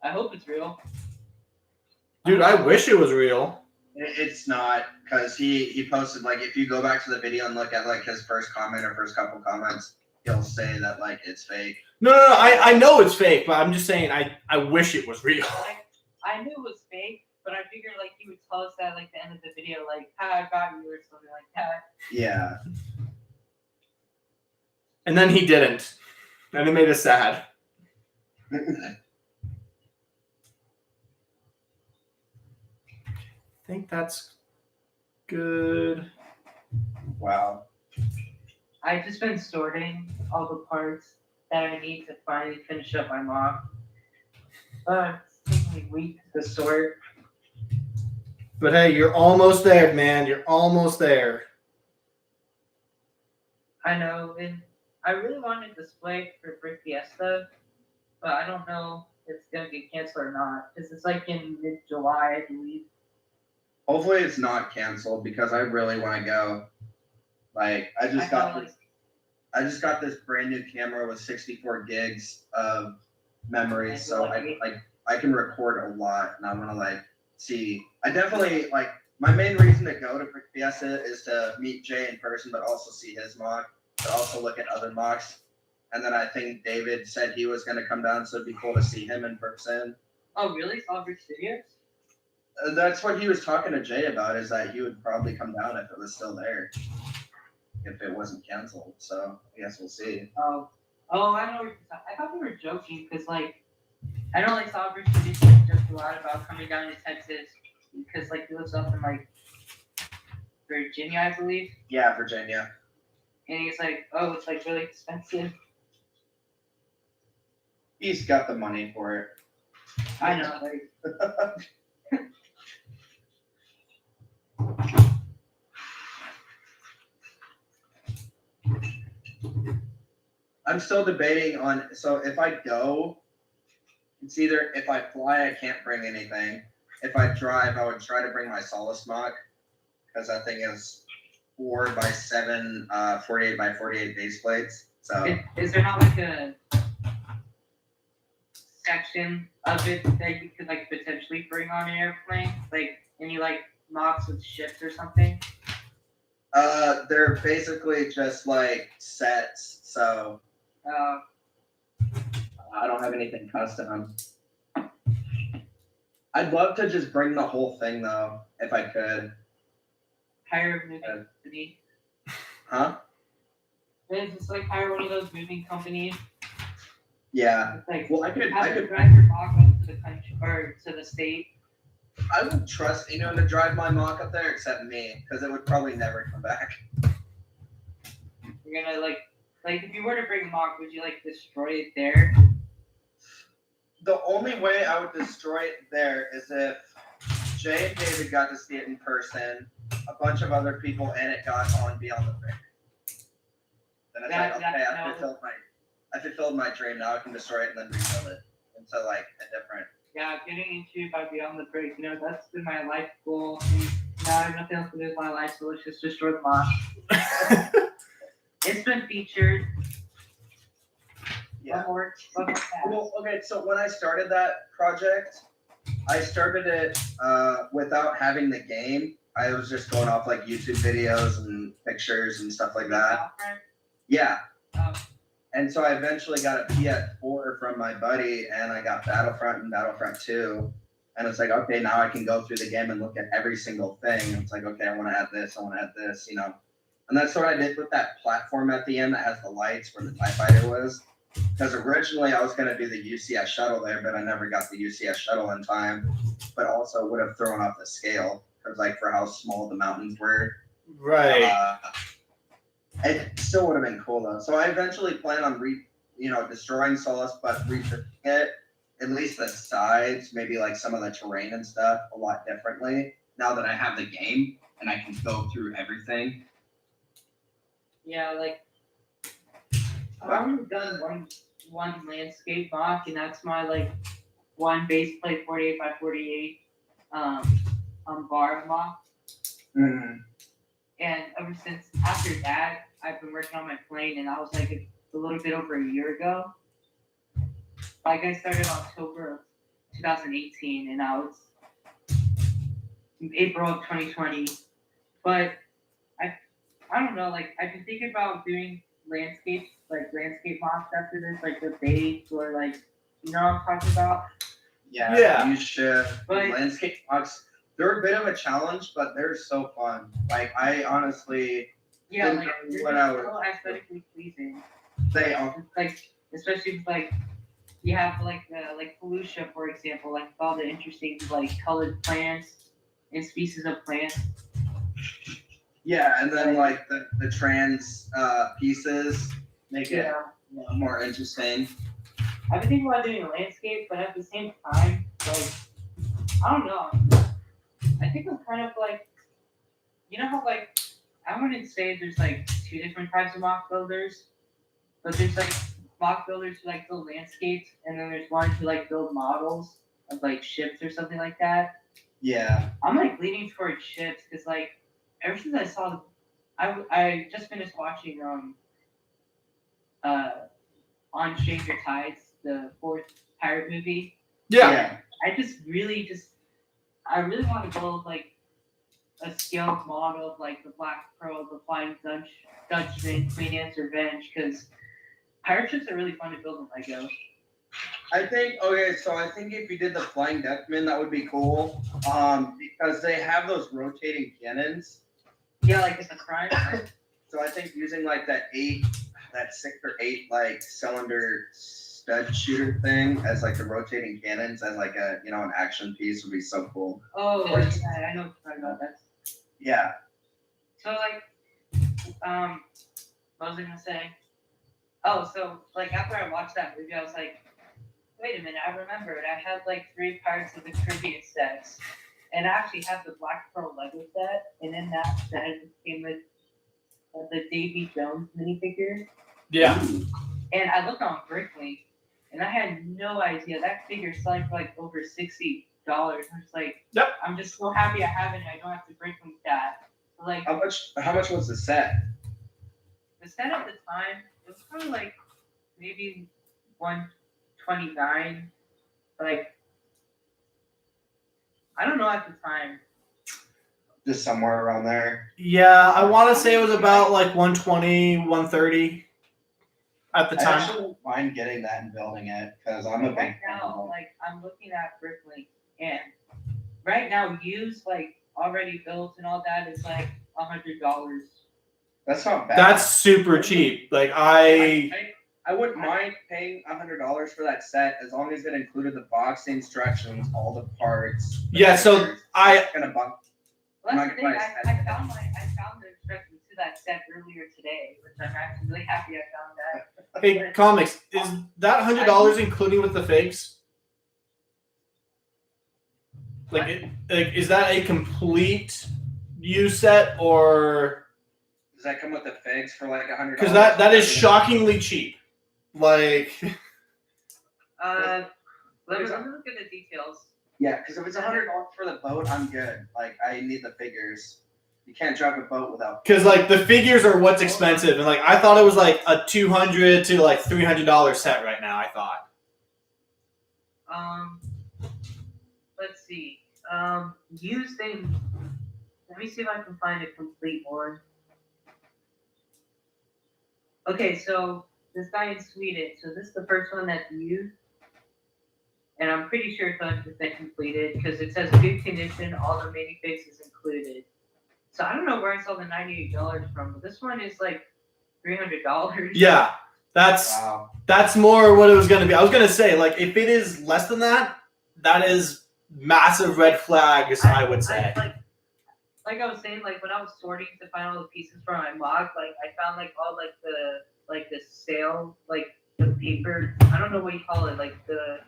Speaker 3: I hope it's real.
Speaker 1: Dude, I wish it was real.
Speaker 2: It's not, because he posted, like, if you go back to the video and look at, like, his first comment or first couple comments, he'll say that, like, it's fake.
Speaker 1: No, I know it's fake, but I'm just saying I wish it was real.
Speaker 3: I knew it was fake, but I figured, like, he would tell us that, like, the end of the video, like, hi, I got you, or something like that.
Speaker 2: Yeah.
Speaker 1: And then he didn't. And it made us sad. I think that's good.
Speaker 2: Wow.
Speaker 3: I've just been sorting all the parts that I need to finally finish up my mock. It's taking me weeks to sort.
Speaker 1: But hey, you're almost there, man. You're almost there.
Speaker 3: I know, and I really wanted to display for Brick Fiesta, but I don't know if it's gonna get canceled or not, because it's like in mid-July, I believe.
Speaker 2: Hopefully it's not canceled because I really want to go. Like, I just got this brand new camera with 64 gigs of memory, so I can record a lot, and I want to like see. I definitely like my main reason to go to Brick Fiesta is to meet Jay in person, but also see his mock, but also look at other mocks. And then I think David said he was going to come down, so it'd be cool to see him in person.
Speaker 3: Oh, really? Solid Studios?
Speaker 2: That's what he was talking to Jay about, is that he would probably come down if it was still there, if it wasn't canceled. So I guess we'll see.
Speaker 3: Oh, I know what you're talking. I thought we were joking because, like, I know like Solid Studios joked a lot about coming down to Texas because like he lives up in like Virginia, I believe.
Speaker 2: Yeah, Virginia.
Speaker 3: And he's like, oh, it's like really expensive.
Speaker 2: He's got the money for it.
Speaker 3: I know, like.
Speaker 2: I'm still debating on. So if I go, it's either if I fly, I can't bring anything. If I drive, I would try to bring my Solace Mock because that thing is 4x7, 48x48 base plates. So
Speaker 3: Is there not like a section of it that you could like potentially bring on an airplane? Like any like mocks with ships or something?
Speaker 2: they're basically just like sets. So I don't have anything custom. I'd love to just bring the whole thing though, if I could.
Speaker 3: Hire a moving company.
Speaker 2: Huh?
Speaker 3: It's just like hire one of those moving companies.
Speaker 2: Yeah.
Speaker 3: It's like
Speaker 2: Well, I could
Speaker 3: drive your mock up to the country or to the state.
Speaker 2: I would trust anyone to drive my mock up there except me, because it would probably never come back.
Speaker 3: You're gonna like if you were to bring a mock, would you like destroy it there?
Speaker 2: The only way I would destroy it there is if Jay and David got to see it in person, a bunch of other people, and it got on Beyond the Break. Then it's like, okay, I fulfilled my dream. Now I can destroy it and then rebuild it into like a different.
Speaker 3: Yeah, getting into by Beyond the Break. You know, that's been my life goal. And now I have nothing else to do with my life, so let's just destroy the mock. It's been featured.
Speaker 2: Yeah.
Speaker 3: Well,
Speaker 2: okay, so when I started that project, I started it without having the game. I was just going off like YouTube videos and pictures and stuff like that. Yeah. And so I eventually got a PS4 from my buddy, and I got Battlefront and Battlefront 2. And it's like, okay, now I can go through the game and look at every single thing. And it's like, okay, I want to add this, I want to add this, you know. And that's what I did with that platform at the end that has the lights where the TIE Fighter was. Because originally I was going to do the UCS shuttle there, but I never got the UCS shuttle in time. But also would have thrown off the scale, because like for how small the mountains were.
Speaker 1: Right.
Speaker 2: It still would have been cool though. So I eventually plan on destroying Solus, but rebuilding it, at least the sides, maybe like some of the terrain and stuff, a lot differently. Now that I have the game and I can go through everything.
Speaker 3: Yeah, like I've only done one landscape mock, and that's my like one base plate 48x48 bar mock.
Speaker 2: Mm-hmm.
Speaker 3: And ever since after that, I've been working on my plane, and that was like a little bit over a year ago. Like I started October of 2018, and now it's April of 2020. But I don't know, like I've been thinking about doing landscape mocks after this, like the base or like you know what I'm talking about?
Speaker 2: Yeah. You should.
Speaker 3: But
Speaker 2: landscape mocks, they're a bit of a challenge, but they're so fun. Like I honestly
Speaker 3: like they're so aesthetically pleasing.
Speaker 2: They are.
Speaker 3: Like especially if, like you have like Felucia, for example, like all the interesting like colored plants and species of plants.
Speaker 2: Yeah, and then like the trans pieces make it more interesting.
Speaker 3: I've been thinking about doing a landscape, but at the same time, like I don't know. I think I'm kind of like, you know how like I wouldn't say there's like two different types of mock builders, but there's like mock builders who like build landscapes, and then there's ones who like build models of like ships or something like that.
Speaker 2: Yeah.
Speaker 3: I'm like leaning towards ships because like ever since I saw, I just finished watching on Stranger Tides, the fourth pirate movie.
Speaker 1: Yeah.
Speaker 3: I I really want to build like a scaled model of like the Black Pearl, the Flying Dutchman, Queen Anne's Revenge, because pirate ships are really fun to build in Lego.
Speaker 2: I think if you did the Flying Dutchman, that would be cool. Because they have those rotating cannons.
Speaker 3: Yeah, like it's a crime.
Speaker 2: So I think using like that 6 or 8 like cylinder stud shooter thing as like the rotating cannons as like a an action piece would be so cool.
Speaker 3: Oh yeah, I know what you're talking about.
Speaker 2: Yeah.
Speaker 3: So like, what was I gonna say? Oh, so like after I watched that movie, I was like, wait a minute, I remembered. I had like 3 Pirates of the Caribbean sets. and I actually have the Black Pearl Lego set, and in that set it came with the Davy Jones minifigure.
Speaker 1: Yeah.
Speaker 3: And I looked on Bricklink, and I had no idea that figure selling for like over $60. I'm just like,
Speaker 1: Yep.
Speaker 3: I'm just so happy I have it. And I don't have to Bricklink that. Like
Speaker 2: How much was the set?
Speaker 3: the set at the time, it was probably like maybe 129. Like I don't know at the time.
Speaker 2: Just somewhere around there.
Speaker 1: Yeah, I want to say it was about like 120, 130 at the
Speaker 2: I
Speaker 1: time.
Speaker 2: actually don't mind getting that and building it because I'm a big
Speaker 3: Right
Speaker 2: fan
Speaker 3: now,
Speaker 2: of it.
Speaker 3: like I'm looking at Bricklink, and right now used like already built and all that is like $100.
Speaker 2: That's not bad.
Speaker 1: That's super cheap. Like
Speaker 2: I wouldn't mind paying $100 for that set as long as it included the box, the instructions, all the parts. the
Speaker 1: Yeah, so
Speaker 2: pictures.
Speaker 1: I-
Speaker 2: It's gonna bump.
Speaker 3: Well, that's
Speaker 2: I'm
Speaker 3: the
Speaker 2: not
Speaker 3: thing.
Speaker 2: gonna buy a
Speaker 3: I
Speaker 2: set.
Speaker 3: found the instructions to that set earlier today, which I'm actually really happy I found that.
Speaker 1: hey, comics, is that $100 including with the figs? Like, is that a complete U set or?
Speaker 2: Does that come with the figs for like $100?
Speaker 1: Because that is shockingly cheap. Like,
Speaker 3: Let me look at the details.
Speaker 2: Yeah, because if it's $100 for the boat, I'm good. Like I need the figures. You can't drive a boat without.
Speaker 1: because like the figures are what's expensive, and like I thought it was like a $200 to like $300 set right now. I thought.
Speaker 3: Let's see. Used thing. Let me see if I can find a complete one. Okay, so this guy in Sweden. So this is the first one that's used, and I'm pretty sure it's 100% completed because it says good condition. All the minifigs is included. So I don't know where I saw the $98 from, but this one is like $300.
Speaker 1: Yeah, that's
Speaker 2: Wow.
Speaker 1: that's more what it was gonna be. I was gonna say like if it is less than that, that is massive red flags. I would say.
Speaker 3: Like I was saying, like when I was sorting to find all the pieces for my mock, like I found like all like the sail, like the paper. I don't know what you call it, like the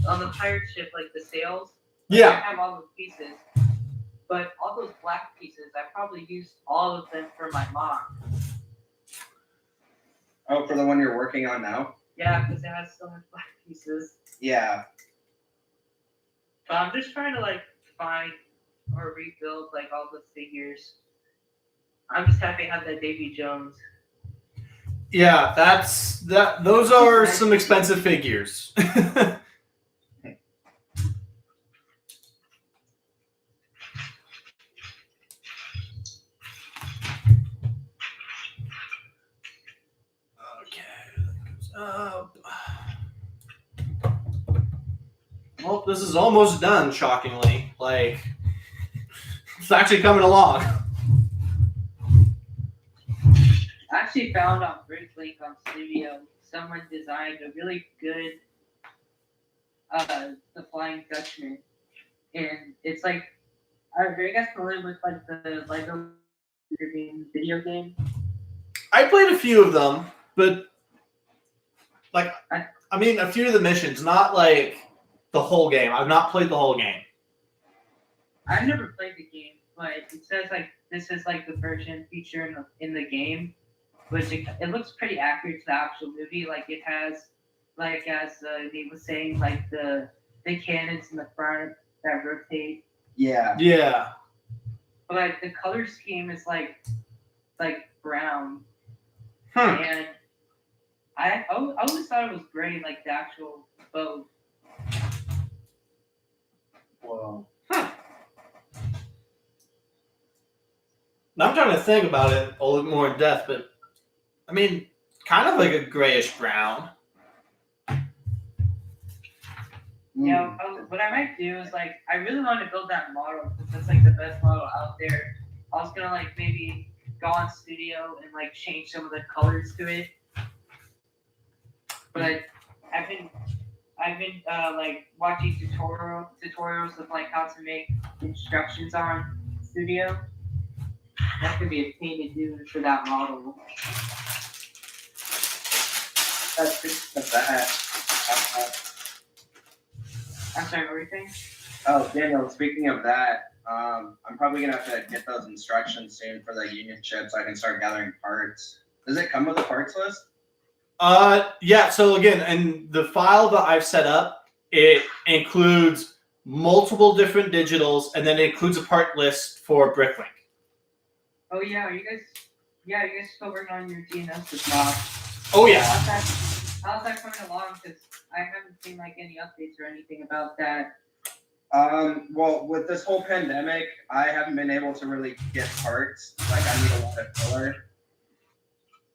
Speaker 3: on the pirate ship, like the sails.
Speaker 1: Yeah.
Speaker 3: I have all those pieces, but all those black pieces, I probably used all of them for my mock.
Speaker 2: Oh, for the one you're working on now?
Speaker 3: Yeah, because it has so much black pieces.
Speaker 2: Yeah.
Speaker 3: But I'm just trying to like find or rebuild like all the figures. I'm just happy to have that Davy Jones.
Speaker 1: Yeah, those are some expensive figures. Up. Well, this is almost done, shockingly. Like, it's actually coming along.
Speaker 3: I actually found on Bricklink on Studio, someone designed a really good the Flying Dutchman. And it's like, are you guys familiar with like the Lego video game?
Speaker 1: I played a few of them, but like, I mean, a few of the missions, not like the whole game. I've not played the whole game.
Speaker 3: I've never played the game, but it says like this is like the version featured in the game, which it looks pretty accurate to the actual movie. Like it has, like as they was saying, like the cannons in the front that rotate.
Speaker 2: Yeah.
Speaker 1: Yeah.
Speaker 3: But like the color scheme is like brown, and I always thought it was gray, like the actual boat.
Speaker 2: Whoa.
Speaker 1: Now I'm trying to think about it a little more in depth, but I mean, kind of like a grayish brown.
Speaker 3: Yeah, what I might do is like I really want to build that model because that's like the best model out there. I was gonna like maybe go on Studio and like change some of the colors to it, but I've been like watching tutorials of like how to make instructions on Studio. That could be a pain to do for that model.
Speaker 2: That's just the bad.
Speaker 3: I'm sorry, what were you saying?
Speaker 2: Oh, Daniel, speaking of that, I'm probably gonna have to get those instructions soon for the union ship so I can start gathering parts. Does it come with a parts list?
Speaker 1: Yeah. So again, in the file that I've set up, it includes multiple different digitals, and then it includes a part list for Bricklink.
Speaker 3: Oh yeah, are you guys? Yeah, you guys still working on your DNS now?
Speaker 1: Oh yeah.
Speaker 3: How's that coming along? Because I haven't seen like any updates or anything about that.
Speaker 2: Well, with this whole pandemic, I haven't been able to really get parts. Like, I need a lot of filler,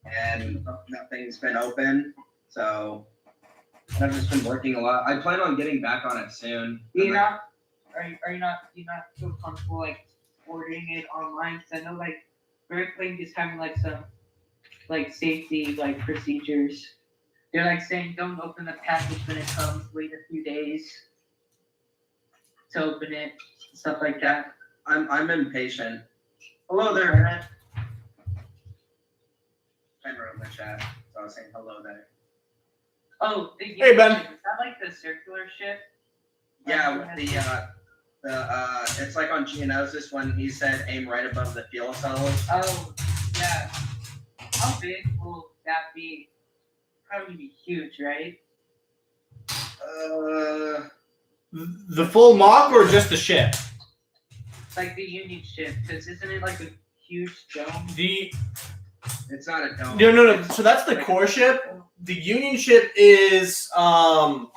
Speaker 2: and nothing's been open. So I've just been working a lot. I plan on getting back on it soon.
Speaker 3: Do you not feel comfortable like ordering it online? Because I know like Bricklink is having like some like safety like procedures. They're like saying don't open the package when it comes. Wait a few days to open it, stuff like that.
Speaker 2: I'm impatient. Hello there, Matt. Ben wrote in the chat, so I was saying hello there.
Speaker 3: Oh,
Speaker 1: Hey, Ben.
Speaker 3: Is that like the circular ship?
Speaker 2: Yeah, with the it's like on Geonosis when he said aim right above the fuel cells.
Speaker 3: Oh, yeah. How big will that be? Probably be huge, right?
Speaker 1: The full mock or just the ship?
Speaker 3: Like the Union ship, because isn't it like a huge dome?
Speaker 2: It's not a dome.
Speaker 1: No. So that's the core ship. The Union ship is the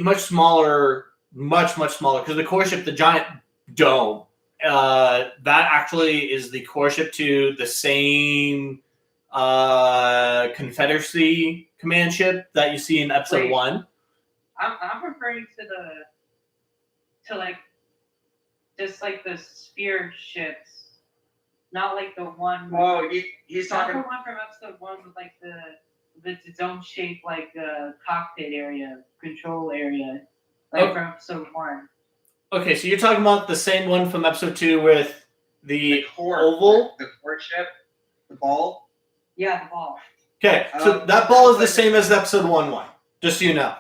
Speaker 1: much smaller, much smaller. Because the core ship, the giant dome, that actually is the core ship to the same Confederacy command ship that you see in episode 1.
Speaker 3: I'm referring to like just like the sphere ships, not like the one.
Speaker 2: Oh, he's
Speaker 3: not
Speaker 2: talking.
Speaker 3: the one from episode 1 with like the dome shaped like cockpit area, control area, like from episode 1.
Speaker 1: Okay, so you're talking about the same one from episode 2 with the
Speaker 2: core,
Speaker 1: oval?
Speaker 2: the core ship, the ball.
Speaker 3: Yeah, the ball.
Speaker 1: Okay, so that ball is the same as episode 1, just so you know.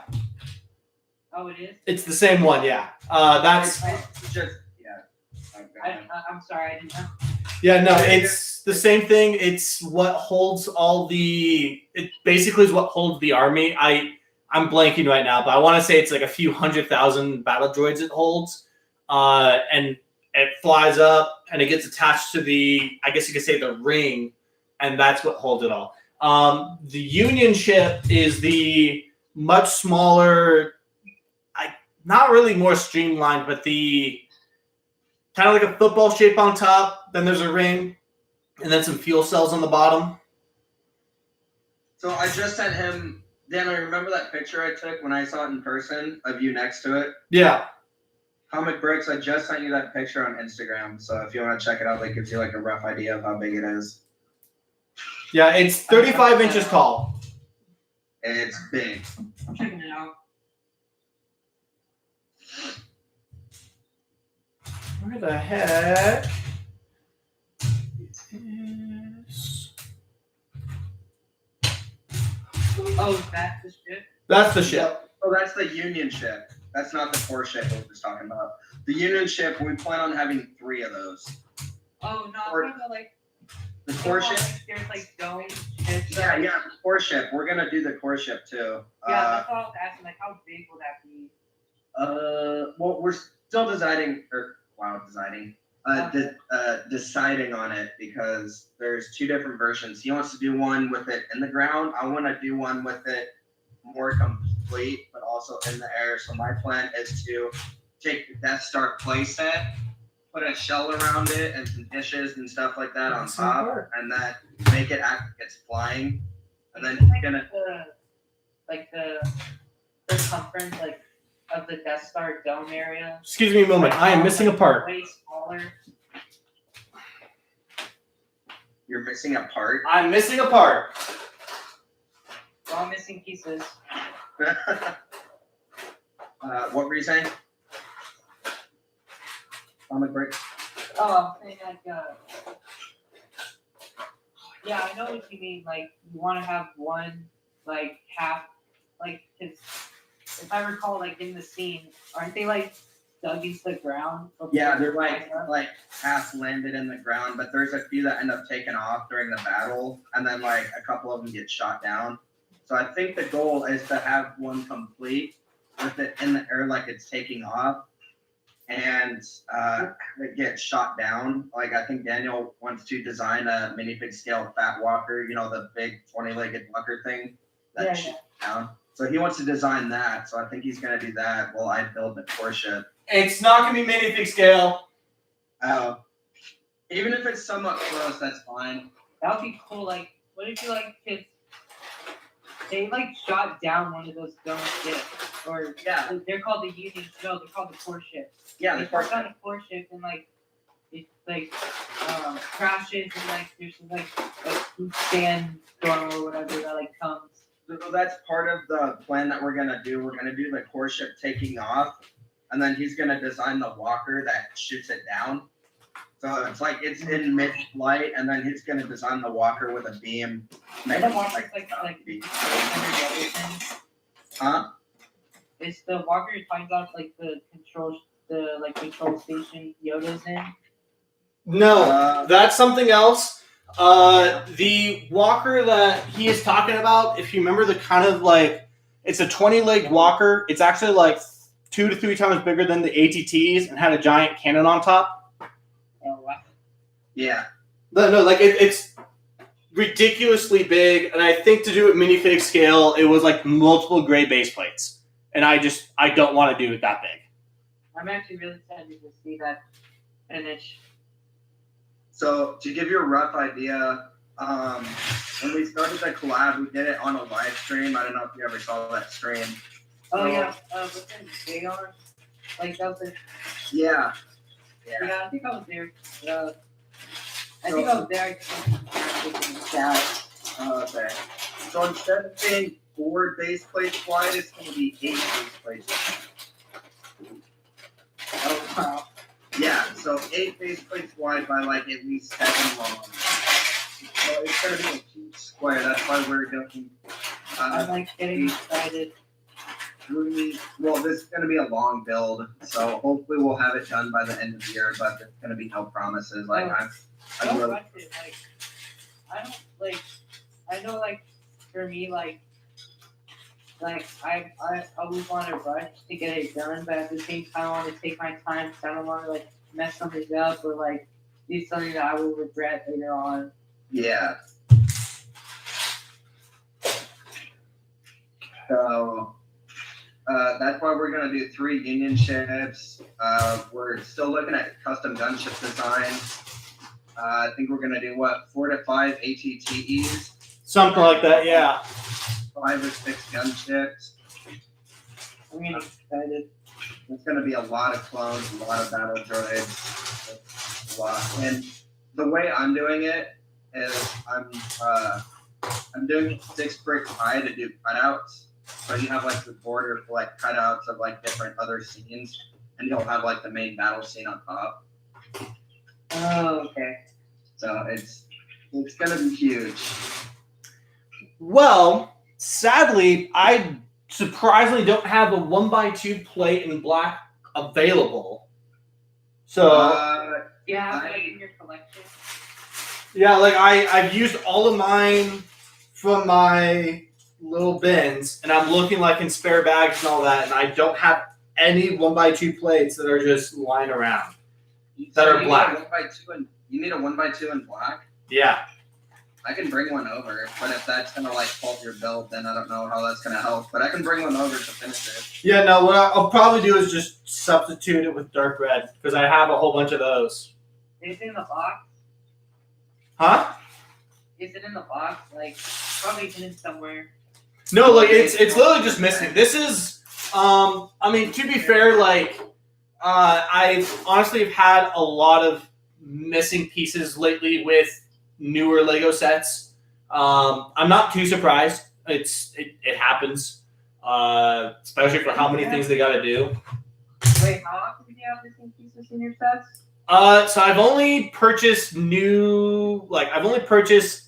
Speaker 3: Oh, it is?
Speaker 1: It's the same one, yeah. That's
Speaker 2: just, yeah.
Speaker 3: I'm sorry, I didn't know.
Speaker 1: Yeah, no, it's the same thing. It's what holds it basically is what holds the army. I'm blanking right now, but I want to say it's like a few 100,000 battle droids it holds. And it flies up and it gets attached to I guess you could say the ring, and that's what holds it all. The Union ship is the much smaller, not really more streamlined, but the kind of like a football shape on top. Then there's a ring, and then some fuel cells on the bottom.
Speaker 2: So I just sent him. Dan, I remember that picture I took when I saw it in person of you next to it.
Speaker 1: Yeah.
Speaker 2: Comic Bricks, I just sent you that picture on Instagram. So if you want to check it out, that gives you like a rough idea of how big it is.
Speaker 1: Yeah, it's 35 inches tall.
Speaker 2: It's big.
Speaker 3: I'm checking it out.
Speaker 1: Where the heck is...
Speaker 3: Oh, that's the ship?
Speaker 1: That's the ship.
Speaker 2: Oh, that's the Union ship. That's not the core ship we were just talking about. The Union ship, we plan on having 3 of those.
Speaker 3: Oh, no, I'm talking about like...
Speaker 2: The core ship?
Speaker 3: There's like domes.
Speaker 2: Yeah, the core ship. We're going to do the core ship too.
Speaker 3: Yeah, that's what I was asking. Like, how big will that be?
Speaker 2: Well, we're still deciding on it because there's 2 different versions. He wants to do one with it in the ground. I want to do one with it more complete, but also in the air. So my plan is to take the Death Star playset, put a shell around it and some dishes and stuff like that on top, and then make it act like it's flying. And then he's gonna
Speaker 3: the circumference of the Death Star dome area.
Speaker 1: Excuse me a moment. I am missing a part.
Speaker 3: Way smaller.
Speaker 2: You're missing a part.
Speaker 1: I'm missing a part.
Speaker 3: We're all missing pieces.
Speaker 2: What were you saying? Comic Break.
Speaker 3: Oh, I'm saying yeah, I know what you mean. Like, you want to have one, like, half, like, cause if I recall, like, in the scene, aren't they, like, dug into the ground.
Speaker 4: Yeah, they're like half landed in the ground, but there's a few that end up taking off during the battle, and then like a couple of them get shot down. So I think the goal is to have one complete with it in the air like it's taking off, and it gets shot down. Like I think Daniel wants to design a minifig scale fat walker, you know, the big 20-legged walker thing that shoots down. So he wants to design that. So I think he's gonna do that while I build the core ship.
Speaker 1: It's not gonna be minifig scale.
Speaker 4: Oh, even if it's somewhat close, that's fine.
Speaker 3: That would be cool. Like, what if you like if they like shot down one of those dome ships, or
Speaker 4: Yeah.
Speaker 3: they're called the Union. No, they're called the core ships.
Speaker 4: Yeah,
Speaker 3: They
Speaker 4: the core
Speaker 3: shot down a core ship and like it like crashes and like there's some like sandstorm or whatever that like comes.
Speaker 4: So that's part of the plan that we're gonna do. We're gonna do the core ship taking off, and then he's gonna design the walker that shoots it down. So it's like it's in mid-flight, and then he's gonna design the walker with a beam.
Speaker 3: And the walker's like
Speaker 4: beam.
Speaker 3: Huh? It's the walker finds out like the control station Yoda's in.
Speaker 1: No, that's something else. The walker that he is talking about, if you remember the kind of like, it's a 20-legged walker. It's actually like 2 to 3 times bigger than the ATTs and had a giant cannon on top.
Speaker 3: Oh, wow.
Speaker 4: Yeah.
Speaker 1: No, like it's ridiculously big, and I think to do it minifig scale, it was like multiple gray base plates, and I don't want to do it that big.
Speaker 3: I'm actually really excited to see that finish.
Speaker 4: So to give you a rough idea, when we started the collab, we did it on a live stream. I don't know if you ever saw that stream.
Speaker 3: Oh yeah, was it JR? Like that was it.
Speaker 4: Yeah.
Speaker 3: Yeah, I think I was there. I think I was there.
Speaker 4: Okay. So instead of being 4 base plates wide, it's going to be 8 base plates.
Speaker 3: Oh wow.
Speaker 4: Yeah, so 8 base plates wide by like at least 7 long. So it's going to be a huge square. That's why we're doing.
Speaker 3: I'm like getting excited.
Speaker 4: Well, this is going to be a long build, so hopefully we'll have it done by the end of the year. But there's going to be no promises. Like
Speaker 3: I don't like it. Like I don't like. I know, like for me, like I always want to rush to get it done, but at the same time, I want to take my time because I don't want to like mess something up or like do something that I will regret later on.
Speaker 4: Yeah. So that's why we're going to do 3 Union ships. We're still looking at custom gunship design. I think we're going to do 4 to 5 ATTEs.
Speaker 1: Something like that, yeah.
Speaker 4: 5 or 6 gunships.
Speaker 3: I'm getting excited.
Speaker 4: It's going to be a lot of clones, a lot of battle droids, a lot. And the way I'm doing it is I'm doing 6 bricks high to do cutouts. So you have like the border for like cutouts of like different other scenes, and you'll have like the main battle scene on top.
Speaker 3: Oh, okay.
Speaker 4: So it's gonna be huge.
Speaker 1: Well, sadly, I surprisingly don't have a 1x2 plate in black available. So
Speaker 3: Yeah, like in your collection.
Speaker 1: yeah, like I've used all of mine from my little bins, and I'm looking like in spare bags and all that, and I don't have any 1x2 plates that are just lying around that are black.
Speaker 4: You need a 1x2 in black?
Speaker 1: Yeah.
Speaker 4: I can bring one over, but if that's gonna like fault your build, then I don't know how that's gonna help. But I can bring one over to finish it.
Speaker 1: Yeah, no, what I'll probably do is just substitute it with dark red, because I have a whole bunch of those.
Speaker 3: Is it in the box?
Speaker 1: Huh?
Speaker 3: Is it in the box? Like, probably hidden somewhere.
Speaker 1: No, like it's literally just missing. This is, I mean, to be fair, like, I've honestly had a lot of missing pieces lately with newer Lego sets. I'm not too surprised. It happens, especially for how many things they got to do.
Speaker 3: Wait, how often do you have missing pieces in your sets?
Speaker 1: So I've only purchased I've only purchased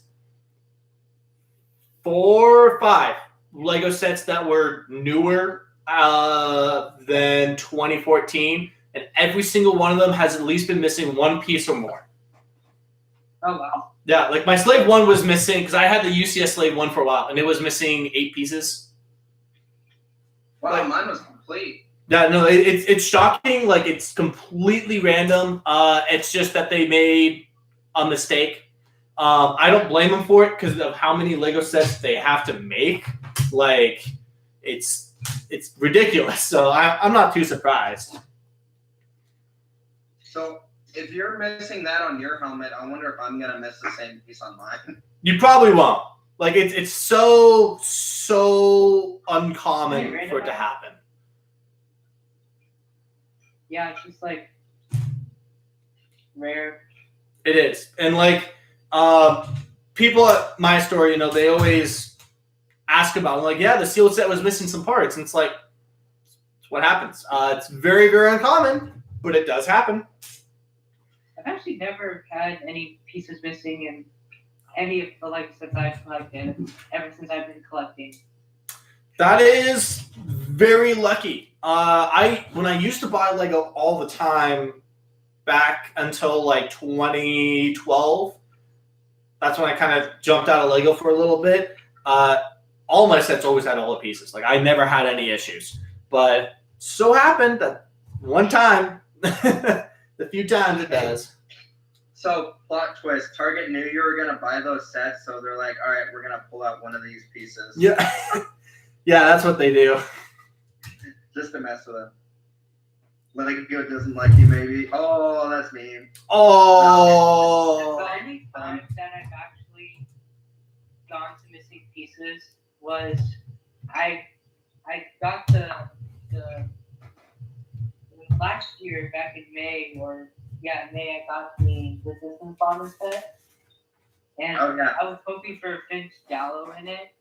Speaker 1: 4 or 5 Lego sets that were newer than 2014, and every single one of them has at least been missing one piece or more.
Speaker 3: Oh wow.
Speaker 1: Yeah, like my Slave 1 was missing, because I had the UCS Slave 1 for a while, and it was missing 8 pieces.
Speaker 4: Wow,
Speaker 1: Like-
Speaker 4: mine was complete.
Speaker 1: Yeah, no, it's shocking. Like, it's completely random. It's just that they made a mistake. I don't blame them for it because of how many Lego sets they have to make. Like, it's ridiculous. So I'm not too surprised.
Speaker 4: So if you're missing that on your helmet, I wonder if I'm gonna miss the same piece on mine.
Speaker 1: You probably won't. Like, it's so uncommon for it to happen.
Speaker 3: Yeah, it's just like rare.
Speaker 1: It is. And like people at my store, you know, they always ask about it. Like, yeah, the sealed set was missing some parts. And it's like, it's what happens. It's very, very uncommon, but it does happen.
Speaker 3: I've actually never had any pieces missing in any of the Lego sets I've collected ever since I've been collecting.
Speaker 1: That is very lucky. When I used to buy Lego all the time back until like 2012, that's when I kind of jumped out of Lego for a little bit. All my sets always had all the pieces. Like, I never had any issues. But so happened that one time, the few times it does.
Speaker 4: So plot twist: Target knew you were gonna buy those sets, so they're like, "All right, we're gonna pull out one of these pieces."
Speaker 1: Yeah, yeah, that's what they do.
Speaker 4: Just to mess with them. Lego doesn't like you, maybe. Oh, that's mean.
Speaker 1: Oh,
Speaker 3: The only time that I've actually gone to missing pieces was I got the last year back in May May I got the Resistance Bomber set, and
Speaker 4: Oh yeah.
Speaker 3: I was hoping for Finch Gallo in it,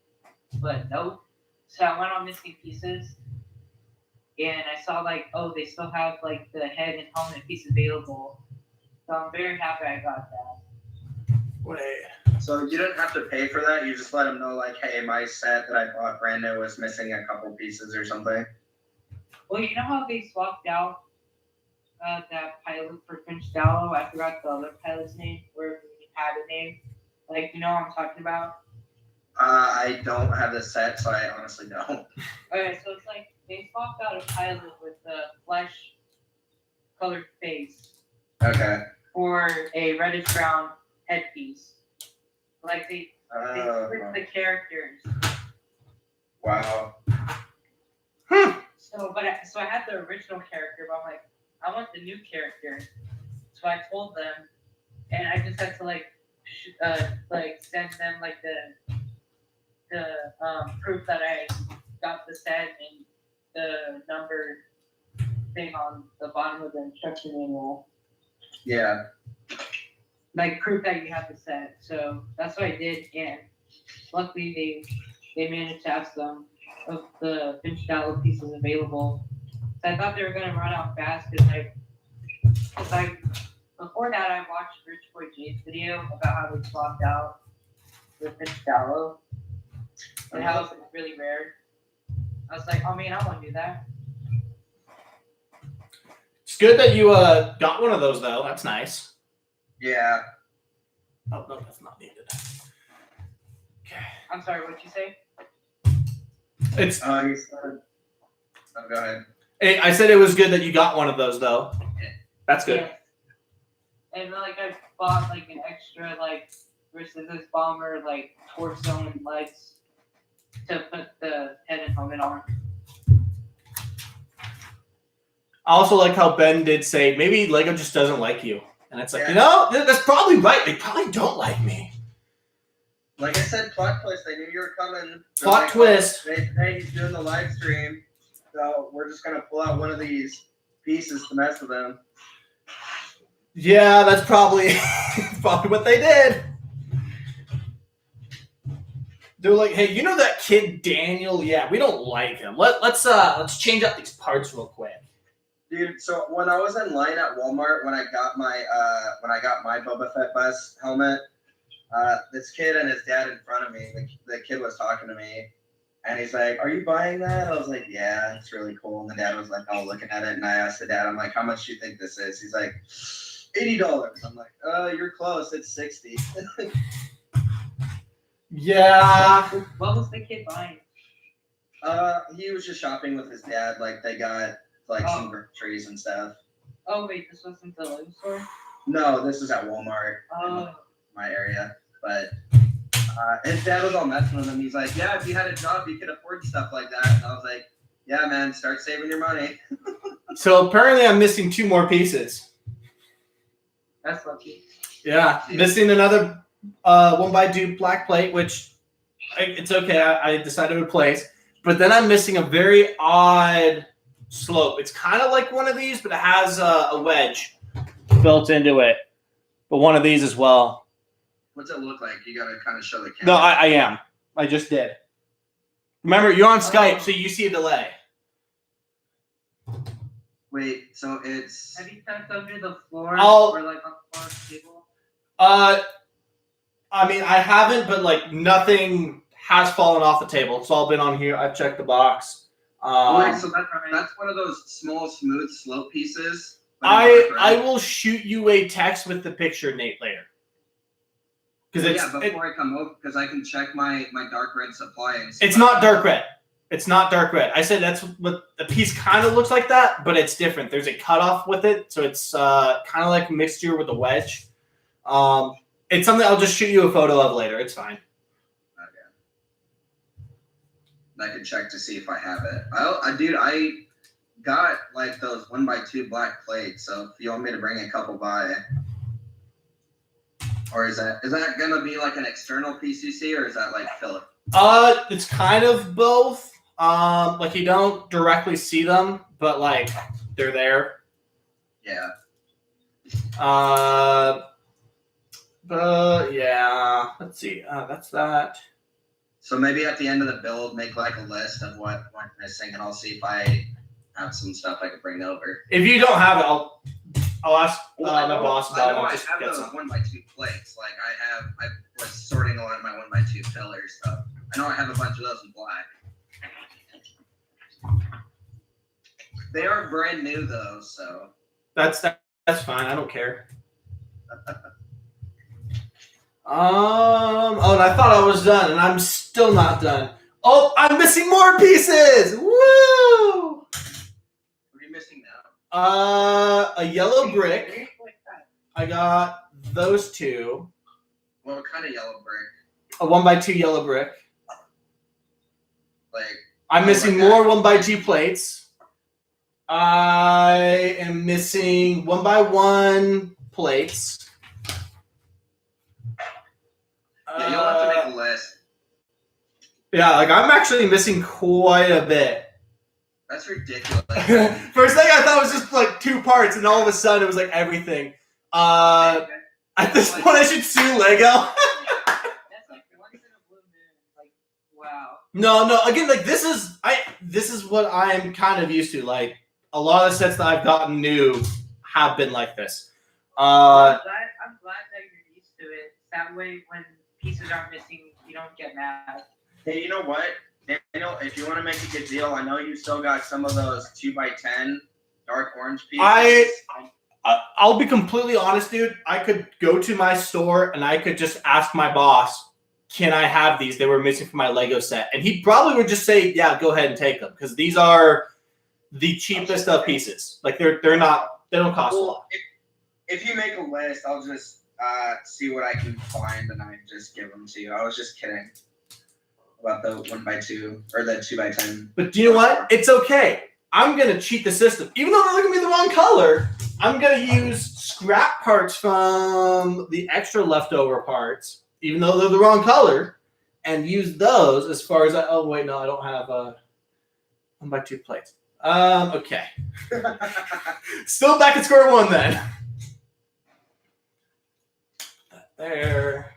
Speaker 3: but nope. So I went on missing pieces, and I saw like, oh, they still have like the head and helmet piece available. So I'm very happy I got that.
Speaker 1: wait.
Speaker 4: So you didn't have to pay for that. You just let them know, like, "Hey, my set that I bought brand new was missing a couple pieces or something."
Speaker 3: Well, you know how they swapped out that pilot for Finch Gallo? I forgot the other pilot's name, or he had a name. Like, you know what I'm talking about?
Speaker 4: I don't have the set, so I honestly don't.
Speaker 3: Okay, so it's like they swapped out a pilot with the flesh colored face
Speaker 4: Okay.
Speaker 3: for a reddish brown headpiece. Like they split the characters.
Speaker 4: Wow.
Speaker 3: So I had the original character, but I'm like, I want the new character. So I told them, and I just had to like send them like the proof that I got the set and the number thing on the bottom of the instruction manual,
Speaker 4: Yeah.
Speaker 3: like proof that you have the set. So that's what I did, and luckily they managed to have some of the Finch Gallo pieces available. So I thought they were gonna run out fast because I before that I watched Rich Boy Jay's video about how they swapped out the Finch Gallo and how it's really rare. I was like, oh man, I want to do that.
Speaker 1: It's good that you got one of those though. That's nice.
Speaker 4: Yeah.
Speaker 1: Oh no, that's not needed. Okay.
Speaker 3: I'm sorry, what'd you say?
Speaker 1: It's.
Speaker 4: You said. Oh, go ahead.
Speaker 1: Hey, I said it was good that you got one of those though. That's good.
Speaker 3: Yeah. And like I bought like an extra like Resistance Bomber like torso and legs to put the head and helmet on.
Speaker 1: I also like how Ben did say maybe Lego just doesn't like you, and it's like,
Speaker 4: Yeah.
Speaker 1: you know, that's probably right. They probably don't like me.
Speaker 4: Like I said, plot twist. They knew you were coming. They're
Speaker 1: Plot
Speaker 4: like,
Speaker 1: twist.
Speaker 4: Hey, he's doing the live stream, so we're just gonna pull out one of these pieces to mess with them.
Speaker 1: Yeah, that's probably probably what they did. They're like, hey, you know that kid Daniel? Yeah, we don't like him. Let's change up these parts real quick.
Speaker 4: Dude, so when I was in line at Walmart when I got my Boba Fett bus helmet, this kid and his dad in front of me, the kid was talking to me, And he's like, "Are you buying that?" I was like, "Yeah, it's really cool." And the dad was like, "Oh, looking at it." And I asked the dad, I'm like, "How much do you think this is?" He's like, $80. I'm like, "You're close. It's 60."
Speaker 1: Yeah.
Speaker 3: What was the kid buying?
Speaker 4: He was just shopping with his dad. Like they got like some groceries and stuff.
Speaker 3: Oh wait, this wasn't the Lego store.
Speaker 4: No, this is at Walmart in
Speaker 3: Oh,
Speaker 4: my area. But his dad was all messing with him. He's like, "Yeah, if you had a job, you could afford stuff like that." And I was like, "Yeah, man, start saving your money."
Speaker 1: So apparently I'm missing 2 more pieces.
Speaker 3: that's lucky.
Speaker 1: Yeah, missing another 1x2 black plate, which it's okay. I decided to replace. But then I'm missing a very odd slope. It's kind of like one of these, but it has a wedge built into it. But one of these as well.
Speaker 4: What's it look like? You gotta kind of show the camera.
Speaker 1: No, I am. I just did. Remember, you're on Skype, so you see a delay.
Speaker 4: Wait, so it's
Speaker 3: Have you tucked under the floor
Speaker 1: I'll-
Speaker 3: or like on the floor of the table?
Speaker 1: I mean, I haven't, but like nothing has fallen off the table. It's all been on here. I've checked the box.
Speaker 4: wait, so
Speaker 3: That's alright.
Speaker 4: that's one of those small, smooth slope pieces. but in dark
Speaker 1: I
Speaker 4: red.
Speaker 1: will shoot you a text with the picture, Nate, later. Because
Speaker 4: Yeah, before I come over, because I can check my dark red supply and see
Speaker 1: it's
Speaker 4: if I
Speaker 1: not
Speaker 4: can-
Speaker 1: dark red. It's not dark red. I said that's what the piece kind of looks like that, but it's different. There's a cutoff with it, so it's kind of like a mixture with a wedge. It's something I'll just shoot you a photo of later. It's fine.
Speaker 4: I can check to see if I have it. I got like those 1x2 black plates. So if you want me to bring a couple by, or is that gonna be like an external PCC or is that like Philip?
Speaker 1: It's kind of both. Like you don't directly see them, but like they're there.
Speaker 4: Yeah.
Speaker 1: But yeah, let's see. That's that.
Speaker 4: So maybe at the end of the build, make like a list of what went missing, and I'll see if I have some stuff I could bring over.
Speaker 1: If you don't have it, I'll ask
Speaker 4: I
Speaker 1: my
Speaker 4: know-
Speaker 1: boss
Speaker 4: I
Speaker 1: about it.
Speaker 4: know
Speaker 1: I'll
Speaker 4: I
Speaker 1: just
Speaker 4: have
Speaker 1: get
Speaker 4: those
Speaker 1: some.
Speaker 4: 1x2 plates. Like I was sorting a lot of my 1x2 pillars stuff. I know I have a bunch of those in black. They are brand new though, so
Speaker 1: That's fine. I don't care. Oh, and I thought I was done, and I'm still not done. Oh, I'm missing more pieces! Woo!
Speaker 4: what are you missing now?
Speaker 1: A yellow brick. I got those 2.
Speaker 4: What kind of yellow brick?
Speaker 1: A 1x2 yellow brick.
Speaker 4: Like
Speaker 1: I'm missing
Speaker 4: like
Speaker 1: more 1x2 plates. I am missing 1x1 plates.
Speaker 4: yeah, you'll have to make a list.
Speaker 1: Yeah, like I'm actually missing quite a bit.
Speaker 4: That's ridiculous.
Speaker 1: First thing I thought was just like 2 parts, and all of a sudden it was like everything. At this point, I should sue Lego.
Speaker 3: That's like once in a blue moon. Like, wow.
Speaker 1: No. Again, like this is what I'm kind of used to. Like a lot of the sets that I've gotten new have been like this.
Speaker 3: I'm glad that you're used to it. That way, when pieces are missing, you don't get mad.
Speaker 4: Hey, you know what? Daniel, if you want to make a good deal, I know you still got some of those 2x10 dark orange pieces.
Speaker 1: I'll be completely honest, dude. I could go to my store and I could just ask my boss, "Can I have these? They were missing from my Lego set," and he probably would just say, "Yeah, go ahead and take them," because these are the cheapest of pieces. Like they don't cost a lot.
Speaker 4: If you make a list, I'll just see what I can find and I just give them to you. I was just kidding about the 1x2 or the 2x10.
Speaker 1: But do you know what? It's okay. I'm gonna cheat the system, even though they're gonna be the wrong color. I'm gonna use scrap parts from the extra leftover parts, even though they're the wrong color, and use those as far as oh wait, no, I don't have 1x2 plates. Okay. Still back at square one then. There.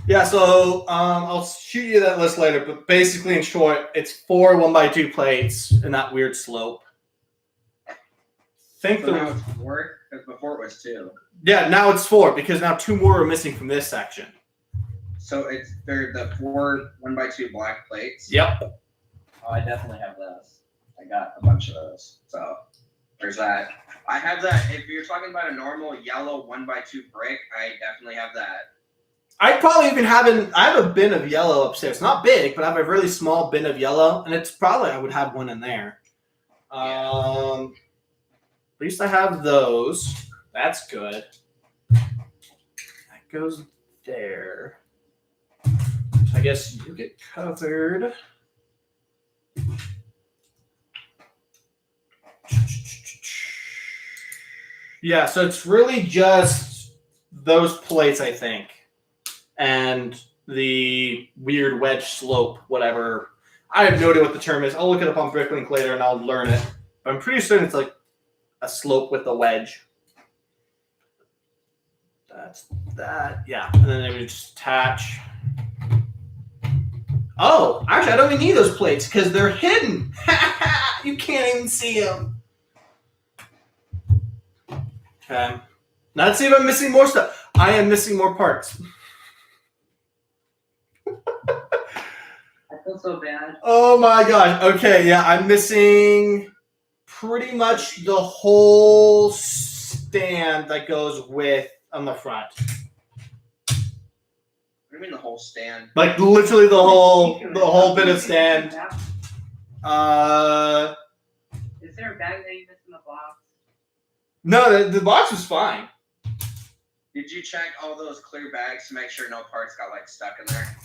Speaker 1: Yeah, so I'll shoot you that list later, but basically, in short, it's 4 1x2 plates in that weird slope.
Speaker 4: So now it's 4, because before it was 2.
Speaker 1: Yeah, now it's 4 because now 2 more are missing from this section.
Speaker 4: So they're the 4 1x2 black plates.
Speaker 1: Yep.
Speaker 4: Oh, I definitely have those. I got a bunch of those. So there's that. I have that. If you're talking about a normal yellow 1x2 brick, I definitely have that.
Speaker 1: I probably even I have a bin of yellow upstairs. Not big, but I have a really small bin of yellow, and it's probably I would have one in there. At least I have those. That's good. That goes there. I guess you get covered. Yeah, so it's really just those plates, I think, and the weird wedge slope, whatever. I have no idea what the term is. I'll look it up on Bricklink later and I'll learn it. But I'm pretty certain it's like a slope with a wedge. That's that. Yeah, and then they would just attach. Oh, actually, I don't even need those plates because they're hidden. You can't even see them. Okay. Now let's see if I'm missing more stuff. I am missing more parts.
Speaker 3: I feel so bad.
Speaker 1: Oh my gosh. Okay, yeah, I'm missing pretty much the whole stand that goes with on the front.
Speaker 4: What do you mean the whole stand?
Speaker 1: Like literally the whole bit of stand.
Speaker 3: Is there a bag that you missed in the box?
Speaker 1: No, the box was fine.
Speaker 4: Did you check all those clear bags to make sure no parts got like stuck in there?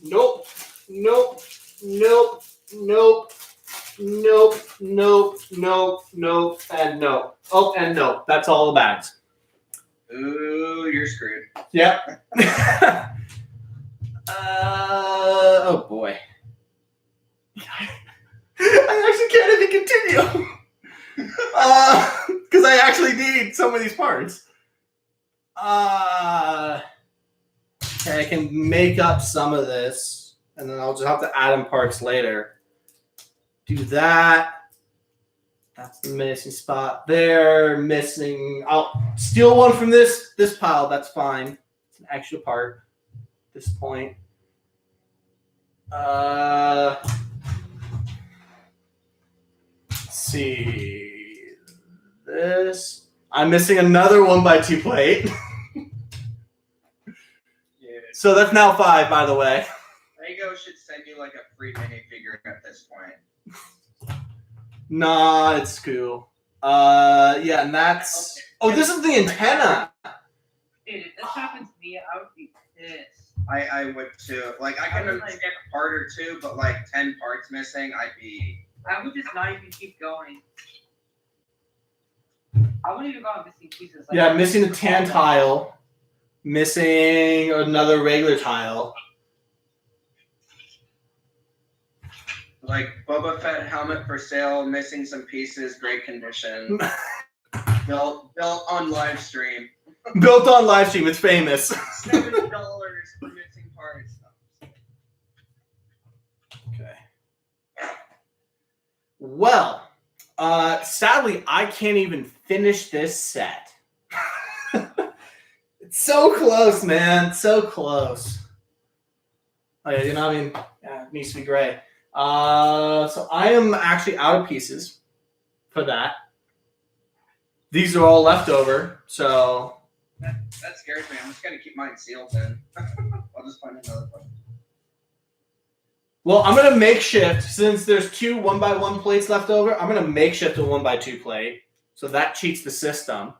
Speaker 1: Nope. Nope. Nope. Nope. Nope. Nope. Nope. Nope. And no. Oh, and no. That's all the bags.
Speaker 4: Ooh, you're screwed.
Speaker 1: Yep. Oh boy. I actually can't even continue. Because I actually need some of these parts. Okay, I can make up some of this, and then I'll just have to add in parts later. Do that. That's the missing spot there. Missing. I'll steal one from this pile. That's fine. It's an extra part at this point. Let's see. This. I'm missing another 1x2 plate.
Speaker 4: Yeah.
Speaker 1: So that's now 5, by the way.
Speaker 4: Lego should send you like a free minifigure at this point.
Speaker 1: Nah, it's cool. Yeah, and that's.
Speaker 4: Okay.
Speaker 1: Oh, this is the antenna.
Speaker 3: Dude, if this happened to me, I would be pissed.
Speaker 4: I would too. Like I can understand a part or two, but like 10 parts missing,
Speaker 3: I would just not even keep going. I wouldn't even go on missing pieces. Like,
Speaker 1: Yeah, missing a tan tile. Missing another regular tile.
Speaker 4: like Boba Fett helmet for sale, missing some pieces, great condition. built on Livestream.
Speaker 1: Built on Livestream, it's famous.
Speaker 4: $7 for missing parts.
Speaker 1: Okay. Well, sadly, I can't even finish this set. It's so close, man. So close. Oh, yeah, you know what I mean? Yeah, it needs to be gray. So I am actually out of pieces for that. These are all left over, so...
Speaker 4: That scares me. I'm just going to keep mine sealed then. I'll just find another one.
Speaker 1: Well, I'm going to makeshift, since there's 2 1x1 plates left over, I'm going to makeshift a 1x2 plate. So that cheats the system.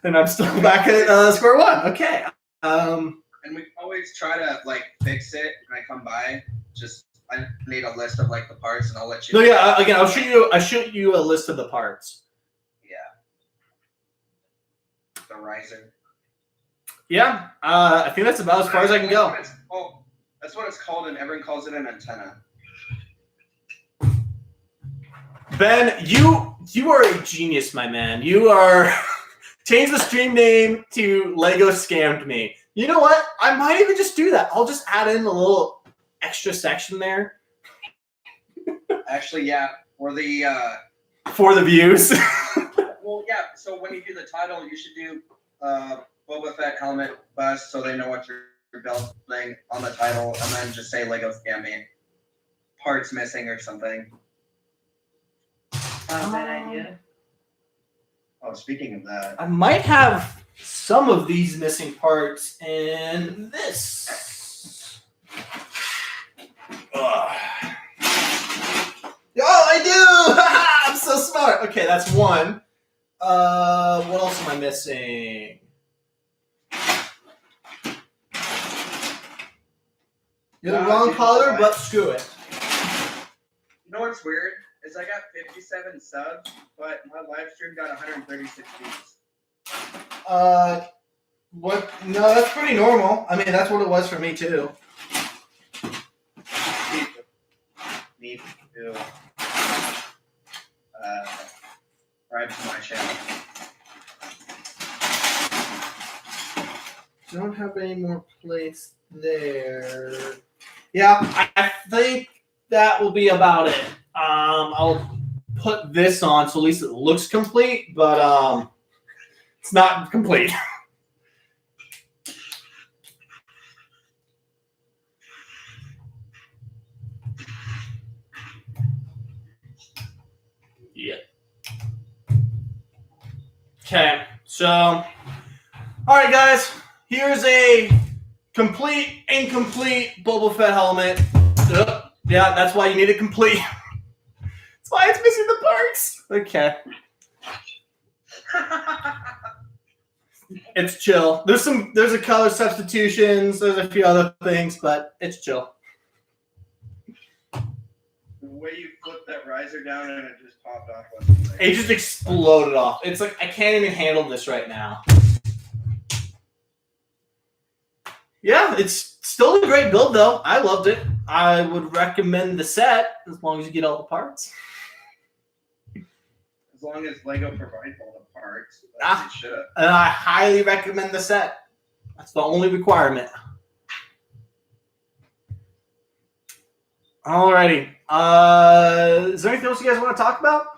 Speaker 1: And I'm still back at square one. Okay.
Speaker 4: And we always try to like fix it when I come by. Just I need a list of like the parts, and I'll let you.
Speaker 1: No, yeah. Again, I'll shoot you a list of the parts.
Speaker 4: Yeah. The riser.
Speaker 1: Yeah. I think that's about as far as I can go.
Speaker 4: That's what it's called, and everyone calls it an antenna.
Speaker 1: Ben, you are a genius, my man. You are. Change the stream name to Lego Scammed Me. You know what? I might even just do that. I'll just add in a little extra section there.
Speaker 4: Actually, yeah. For the
Speaker 1: For the views.
Speaker 4: well, yeah, Yeah, so when you do the title, you should do Boba Fett helmet bust so they know what your belt thing on the title, and then just say Lego scam me. Parts missing or something.
Speaker 3: Not a bad idea.
Speaker 4: Oh, speaking of that.
Speaker 1: I might have some of these missing parts in this. Ugh. Oh, I do! I'm so smart. Okay, that's one. What else am I missing? You're the wrong color, but screw it.
Speaker 4: You know what's weird? Is I got 57 subs, but my live stream got 136 views.
Speaker 1: What? No, that's pretty normal. I mean, that's what it was for me too.
Speaker 4: Need to subscribe to my channel.
Speaker 1: Don't have any more place there. Yeah, I think that will be about it. I'll put this on so at least it looks complete, but it's not complete. Yeah. Okay, so all right, guys. Here's a complete, incomplete Boba Fett helmet. Yeah, that's why you need it complete. That's why it's missing the parts. Okay. It's chill. There's a color substitutions. There's a few other things, but it's chill.
Speaker 4: The way you flip that riser down and it just popped off.
Speaker 1: It just exploded off. It's like I can't even handle this right now. Yeah, it's still a great build though. I loved it. I would recommend the set as long as you get all the parts.
Speaker 4: As long as Lego provides all the parts,
Speaker 1: Ah.
Speaker 4: it should have.
Speaker 1: And I highly recommend the set. That's the only requirement. Alrighty. Is there anything else you guys want to talk about?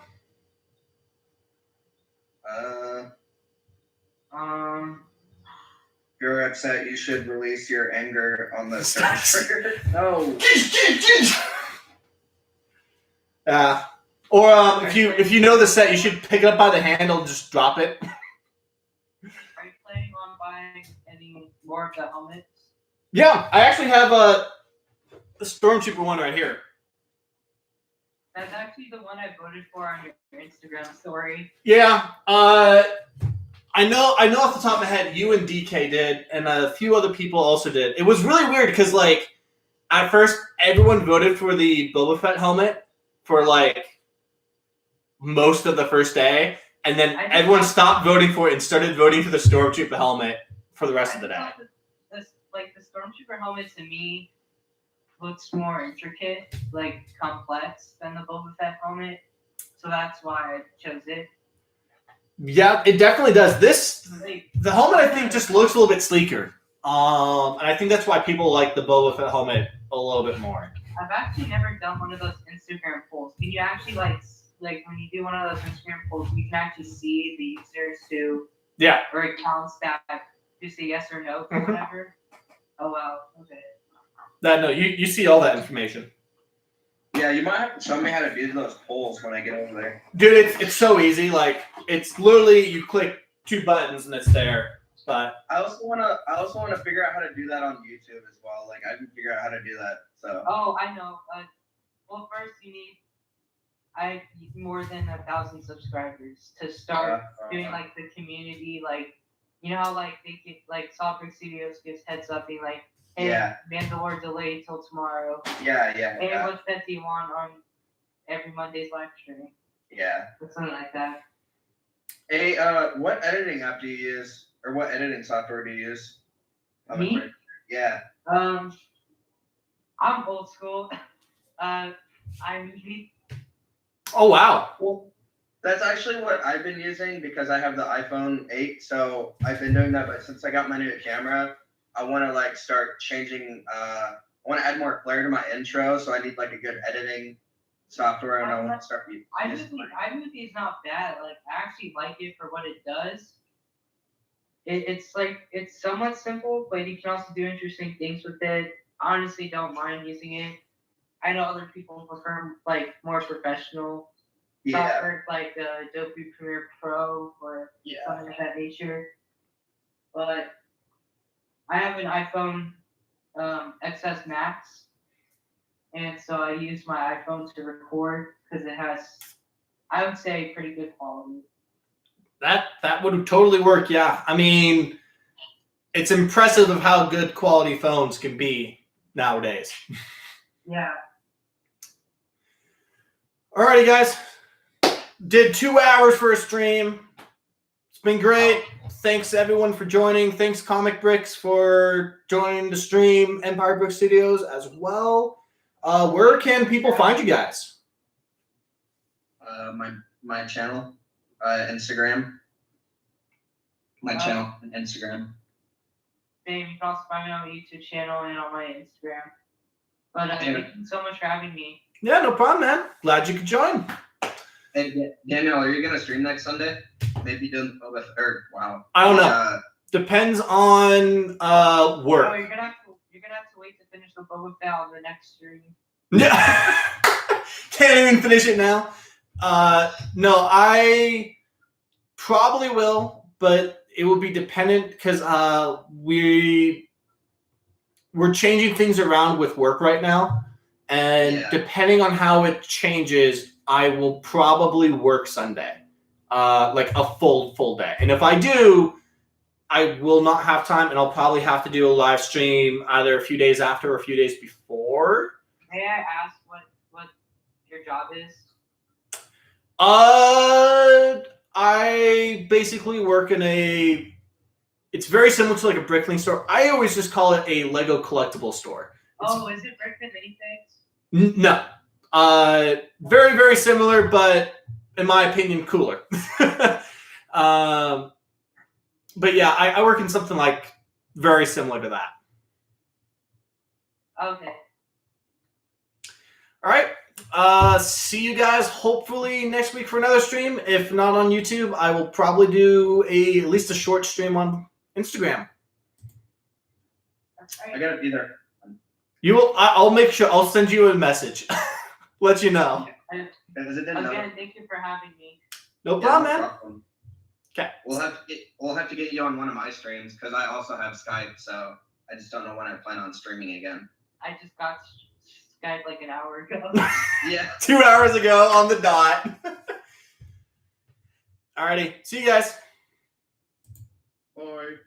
Speaker 4: If you're upset, you should release your anger on the server. No.
Speaker 1: Or if you know the set, you should pick it up by the handle and just drop it.
Speaker 3: Are you planning on buying any more of the helmets?
Speaker 1: Yeah, I actually have the Stormtrooper one right here.
Speaker 3: That's actually the one I voted for on your Instagram story.
Speaker 1: Yeah, I know off the top of my head, you and DK did, and a few other people also did. It was really weird because, like, at first, everyone voted for the Boba Fett helmet for, like, most of the first day, and then everyone stopped voting for it and started voting for the Stormtrooper helmet for the rest of the day.
Speaker 3: The Stormtrooper helmet, to me, looks more intricate, like, complex than the Boba Fett helmet, so that's why I chose it.
Speaker 1: Yeah, it definitely does. The helmet I think just looks a little bit sleeker. And I think that's why people like the Boba Fett helmet a little bit more.
Speaker 3: I've actually never done one of those Instagram polls. Can you actually like when you do one of those Instagram polls, you can actually see the users who or accounts that do say yes or no or whatever? Oh wow, okay.
Speaker 1: No, you see all that information.
Speaker 2: Yeah, you might have to show me how to do those polls when I get over there.
Speaker 1: Dude, it's so easy. Like, it's literally you click 2 buttons and it's there. But
Speaker 4: I also wanna figure out how to do that on YouTube as well. Like I can figure out how to do that. So.
Speaker 3: Oh, I know. Well, first you need more than 1,000 subscribers to start doing like the community. Like, you know how like they get like Software Studios gives heads up being like, hey, Mandalore delayed till tomorrow. Hey, what set do you want on every Monday's live stream?
Speaker 4: Yeah.
Speaker 3: Or something like that.
Speaker 4: Hey, what editing app do you use? Or what editing software do you use?
Speaker 3: Me?
Speaker 4: Yeah.
Speaker 3: I'm old school. iMovie.
Speaker 1: oh wow.
Speaker 4: Well, that's actually what I've been using because I have the iPhone 8, so I've been doing that. But since I got my new camera, I want to like start changing. I want to add more flair to my intro, so I need like a good editing software and I won't start
Speaker 3: iMovie is not bad. Like I actually like it for what it does. It's somewhat simple, but you can also do interesting things with it. I honestly don't mind using it. I know other people prefer like more professional software like Adobe Premiere Pro or something of that nature. But I have an iPhone XS Max, and so I use my iPhone to record because it has, I would say, pretty good quality.
Speaker 1: That would totally work, yeah. I mean, it's impressive of how good quality phones can be nowadays.
Speaker 3: Yeah.
Speaker 1: Alrighty, guys. Did 2 hours for a stream. It's been great. Thanks everyone for joining. Thanks Comic Bricks for joining the stream. Empire Brick Studios as well. Where can people find you guys?
Speaker 4: My channel, Instagram. My channel and Instagram.
Speaker 3: Same. You can also find me on my YouTube channel and on my Instagram. But thank you so much for having me.
Speaker 1: Yeah, no problem, man. Glad you could join.
Speaker 4: Hey, Daniel, are you gonna stream next Sunday? Maybe doing Boba Fett. Wow.
Speaker 1: I don't know. Depends on work.
Speaker 3: Oh, you're gonna have to wait to finish the Boba Fett on the next stream.
Speaker 1: Yeah. Can't even finish it now. No, I probably will, but it will be dependent because we're changing things around with work right now, and depending on how it changes, I will probably work Sunday, like a full day. And if I do, I will not have time, and I'll probably have to do a live stream either a few days after or a few days before.
Speaker 3: May I ask what your job is?
Speaker 1: I basically work in it's very similar to like a Brickling store. I always just call it a Lego collectible store.
Speaker 3: Is it Brickman Minifigs?
Speaker 1: No. Very, very similar, but in my opinion, cooler. But yeah, I work in something like very similar to that.
Speaker 3: Okay.
Speaker 1: All right. See you guys hopefully next week for another stream. If not on YouTube, I will probably do at least a short stream on Instagram.
Speaker 4: I gotta be there.
Speaker 1: You will. I'll make sure. I'll send you a message. Let you know.
Speaker 3: Again, thank you for having me.
Speaker 1: No problem, man.
Speaker 4: Problem.
Speaker 1: Okay.
Speaker 4: We'll have to get you on one of my streams because I also have Skype, so I just don't know when I plan on streaming again.
Speaker 3: I just got Skype like an hour ago.
Speaker 4: Yeah.
Speaker 1: 2 hours ago on the dot. Alrighty. See you guys.
Speaker 4: Bye.